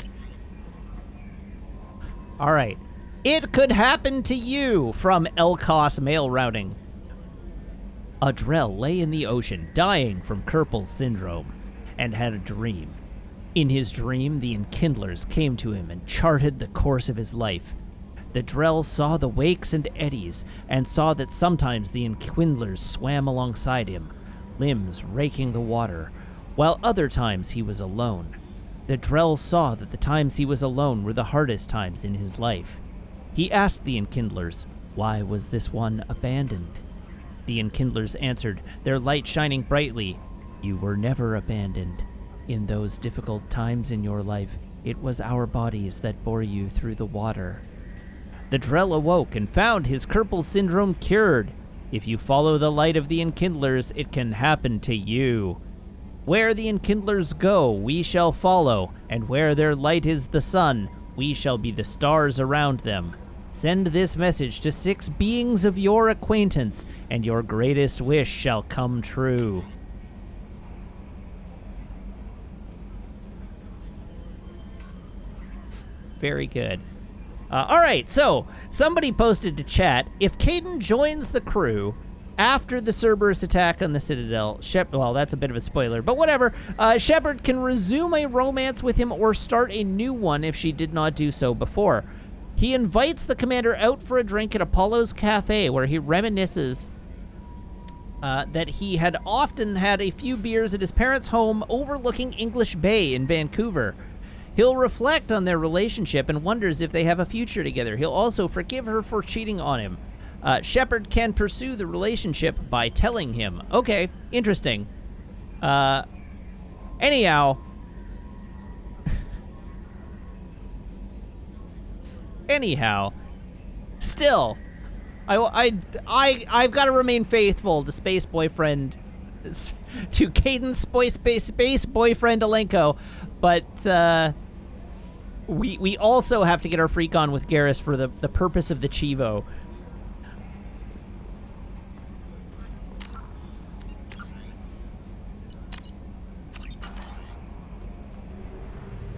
Alright. It could happen to you, from Elcos Mail Routing. Adrel lay in the ocean, dying from Kerpel's syndrome, and had a dream. In his dream, the Enkindlers came to him and charted the course of his life. The Drell saw the wakes and eddies, and saw that sometimes the Enkindlers swam alongside him, limbs raking the water, while other times he was alone. The Drell saw that the times he was alone were the hardest times in his life. He asked the Enkindlers, why was this one abandoned? The Enkindlers answered, their light shining brightly, you were never abandoned. In those difficult times in your life, it was our bodies that bore you through the water. The Drell awoke and found his Kerpel syndrome cured. If you follow the light of the Enkindlers, it can happen to you. Where the Enkindlers go, we shall follow, and where their light is the sun, we shall be the stars around them. Send this message to 6 beings of your acquaintance, and your greatest wish shall come true. Very good. All right, so somebody posted to chat, if Caden joins the crew after the Cerberus attack on the Citadel, well, that's a bit of a spoiler, but whatever, Shepard can resume a romance with him or start a new one if she did not do so before. He invites the commander out for a drink at Apollo's Cafe, where he reminisces that he had often had a few beers at his parents' home overlooking English Bay in Vancouver. He'll reflect on their relationship and wonders if they have a future together. He'll also forgive her for cheating on him. Shepard can pursue the relationship by telling him. Okay, interesting. Anyhow. Still, I've got to remain faithful to Space Boyfriend, to Caden's space boyfriend Alenko, but we also have to get our freak on with Garrus for the purpose of the Chivo.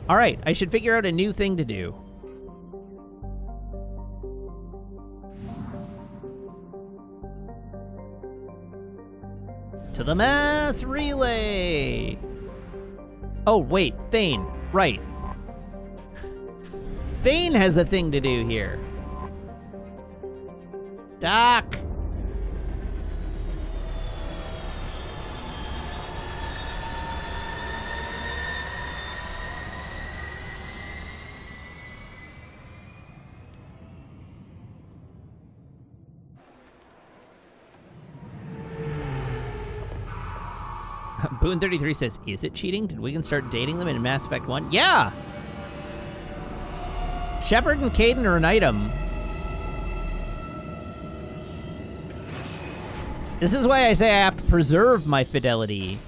All right, I should figure out a new thing to do. To the mass relay. Oh, wait, Thane. Right. Thane has a thing to do here. Doc. Boone33 says, is it cheating? Did Wiggin start dating them in Mass Effect 1? Yeah! Shepard and Caden are an item. This is why I say I have to preserve my fidelity.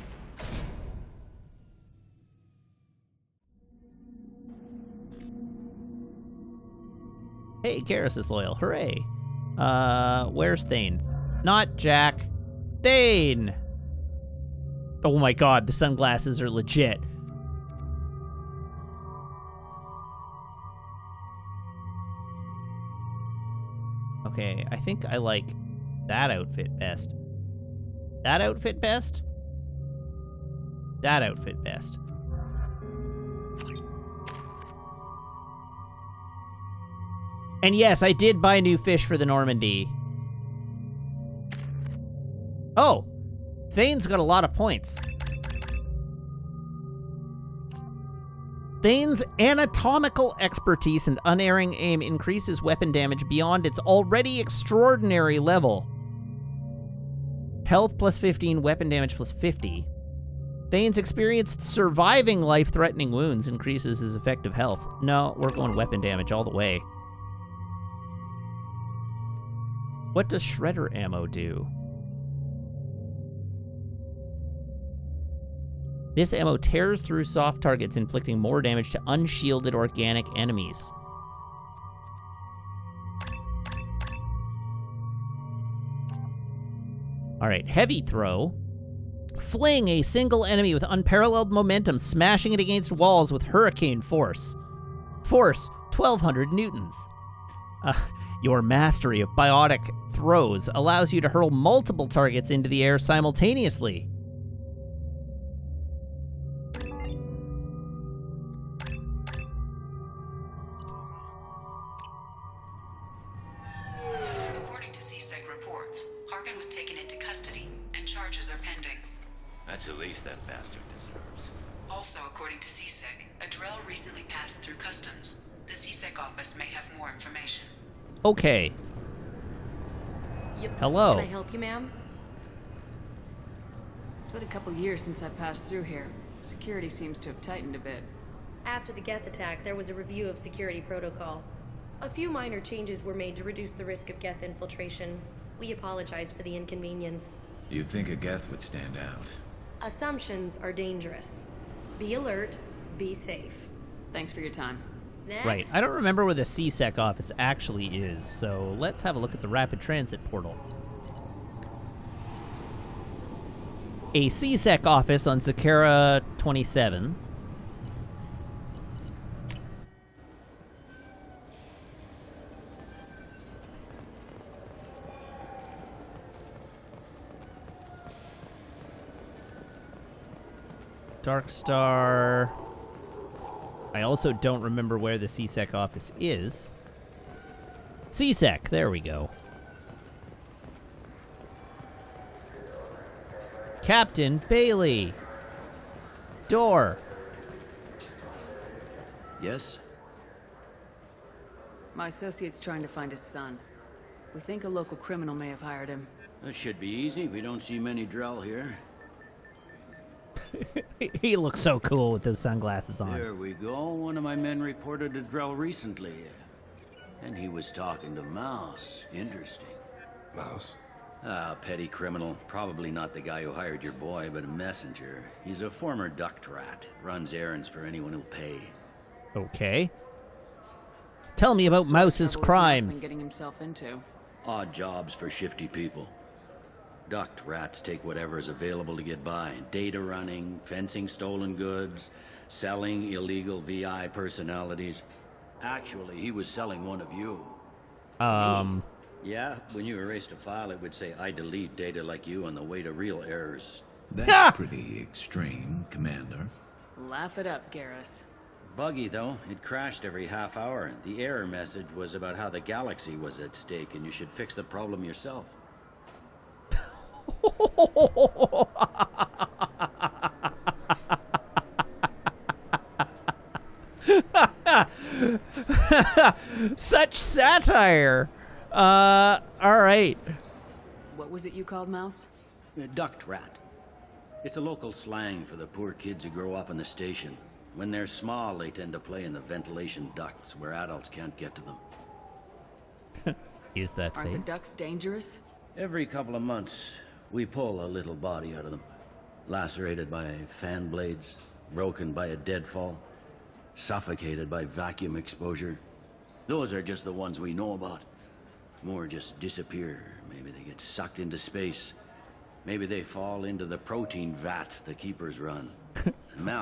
Hey, Garrus is loyal. Hooray. Where's Thane? Not Jack. Thane! Oh my god, the sunglasses are legit. Okay, I think I like that outfit best. That outfit best? That outfit best. And yes, I did buy new fish for the Normandy. Oh! Thane's got a lot of points. Thane's anatomical expertise and unerring aim increases weapon damage beyond its already extraordinary level. Health plus 15, weapon damage plus 50. Thane's experienced surviving life-threatening wounds increases his effective health. No, we're going weapon damage all the way. What does Shredder ammo do? This ammo tears through soft targets, inflicting more damage to unshielded organic enemies. All right, heavy throw. Fling a single enemy with unparalleled momentum, smashing it against walls with hurricane force. Force, 1,200 newtons. Your mastery of biotic throws allows you to hurl multiple targets into the air simultaneously. That's the least that bastard deserves. Also, according to CSEC, a Drell recently passed through customs. The CSEC office may have more information. Okay. Yep. Hello. Can I help you, ma'am? It's been a couple years since I passed through here. Security seems to have tightened a bit. After the Geth attack, there was a review of security protocol. A few minor changes were made to reduce the risk of Geth infiltration. We apologize for the inconvenience. You'd think a Geth would stand out. Assumptions are dangerous. Be alert, be safe. Thanks for your time. Next. Right. I don't remember where the CSEC office actually is, so let's have a look at the rapid transit portal. A CSEC office on Zakara 27. Dark Star. I also don't remember where the CSEC office is. CSEC, there we go. Captain Bailey. Door. Yes? My associate's trying to find his son. We think a local criminal may have hired him. That should be easy. We don't see many Drell here. He looks so cool with those sunglasses on. There we go. One of my men reported a Drell recently. And he was talking to Mouse. Interesting. Mouse? Ah, petty criminal. Probably not the guy who hired your boy, but a messenger. He's a former duct rat. Runs errands for anyone who'll pay. Okay. Tell me about Mouse's crimes. Been getting himself into. Odd jobs for shifty people. Duct rats take whatever is available to get by. Data running, fencing stolen goods, selling illegal VI personalities. Actually, he was selling one of you. Yeah, when you erased a file, it would say, I delete data like you on the way to real errors. That's pretty extreme, Commander. Laugh it up, Garrus. Buggy, though. It crashed every half hour. The error message was about how the galaxy was at stake and you should fix the problem yourself. Such satire. All right. What was it you called Mouse? Duct rat. It's a local slang for the poor kids who grow up in the station. When they're small, they tend to play in the ventilation ducts where adults can't get to them. Is that Aren't the safe? ducks dangerous? Every couple of months, we pull a little body out of them. Lacerated by fan blades, broken by a deadfall, suffocated by vacuum exposure. Those are just the ones we know about. More just disappear. Maybe they get sucked into space. Maybe they fall into the protein vats the keepers run.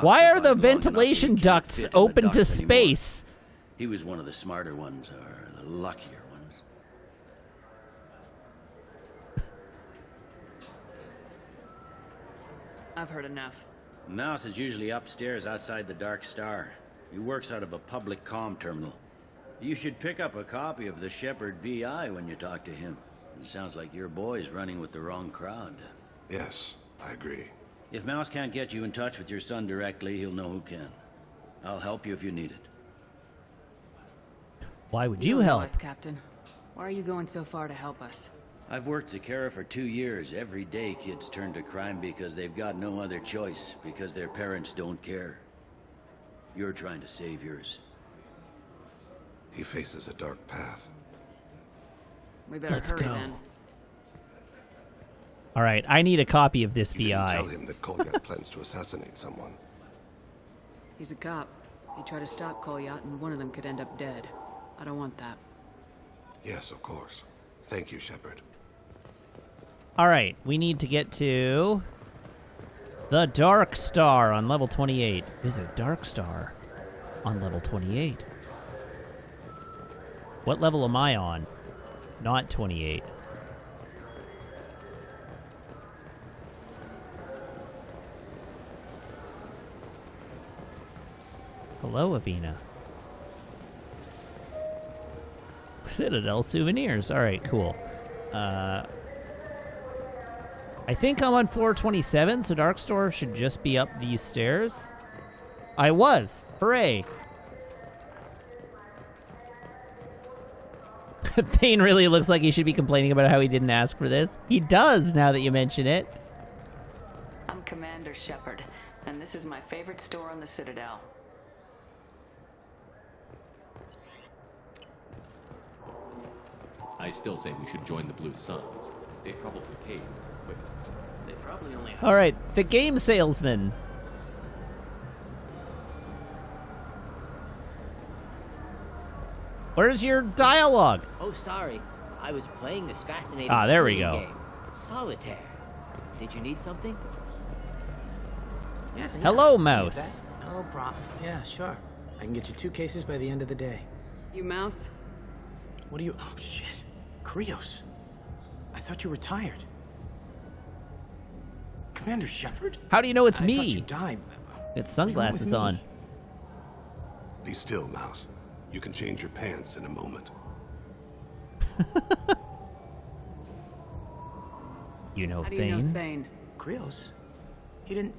Why are the ventilation ducts open to space? He was one of the smarter ones, or the luckier ones. I've heard enough. Mouse is usually upstairs outside the Dark Star. He works out of a public comm terminal. You should pick up a copy of the Shepherd VI when you talk to him. It sounds like your boy's running with the wrong crowd. Yes, I agree. If Mouse can't get you in touch with your son directly, he'll know who can. I'll help you if you need it. Why would you know help? us, Captain. Why are you going so far to help us? I've worked Zakara for 2 years. Every day kids turn to crime because they've got no other choice, because their parents don't care. You're trying to save yours. He faces a dark path. We better Let's hurry go. then. All right, I need a copy of this You didn't VI. tell him that Kolyat plans to assassinate someone. He's a cop. He tried to stop Kolyat, and one of them could end up dead. I don't want that. Yes, of course. Thank you, Shepard. All right, we need to get to the Dark Star on level 28. Visit Dark Star on level 28. What level am I on? Not 28. Hello, Avina. Citadel souvenirs. All right, cool. I think I'm on floor 27, so Darkstar should just be up these stairs. I was. Hooray. Thane really looks like he should be complaining about how he didn't ask for this. He does, now that you mention it. I'm Commander Shepard, and this is my favorite store on the Citadel. I still say we should join the Blue Suns. They probably paid for equipment. They probably only have... All right, the game salesman. Where's your dialogue? Oh, sorry. I was playing this fascinating there we game. go. Solitaire. Did you need something? Yeah. Hello, Mouse. No problem. Yeah, sure. I can get you 2 cases by the end of the day. You Mouse? What are you... Oh, shit. Krios. I thought you were retired. Commander Shepard? How do you know it's I me? thought you died. It's sunglasses on. Be still, Mouse. You can change your pants in a moment. You know How do you know Thane? Thane? Krios? He didn't...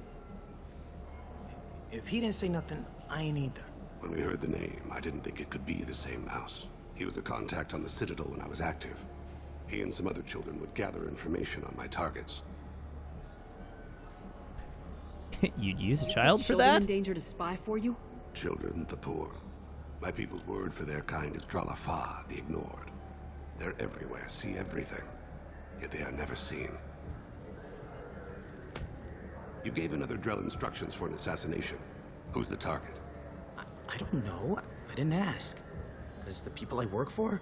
If he didn't say nothing, I ain't either. When we heard the name, I didn't think it could be the same Mouse. He was a contact on the Citadel when I was active. He and some other children would gather information on my targets. You'd use a child for Children that? in danger to spy for you? Children, the poor. My people's word for their kind is Tali'Zorah, the ignored. They're everywhere, see everything, yet they are never seen. You gave another Drell instructions for an assassination. Who's the target? I don't know. I didn't ask. Because the people I work for,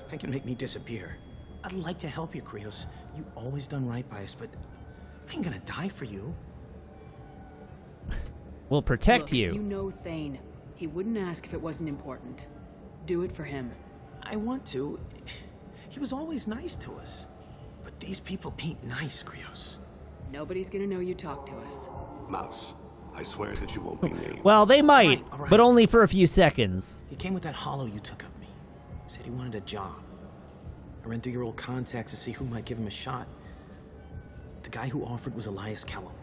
they can make me disappear. I'd like to help you, Krios. You always done right by us, but I ain't gonna die for you. We'll protect Look, you. You know Thane. He wouldn't ask if it wasn't important. Do it for him. I want to. He was always nice to us. But these people ain't nice, Krios. Nobody's gonna know you talk to us. Mouse, I swear that you won't be named. Well, they might, All right. but only for a few seconds. He came with that hollow you took of me. Said he wanted a job. I ran through your old contacts to see who might give him a shot. The guy who offered was Elias Kellum.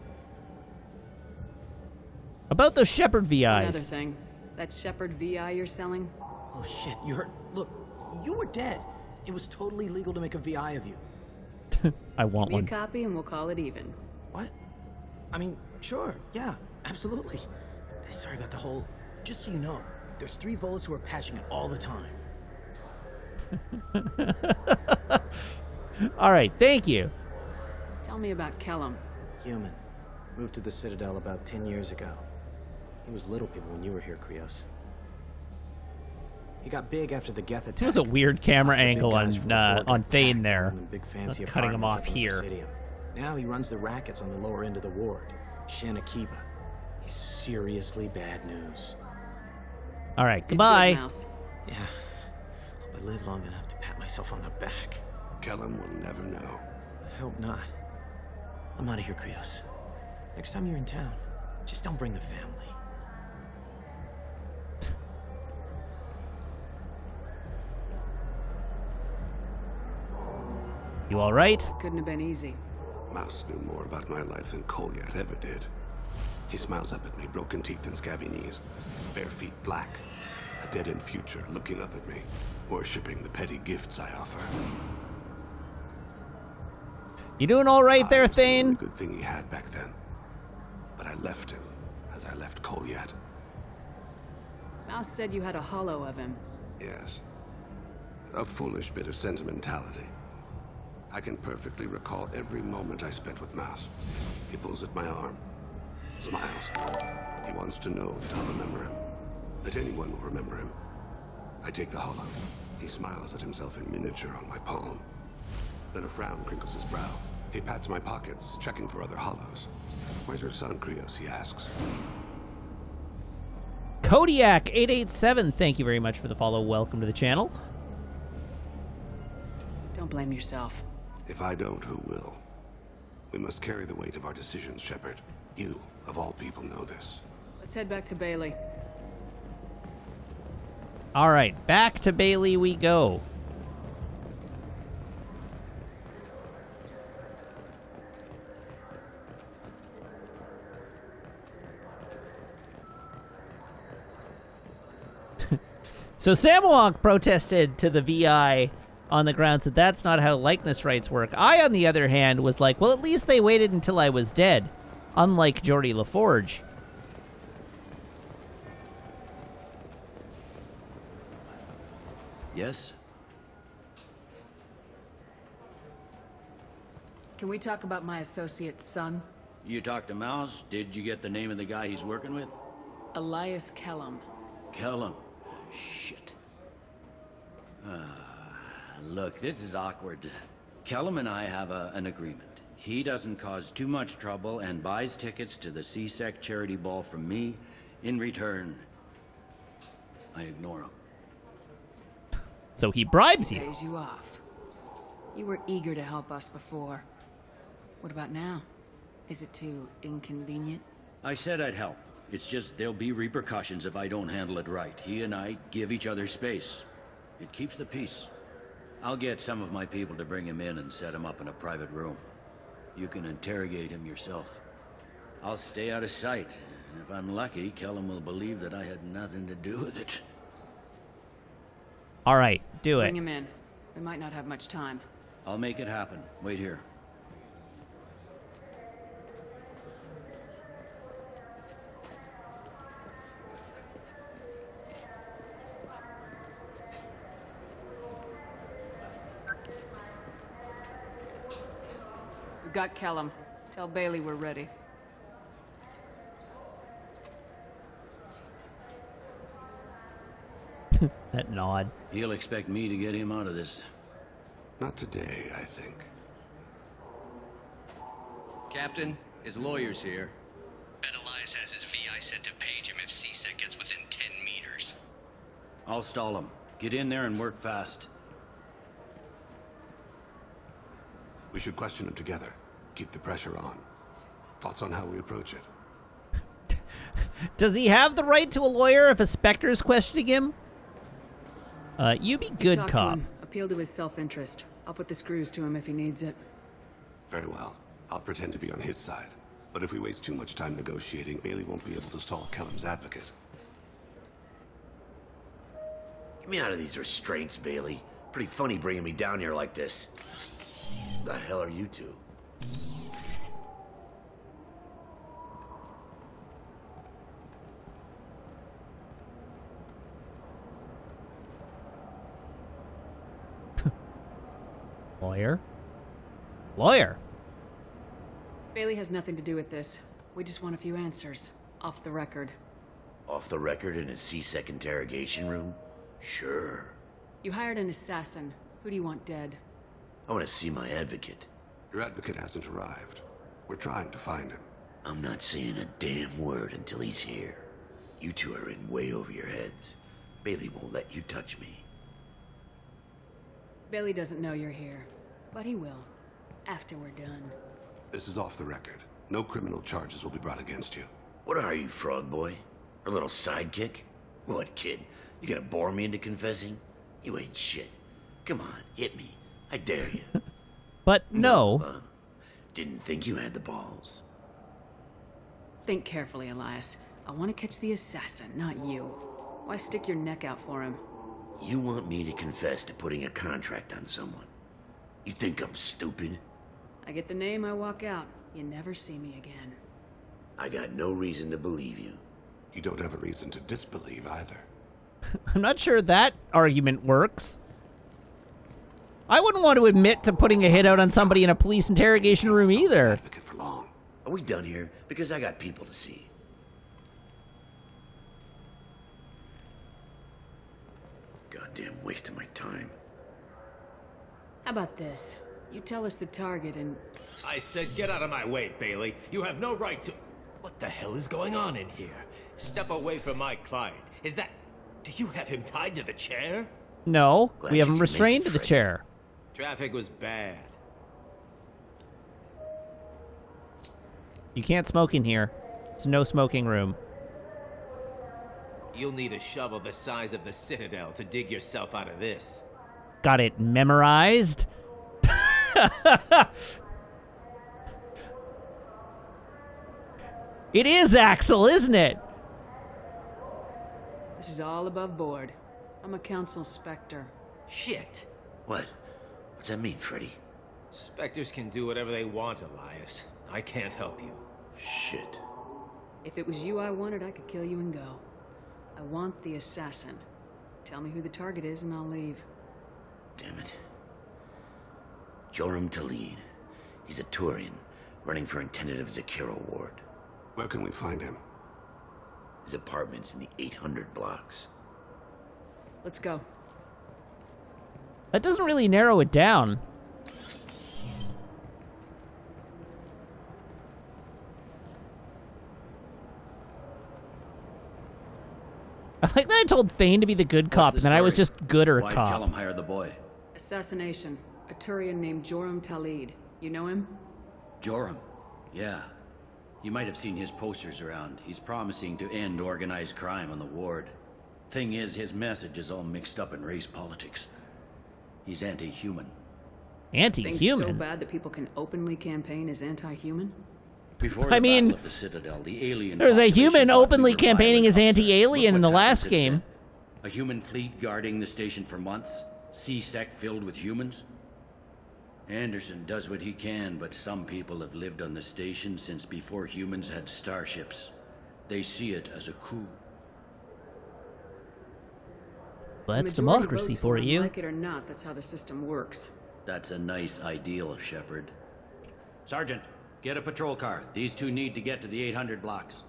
About those Shepard Another VIs. thing. That Shepard VI you're selling? Oh shit, you heard? Look, you were dead. It was totally legal to make a VI of you. I want Give me one. a copy and we'll call it even. What? I mean, sure, yeah, absolutely. Sorry about the whole... Just so you know, there's 3 Volas who are patching it all the time. All right, thank you. Tell me about Kellum. Human. Moved to the Citadel about 10 years ago. He was little people when you were here, Krios. He got big after the Geth attack. It was a weird camera Lots of the big angle guys from the fort on got Thane packed there. in the big fancy Cutting him apartments off up in here. Presidium. Now he runs the rackets on the lower end of the ward, Shin Akiba. He's seriously bad news. All right, goodbye. Yeah. Hope I live long enough to pat myself on the back. Kellum will never know. I hope not. I'm out of here, Krios. Next time you're in town, just don't bring the family. You all right? Couldn't have been easy. Mouse knew more about my life than Kolyat ever did. He smiles up at me, broken teeth and scabby knees. Bare feet black. A dead-end future looking up at me, worshipping the petty gifts I offer. You doing all right there, The only Thane? good thing he had back then. But I left him, as I left Kolyat. Mouse said you had a hollow of him. Yes. A foolish bit of sentimentality. I can perfectly recall every moment I spent with Mouse. He pulls at my arm, smiles. He wants to know that I'll remember him, that anyone will remember him. I take the hollow. He smiles at himself in miniature on my palm. Then a frown crinkles his brow. He pats my pockets, checking for other hollows. Where's your son, Krios? He asks. Kodiak887, thank you very much for the follow. Welcome to the channel. Don't blame yourself. If I don't, who will? We must carry the weight of our decisions, Shepard. You, of all people, know this. Let's head back to Bailey. All right, back to Bailey we go. So Samwonk protested to the VI on the grounds that that's not how likeness rights work. I, on the other hand, was like, well, at least they waited until I was dead, unlike Geordie LaForge. Yes? Can we talk about my associate's son? You talked to Mouse? Did you get the name of the guy he's working with? Elias Kellum. Kellum. Shit. Look, this is awkward. Kellum and I have an agreement. He doesn't cause too much trouble and buys tickets to the CSEC charity ball from me. In return, I ignore him. So he bribes you. Pays you off. You were eager to help us before. What about now? Is it too inconvenient? I said I'd help. It's just there'll be repercussions if I don't handle it right. He and I give each other space. It keeps the peace. I'll get some of my people to bring him in and set him up in a private room. You can interrogate him yourself. I'll stay out of sight, and if I'm lucky, Kellum will believe that I had nothing to do with it. All right, do it. Bring him in. We might not have much time. I'll make it happen. Wait here. We got Kellum. Tell Bailey we're ready. That nod. He'll expect me to get him out of this. Not today, I think. Captain, his lawyer's here. Bet Elias has his VI set to page him if CSEC gets within 10 meters. I'll stall him. Get in there and work fast. We should question him together. Keep the pressure on. Thoughts on how we approach it? Does he have the right to a lawyer if a Spectre's questioning him? You be good, Talk to cop. him. Appeal to his self-interest. I'll put the screws to him if he needs it. Very well. I'll pretend to be on his side. But if we waste too much time negotiating, Bailey won't be able to stall Kellum's advocate. Get me out of these restraints, Bailey. Pretty funny bringing me down here like this. The hell are you two? Lawyer? Lawyer? Bailey has nothing to do with this. We just want a few answers. Off the record. Off the record in a CSEC interrogation room? Sure. You hired an assassin. Who do you want dead? I want to see my advocate. Your advocate hasn't arrived. We're trying to find him. I'm not saying a damn word until he's here. You two are in way over your heads. Bailey won't let you touch me. Bailey doesn't know you're here, but he will. After we're done. This is off the record. No criminal charges will be brought against you. What are you, frog boy? Our little sidekick? What, kid? You gonna bore me into confessing? You ain't shit. Come on, hit me. I dare you. But no. Didn't think you had the balls. Think carefully, Elias. I want to catch the assassin, not you. Why stick your neck out for him? You want me to confess to putting a contract on someone? You think I'm stupid? I get the name, I walk out. You never see me again. I got no reason to believe you. You don't have a reason to disbelieve either. I'm not sure that argument works. I wouldn't want to admit to putting a hit out on somebody in a police interrogation room either. Are we done here? Because I got people to see. Goddamn waste of my time. How about this? You tell us the target and... I said get out of my way, Bailey. You have no right to... What the hell is going on in here? Step away from my client. Is that... Do you have him tied to the chair? No, we have him restrained to the chair. Traffic was bad. You can't smoke in here. It's no smoking room. You'll need a shovel the size of the Citadel to dig yourself out of this. Got it memorized? It is Axel, isn't it? This is all above board. I'm a council specter. Shit. What? What's that mean, Freddy? Spectres can do whatever they want, Elias. I can't help you. Shit. If it was you I wanted, I could kill you and go. I want the assassin. Tell me who the target is and I'll leave. Damn it. Joram Tal'Zorah. He's a Turian, running for intendant of Zakira Ward. Where can we find him? His apartment's in the 800 blocks. Let's go. That doesn't really narrow it down. I like that I told Thane to be the good cop, and then I was just gooder Why'd cop. Callum hire the boy? Assassination. A Turian named Joram Tal'Zorah. You know him? Joram? Yeah. You might have seen his posters around. He's promising to end organized crime on the ward. Thing is, his message is all mixed up in race politics. He's anti-human. Things so Anti-human? bad that people can openly campaign as anti-human? Before I the mean, Battle of the Citadel, the alien there's a population human thought we openly were campaigning as violent upstarts. anti-alien Look in the what's happened last since game. then. A human fleet guarding the station for months. C-Sec filled with humans. Anderson does what he can, but some people have lived on the station since before humans had starships. They see it as a coup. Well, that's The majority democracy votes for him, you. Like it or not, that's how the system works. That's a nice ideal, Shepard. Sergeant, get a patrol car. These two need to get to the 800 blocks.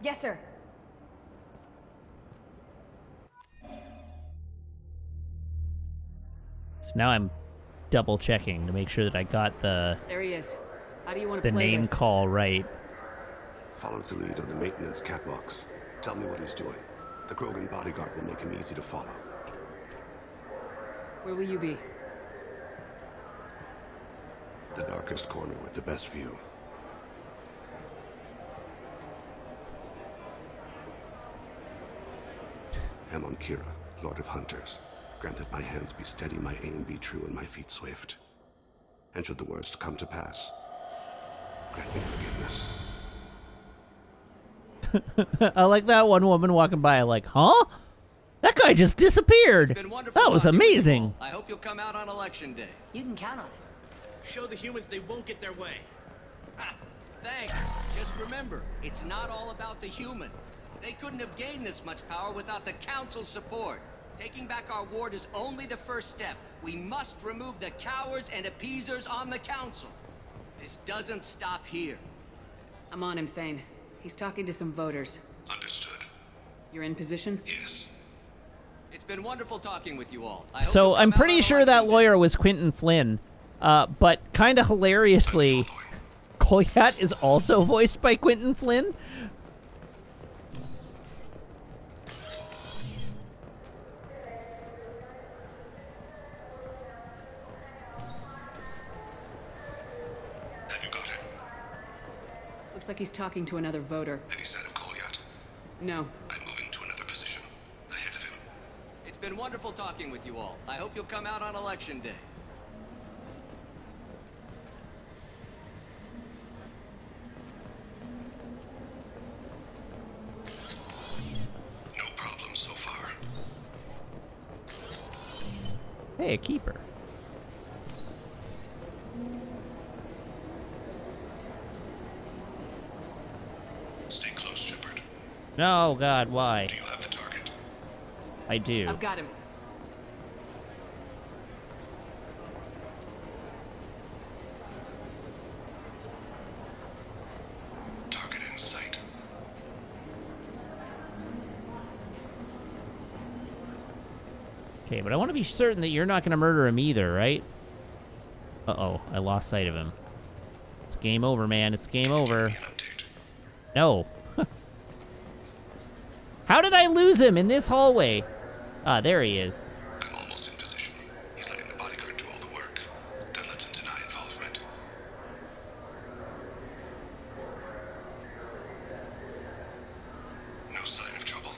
Yes, sir. So now I'm double checking to make sure that I got the There he is. How do you want to the play name this? call right. Follow the lead on the maintenance catwalks. Tell me what he's doing. The Krogan bodyguard will make him easy to follow. Where will you be? The darkest corner with the best view. Amon Kira, Lord of Hunters. Grant that my hands be steady, my aim be true, and my feet swift. And should the worst come to pass, grant me forgiveness. I like that one woman walking by, like, huh? That guy just disappeared. It's been wonderful That was talking with you amazing. all. I hope you'll come out on election day. You can count on it. Show the humans they won't get their way. Thanks. Just remember, it's not all about the humans. They couldn't have gained this much power without the Council's support. Taking back our ward is only the first step. We must remove the cowards and appeasers on the Council. This doesn't stop here. I'm on him, Thane. He's talking to some voters. Understood. You're in position? Yes. It's been wonderful talking with you all. I hope So you'll I'm come out pretty on sure that election day. lawyer was Quentin Flynn. But kind of hilariously, Kolyat is also voiced by Quentin Flynn. Have you got him? Looks like he's talking to another voter. Any sign of Kolyat? No. I'm moving to another position. Ahead of him. It's been wonderful talking with you all. I hope you'll come out on election day. No problem so far. Hey, a keeper. Stay close, Shepard. No, God, why? Do you have the target? I do. I've got him. Target in sight. Okay, but I want to be certain that you're not going to murder him either, right? Uh-oh, I lost sight of him. It's game over, man. It's game over. No. How did I lose him in this hallway? Ah, there he is. I'm almost in position. He's letting the bodyguard do all the work. That lets him deny involvement. No sign of trouble.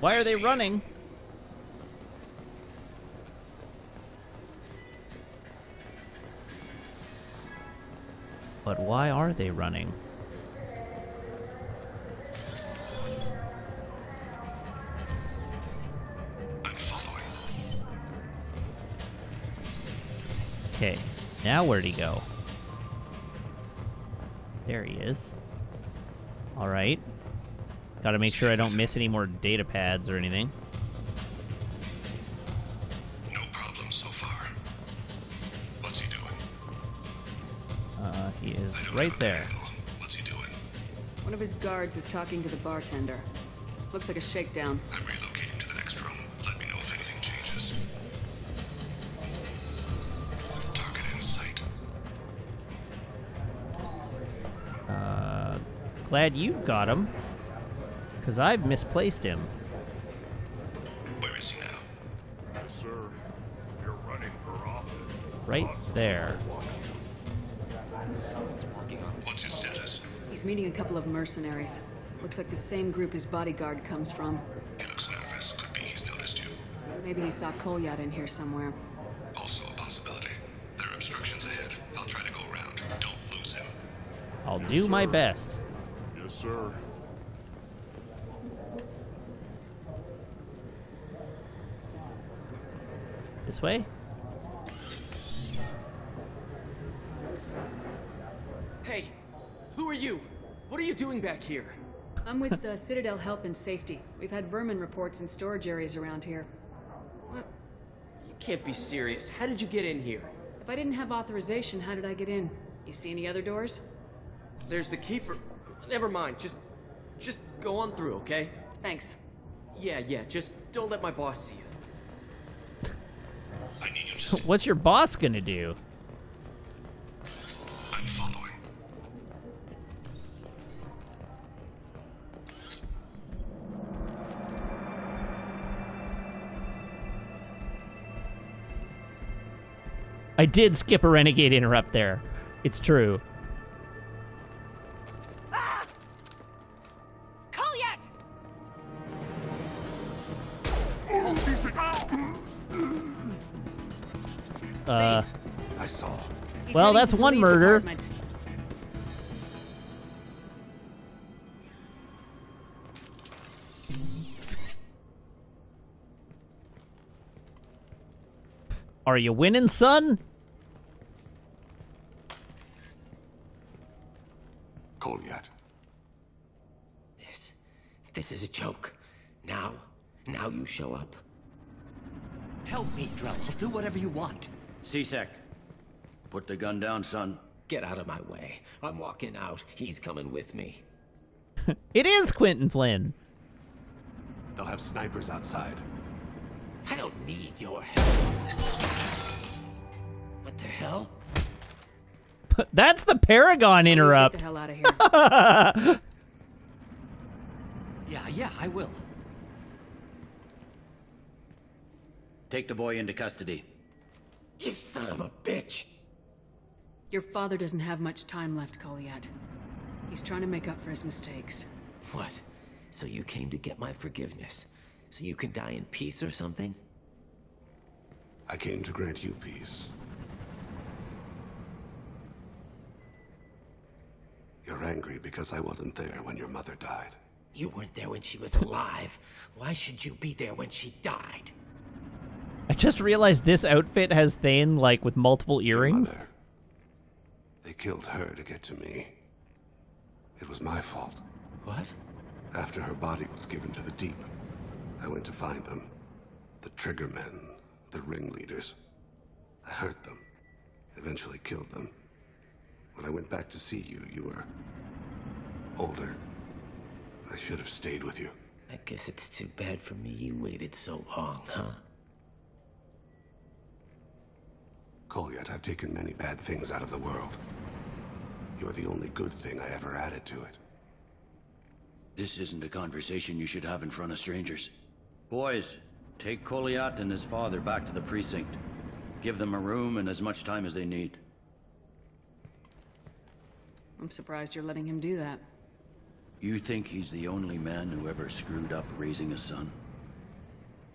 Why are they running? But why are they running? Okay, now where'd he go? There he is. Alright. Gotta make sure I don't miss any more data pads or anything. No problem so far. What's he doing? He is right there. What's he doing? One of his guards is talking to the bartender. Looks like a shakedown. I'm relocating to the next room. Let me know if anything changes. Target in sight. Glad you've got him. Because I've misplaced him. Where is he now? Yes, sir. You're running for office. Right there. What's his status? He's meeting a couple of mercenaries. Looks like the same group his bodyguard comes from. He looks nervous. Could be he's noticed you. Maybe he saw Kolyat in here somewhere. Also a possibility. There are obstructions ahead. I'll try to go around. Don't lose him. I'll do my best. Yes, sir. This way? Hey, who are you? What are you doing back here? I'm with the Citadel Health and Safety. We've had vermin reports in storage areas around here. What? You can't be serious. How did you get in here? If I didn't have authorization, how did I get in? You see any other doors? There's the keeper. Never mind. Just go on through, okay? Thanks. Yeah. Just don't let my boss see you. I need you to... What's your boss gonna do? I'm following. I did skip a renegade interrupt there. It's true. Kolyat! I saw. Well, that's one murder. Are you winning, son? Kolyat. This is a joke. Now you show up. Help me, Drell. I'll do whatever you want. C-Sec, put the gun down, son. Get out of my way. I'm walking out. He's coming with me. It is Quentin Flynn. They'll have snipers outside. I don't need your help. What the hell? That's the Paragon interrupt. Get the hell out of here. Yeah, I will. Take the boy into custody. You son of a bitch! Your father doesn't have much time left, Kolyat. He's trying to make up for his mistakes. What? So you came to get my forgiveness? So you can die in peace or something? I came to grant you peace. You're angry because I wasn't there when your mother died. You weren't there when she was alive. Why should you be there when she died? I just realized this outfit has Thane, like, with multiple earrings. Mother. They killed her to get to me. It was my fault. What? After her body was given to the Deep, I went to find them. The Triggermen, the ringleaders. I hurt them, eventually killed them. When I went back to see you, you were older. I should have stayed with you. I guess it's too bad for me you waited so long, huh? Kolyat, I've taken many bad things out of the world. You're the only good thing I ever added to it. This isn't a conversation you should have in front of strangers. Boys, take Kolyat and his father back to the precinct. Give them a room and as much time as they need. I'm surprised you're letting him do that. You think he's the only man who ever screwed up raising a son?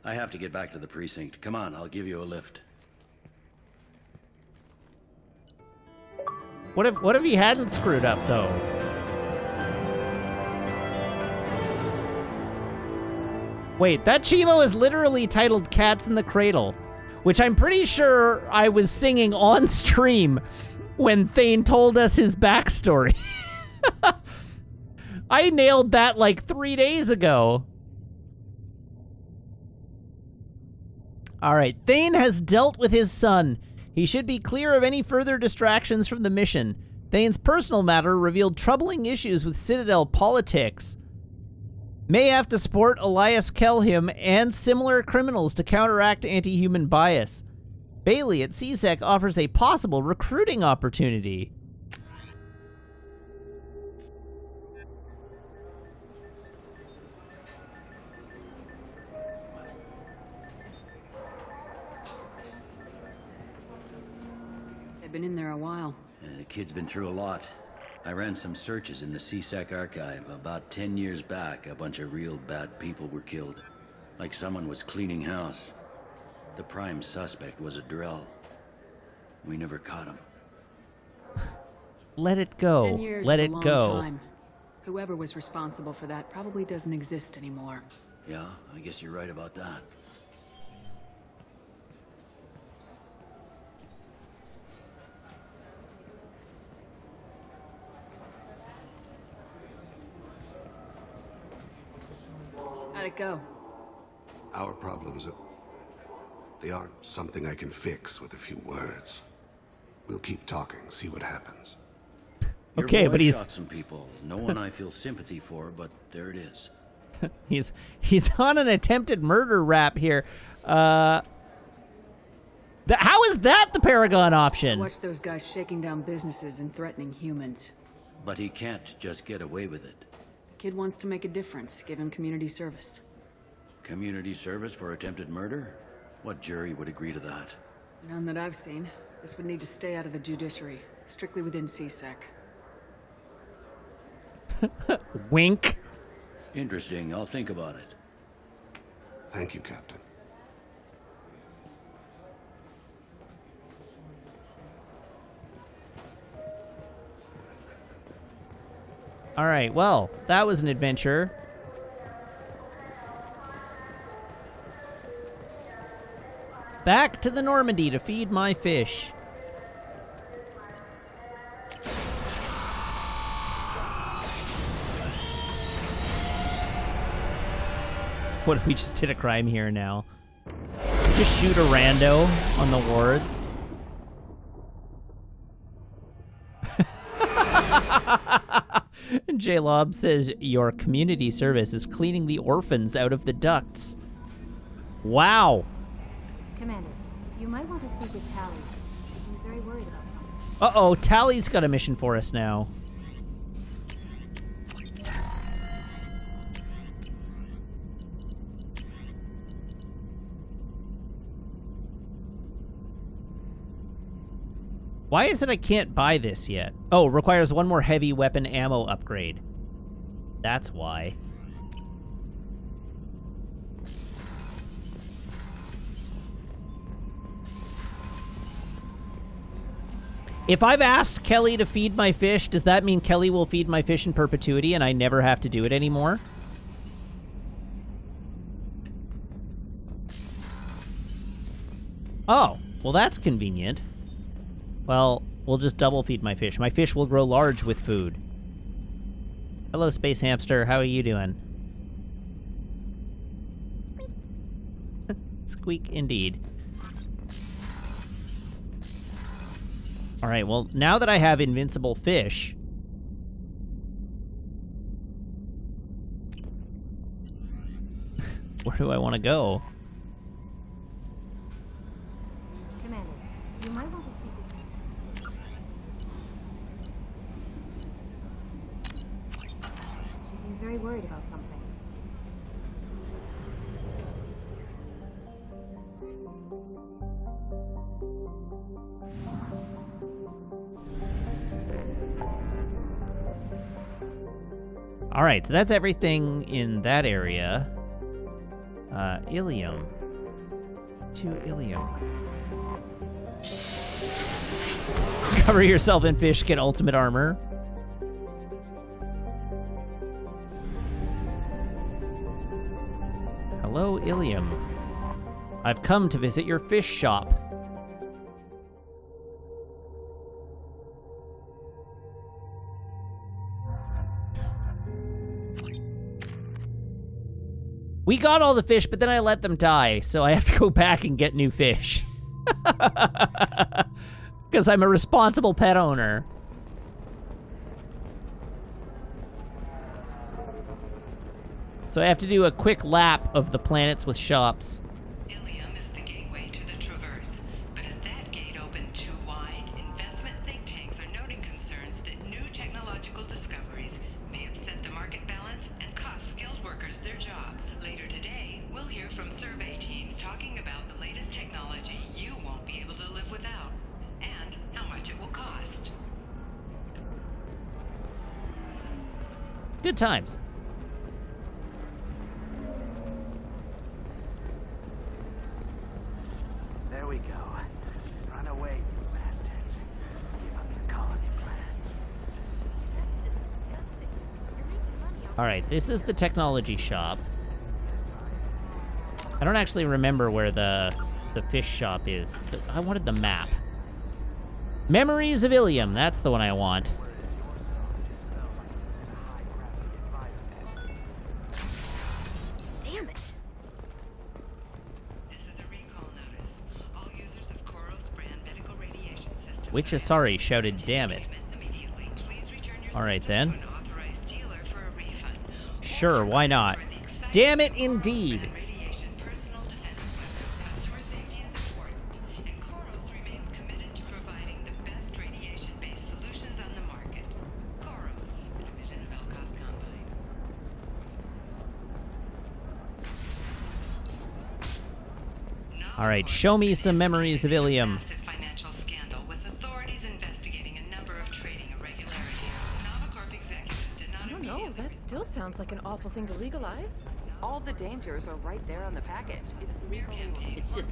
I have to get back to the precinct. Come on, I'll give you a lift. What if he hadn't screwed up, though? Wait, that Chimo is literally titled Cats in the Cradle, which I'm pretty sure I was singing on stream when Thane told us his backstory. I nailed that like 3 days ago. All right, Thane has dealt with his son. He should be clear of any further distractions from the mission. Thane's personal matter revealed troubling issues with Citadel politics. May have to support Elias Kelhim and similar criminals to counteract anti-human bias. Bailey at CSEC offers a possible recruiting opportunity. They've been in there a while. The kid's been through a lot. I ran some searches in the CSEC archive. About 10 years back, a bunch of real bad people were killed. Like someone was cleaning house. The prime suspect was a Drell. We never caught him. Let it go. 10 years Let is it a long go. time. Whoever was responsible for that probably doesn't exist anymore. Yeah, I guess you're right about that. How'd it go? Our problems they aren't something I can fix with a few words. We'll keep talking, see what happens. Your Okay, boy but he's shot some people. No one I feel sympathy for, but there it is. he's on an attempted murder rap here. How is that the Paragon option? Watch those guys shaking down businesses and threatening humans. But he can't just get away with it. Kid wants to make a difference. Give him community service. Community service for attempted murder? What jury would agree to that? None that I've seen. This would need to stay out of the judiciary. Strictly within CSEC. Wink. Interesting. I'll think about it. Thank you, Captain. All right, well, that was an adventure. Back to the Normandy to feed my fish. What if we just did a crime here now? Just shoot a rando on the wards. J-Lob says, your community service is cleaning the orphans out of the ducts. Wow. Commander, you might want to speak with Tali. She seems very worried about something. Uh-oh, Tali's got a mission for us now. Why is it I can't buy this yet? Oh, requires one more heavy weapon ammo upgrade. That's why. If I've asked Kelly to feed my fish, does that mean Kelly will feed my fish in perpetuity and I never have to do it anymore? Oh, well that's convenient. Well, we'll just double feed my fish. My fish will grow large with food. Hello, Space Hamster. How are you doing? Squeak indeed. All right, well, now that I have invincible fish... where do I want to go? Commander, you might want to speak with She seems very worried about something. All right, so that's everything in that area. Ilium. To Ilium. Cover yourself in fish, get ultimate armor. Hello, Ilium. I've come to visit your fish shop. We got all the fish, but then I let them die, so I have to go back and get new fish. Because I'm a responsible pet owner. So I have to do a quick lap of the planets with shops. Ilium is the gateway to the Traverse, but is that gate open too wide? Investment think tanks are noting concerns that new technological discoveries may upset the market balance and cost skilled workers their jobs. Later today, we'll hear from survey teams talking about the latest technology you won't be able to live without, and how much it will cost. Good times. There we go. Run away, you bastards. Give up your colony plans. That's disgusting. You're making money off Alright, this is the technology shop. I don't actually remember where the fish shop is. I wanted the map. Memories of Ilium, that's the one I want. Damn it. Witchasari shouted, damn it. Alright then. Sure, why not? Damn it indeed! Alright, show me some memories of Ilium. Still sounds like an awful thing to legalize. All the dangers are right there on the package. It's just,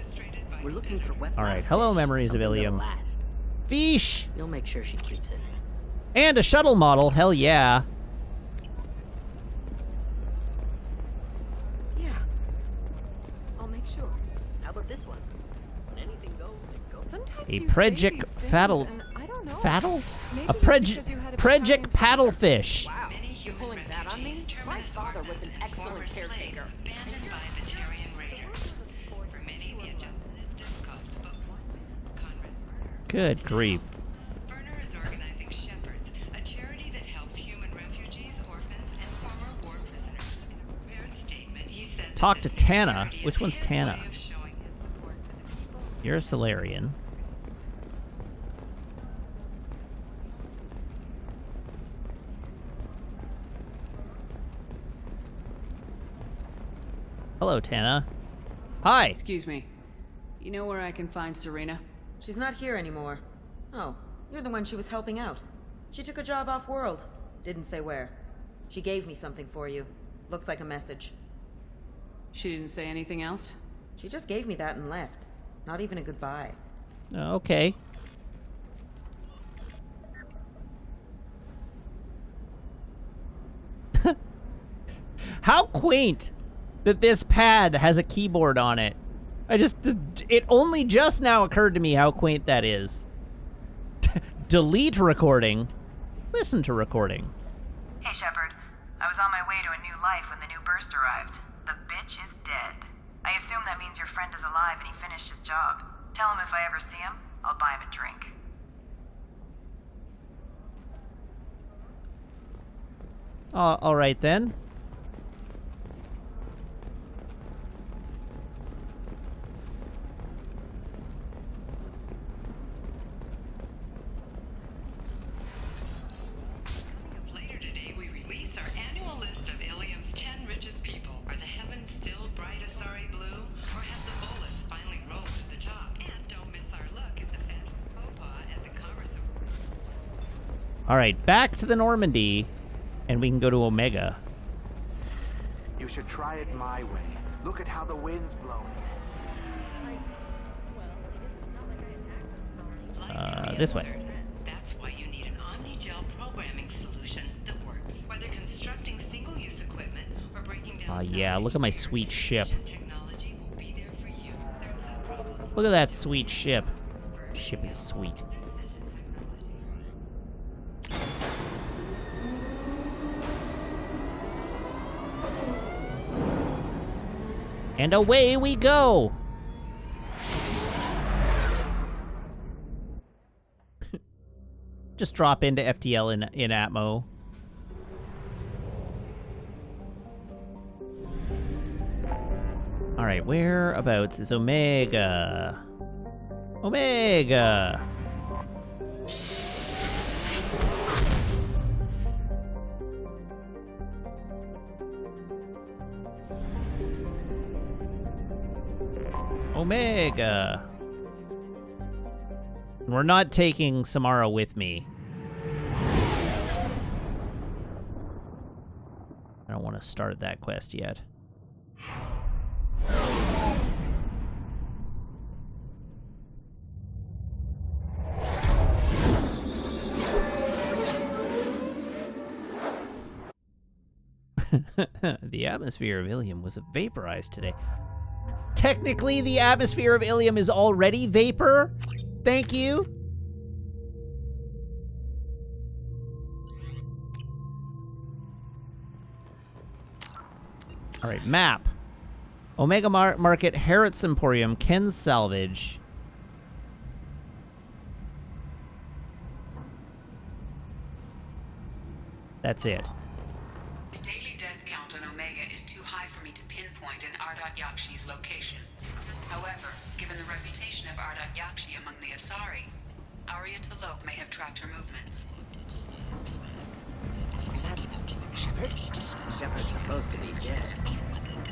we're looking for weapons. Alright, hello memories of Ilium. Fish! We'll make sure she keeps it. And a shuttle model, hell yeah. Yeah. I'll make sure. How about this one? When anything goes, it goes. Sometimes A you say Pregic these things faddle. and I don't know. Faddle? Maybe A it's because you had a Pregic Italian paddlefish. Wow, you're pulling that on me? My father was an excellent caretaker. Good grief. Talk to Tana. Which one's Tana? You're a Solarian. Hello, Tana. Hi. Excuse me. You know where I can find Serena? She's not here anymore. Oh, you're the one she was helping out. She took a job off-world. Didn't say where. She gave me something for you. Looks like a message. She didn't say anything else? She just gave me that and left. Not even a goodbye. Okay. How quaint that this pad has a keyboard on it. It only just now occurred to me how quaint that is. Delete recording. Listen to recording. Hey, Shepard. I was on my way to a new life when the new burst arrived. The bitch is dead. I assume that means your friend is alive and he finished his job. Tell him if I ever see him, I'll buy him a drink. All right then. Later today, we release our annual list of Ilium's 10 richest people. Are the heavens still bright Asari blue, or has the bolus finally rolled to the top? And don't miss our look at the fat faux pas at the Commerce. All right, back to the Normandy, and we can go to Omega. You should try it my way. Look at how the wind's blowing. This way. That's why you need an omni-gel programming solution that works. Whether constructing single-use equipment or breaking down Yeah, look at my sweet ship. technology will be there for you. Look at that sweet ship. Ship is sweet. And away we go! Just drop into FTL in Atmo. Alright, whereabouts is Omega? Omega! Omega! We're not taking Samara with me. I don't want to start that quest yet. The atmosphere of Ilium was vaporized today. Technically, the atmosphere of Ilium is already vapor. Thank you. All right, map. Omega Market, Harrods Emporium, Ken's Salvage. That's it. The daily death count on Omega is too high for me to pinpoint an Ardat Yakshi's location. However, given the reputation of Ardat Yakshi among the Asari, Arya T'Loak may have tracked her movements. Is that Shepard? Shepard's supposed to be dead.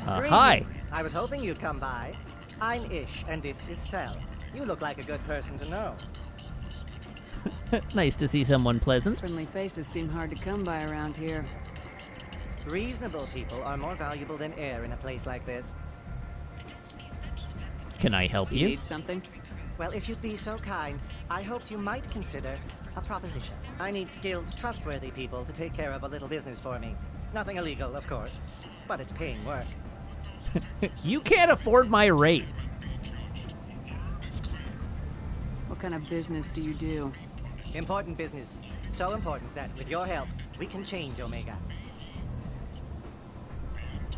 Hi. I was hoping you'd come by. I'm Ish, and this is Cell. You look like a good person to know. Nice to see someone pleasant. Friendly faces seem hard to come by around here. Reasonable people are more valuable than air in a place like this. Can I help you? Need something? Well, if you'd be so kind, I hoped you might consider a proposition. I need skilled, trustworthy people to take care of a little business for me. Nothing illegal, of course, but it's paying work. You can't afford my rate. What kind of business do you do? Important business. So important that, with your help, we can change Omega.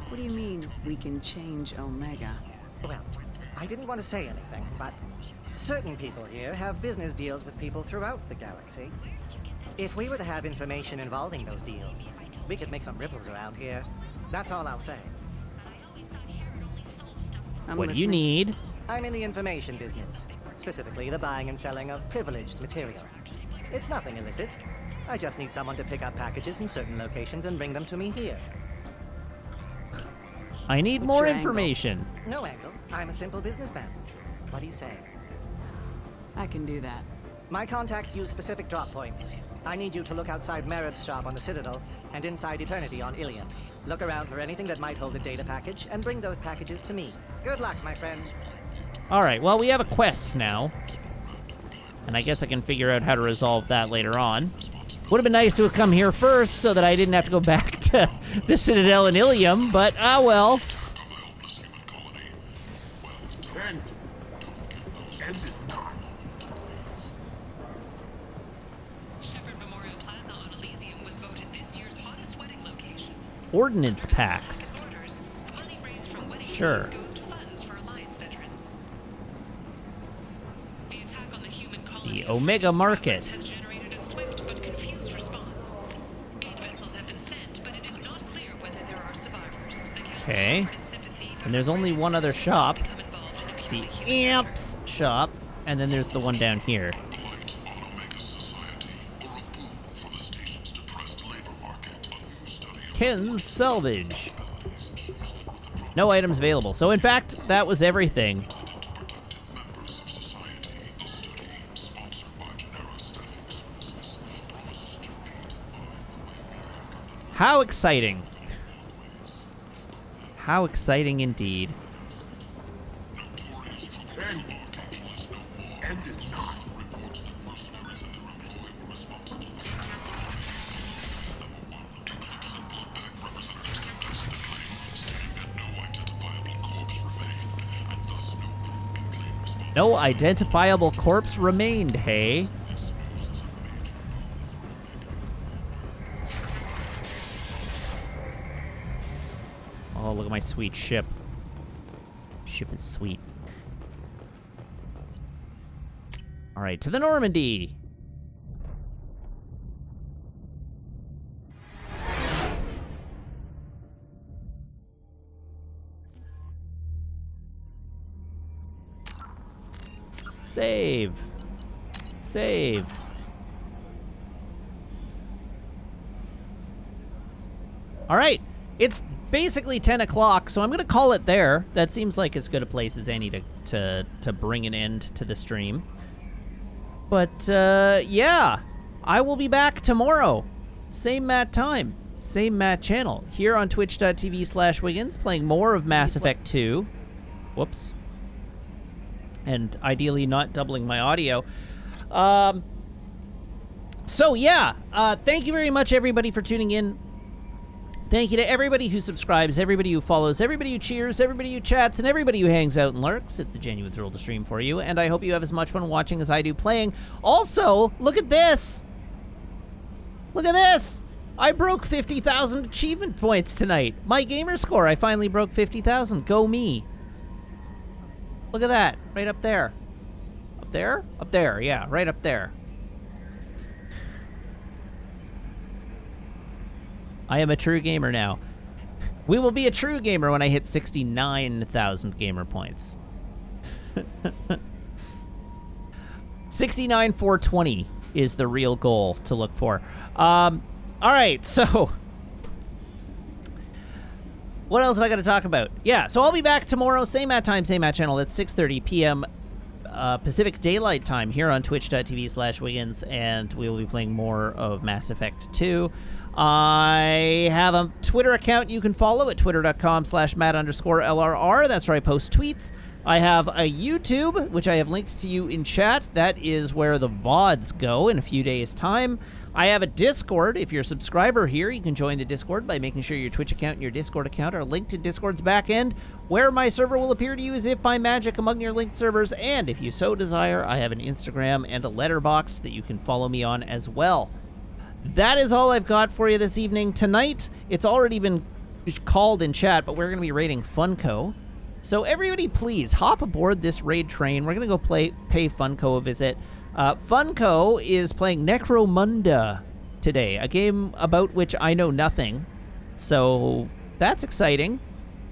What do you mean, we can change Omega? Well, I didn't want to say anything, but certain people here have business deals with people throughout the galaxy. If we were to have information involving those deals, we could make some ripples around here. That's all I'll say. What do you need? I'm in the information business, specifically the buying and selling of privileged material. It's nothing illicit. I just need someone to pick up packages in certain locations and bring them to me here. I need What's more your information. No angle. I'm a simple businessman. What do you say? I can do that. My contacts use specific drop points. I need you to look outside Merib's shop on the Citadel and inside Eternity on Ilium. Look around for anything that might hold a data package and bring those packages to me. Good luck, my friends. All right, well, we have a quest now. And I guess I can figure out how to resolve that later on. Would have been nice to have come here first so that I didn't have to go back to the Citadel and Ilium, but well. Ordnance packs. Sure. The Omega Market. Okay. And there's only one other shop. The Amps shop. And then there's the one down here. Ken's Salvage. No items available. So in fact, that was everything. How exciting. How exciting indeed. No identifiable corpse remained, hey? Oh, look at my sweet ship. Ship is sweet. All right, to the Normandy. Save. Save. All right. It's basically 10 o'clock, so I'm going to call it there. That seems like as good a place as any to bring an end to the stream. But, yeah. I will be back tomorrow. Same Matt time. Same Matt channel. Here on twitch.tv/Wiggins, playing more of Mass Effect 2. Whoops. And ideally not doubling my audio. So, yeah. Thank you very much, everybody, for tuning in. Thank you to everybody who subscribes, everybody who follows, everybody who cheers, everybody who chats, and everybody who hangs out and lurks. It's a genuine thrill to stream for you, and I hope you have as much fun watching as I do playing. Also, look at this! Look at this! I broke 50,000 achievement points tonight. My gamer score, I finally broke 50,000. Go me. Look at that, right up there. Up there? Up there, yeah, right up there. I am a true gamer now. We will be a true gamer when I hit 69,000 gamer points. 69,420 is the real goal to look for. All right, so what else have I got to talk about? Yeah, so I'll be back tomorrow, same Matt time, same Matt channel. That's 6:30 p.m. Pacific Daylight Time here on twitch.tv/Wiggins, and we will be playing more of Mass Effect 2. I have a Twitter account you can follow at twitter.com/Matt_LRR. That's where I post tweets. I have a YouTube, which I have linked to you in chat. That is where the VODs go in a few days' time. I have a Discord. If you're a subscriber here, you can join the Discord by making sure your Twitch account and your Discord account are linked to Discord's backend, where my server will appear to you as if by magic among your linked servers. And if you so desire, I have an Instagram and a letterbox that you can follow me on as well. That is all I've got for you this evening. Tonight, it's already been called in chat, but we're going to be raiding Funko. So everybody, please, hop aboard this raid train. We're going to go pay Funko a visit. Funko is playing Necromunda today, a game about which I know nothing. So that's exciting.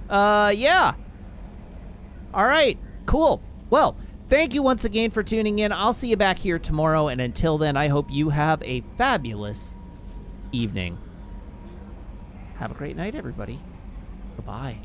Yeah. All right, cool. Well, thank you once again for tuning in. I'll see you back here tomorrow, and until then, I hope you have a fabulous evening. Have a great night, everybody. Goodbye.